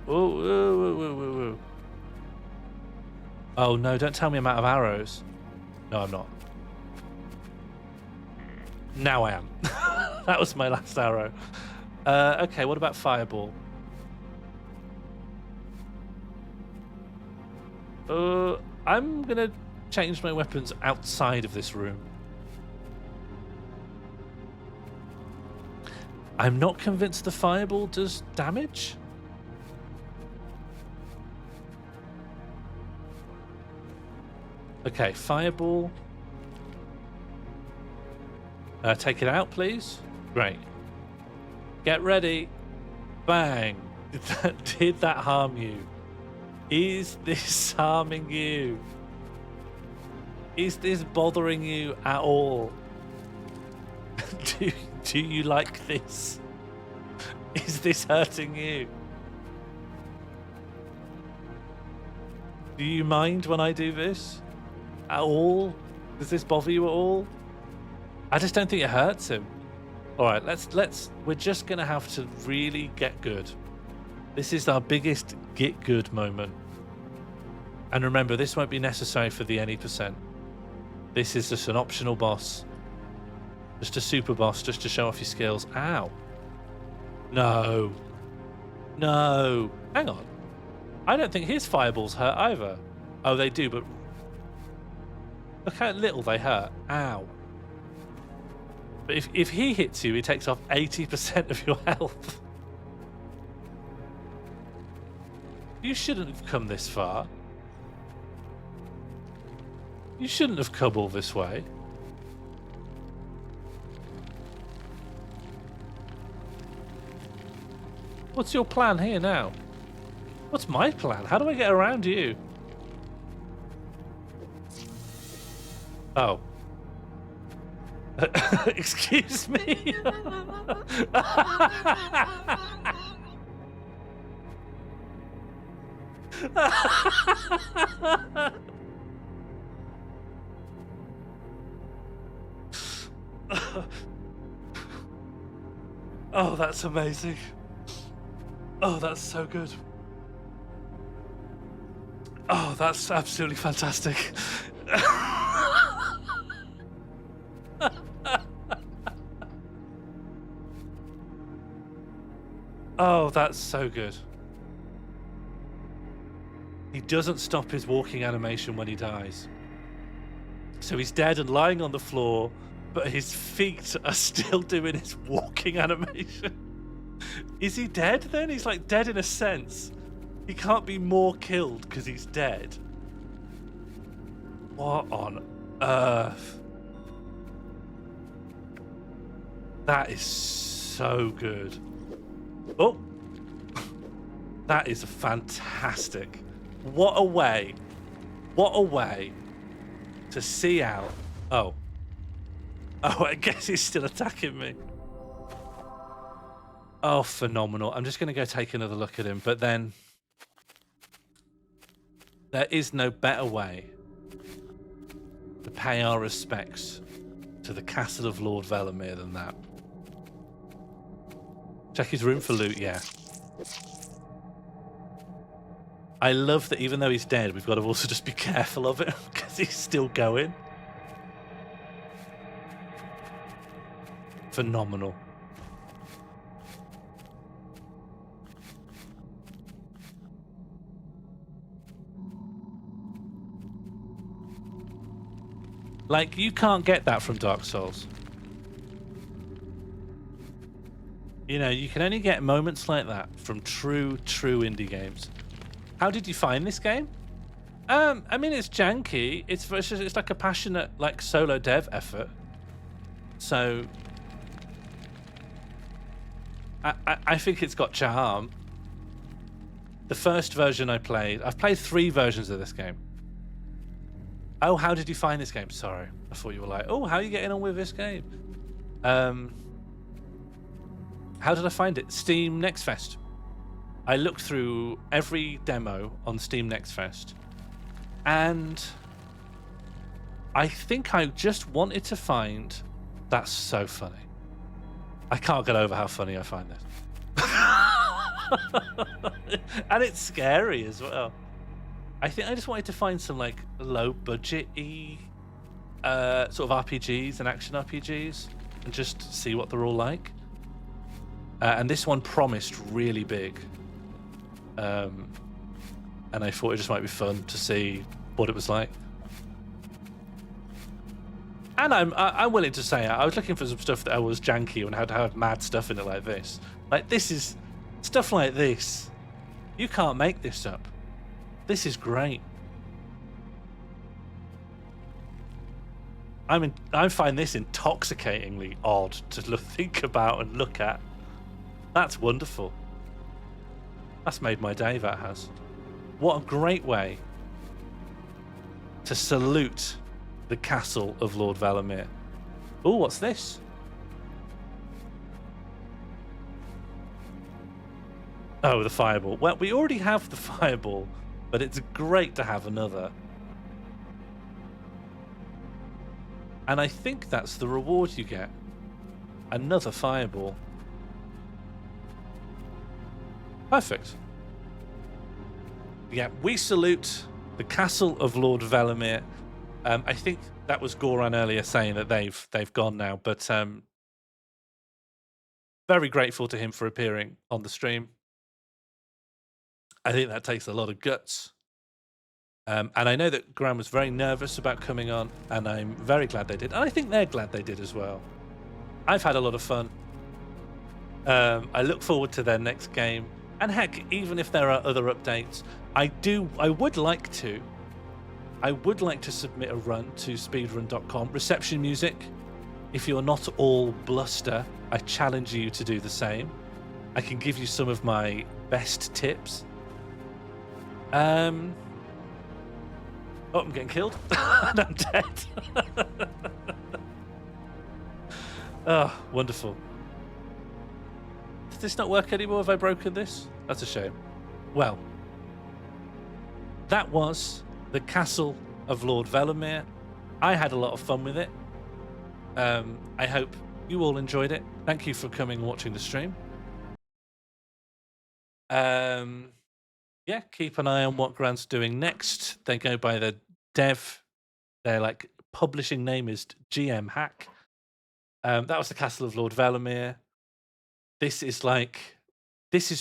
no, don't tell me I'm out of arrows. No, I'm not. Now I am. That was my last arrow. Okay, what about fireball? I'm going to change my weapons outside of this room. I'm not convinced the fireball does damage. Okay, fireball. Take it out, please. Great. Get ready. Bang. Did that harm you? Is this harming you? Is this bothering you at all? Do you like this? Is this hurting you? Do you mind when I do this? At all? Does this bother you at all? I just don't think it hurts him. Alright, we're just gonna have to really get good. This is our biggest get good moment. And remember, this won't be necessary for the any %. This is just an optional boss. Just a super boss, just to show off your skills. Ow. No. No. Hang on. I don't think his fireballs hurt either. Oh, they do, but... Look how little they hurt. Ow. But if he hits you, he takes off 80% of your health. You shouldn't have come this far. You shouldn't have come all this way. What's your plan here now? What's my plan? How do I get around you? Oh. Excuse me. Oh, that's amazing. Oh, that's so good. Oh, that's absolutely fantastic. Oh, that's so good. He doesn't stop his walking animation when he dies. So he's dead and lying on the floor, but his feet are still doing his walking animation. Is he dead then? He's like dead in a sense. He can't be more killed because he's dead. What on earth? That is so good. Oh, that is fantastic. What a way to see out. Oh, I guess he's still attacking me. Oh, phenomenal. I'm just going to go take another look at him, but then there is no better way to pay our respects to the castle of Lord Velimir than that. Check his room for loot, yeah. I love that even though he's dead, we've got to also just be careful of it because he's still going. Phenomenal. Like, you can't get that from Dark Souls. You know, you can only get moments like that from true indie games. How did you find this game? I mean, it's janky. It's like a passionate, like, solo dev effort. So, I think it's got charm. The first version I've played 3 versions of this game. Oh, how did you find this game? Sorry, I thought you were like, oh, how are you getting on with this game? How did I find it? Steam Next Fest. I looked through every demo on Steam Next Fest, and I think I just wanted to find. That's so funny. I can't get over how funny I find this. And it's scary as well. I think I just wanted to find some like low budget-y sort of RPGs and action RPGs and just see what they're all like. And this one promised really big. And I thought it just might be fun to see what it was like. And I'm willing to say I was looking for some stuff that was janky and had to have mad stuff in it like this. Like, this is stuff like this. You can't make this up. This is great. I find this intoxicatingly odd to think about and look at. That's wonderful. That's made my day, that has. What a great way to salute the castle of Lord Velimir. Oh, what's this? Oh, the fireball. Well, we already have the fireball, but it's great to have another. And I think that's the reward you get. Another fireball. Perfect. Yeah, we salute the castle of Lord Velimir. I think that was Goran earlier saying that they've gone now, but very grateful to him for appearing on the stream. I think that takes a lot of guts. And I know that Graham was very nervous about coming on, and I'm very glad they did. And I think they're glad they did as well. I've had a lot of fun. I look forward to their next game. And heck, even if there are other updates, I would like to submit a run to speedrun.com. Reception music. If you're not all bluster, I challenge you to do the same. I can give you some of my best tips. Oh, I'm getting killed. And I'm dead. Oh, wonderful. Does this not work anymore? Have I broken this? That's a shame. Well, that was the Castle of Lord Velimir. I had a lot of fun with it. I hope you all enjoyed it. Thank you for coming and watching the stream. Yeah, keep an eye on what Grant's doing next. They go by the dev. Their like publishing name is GM Hack. That was the Castle of Lord Velimir. This is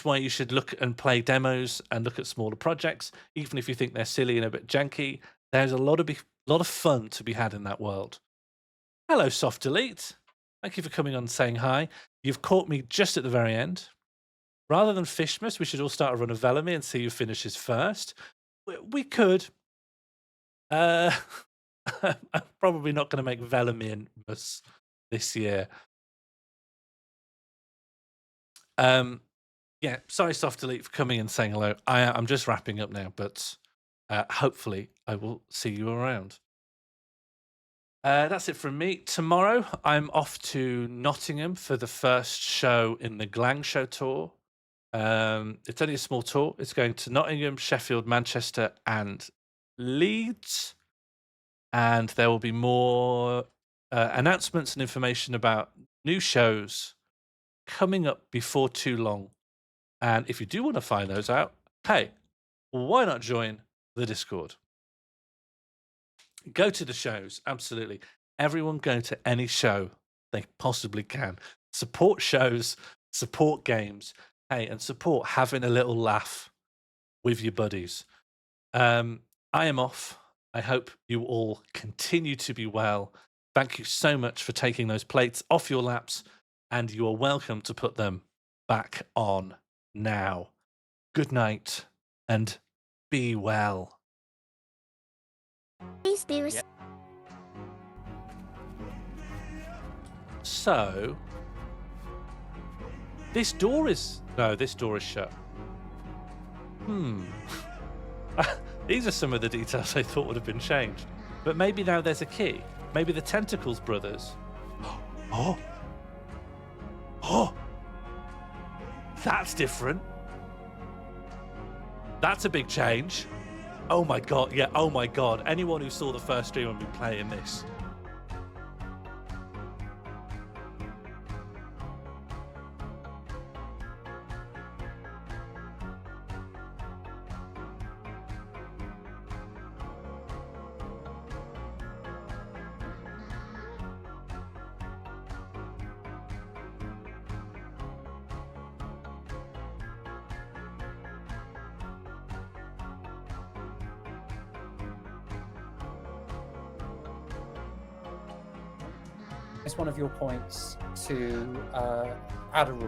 why you should look and play demos and look at smaller projects, even if you think they're silly and a bit janky. There's a lot of fun to be had in that world. Hello, Soft Delete. Thank you for coming on and saying hi. You've caught me just at the very end. Rather than Fishmas, we should all start a run of Velimir and see who finishes first. We could. I'm probably not going to make Velimir this year. Yeah, sorry, Soft Delete, for coming and saying hello. I'm just wrapping up now, but hopefully I will see you around. That's it from me. Tomorrow, I'm off to Nottingham for the first show in the Glang Show tour. It's only a small tour. It's going to Nottingham, Sheffield, Manchester, and Leeds. And there will be more announcements and information about new shows coming up before too long. And if you do want to find those out, hey, why not join the Discord? Go to the shows, absolutely. Everyone go to any show they possibly can. Support shows, support games, hey, and support having a little laugh with your buddies. I am off. I hope you all continue to be well. Thank you so much for taking those plates off your laps, and you are welcome to put them back on now. Good night, and be well. Please be So, this door is shut. These are some of the details I thought would have been changed. But maybe now there's a key. Maybe the Tentacles brothers. Oh, that's different. That's a big change. Oh my god, yeah, oh my god. Anyone who saw the first stream will be playing this. It's one of your points to add a rule.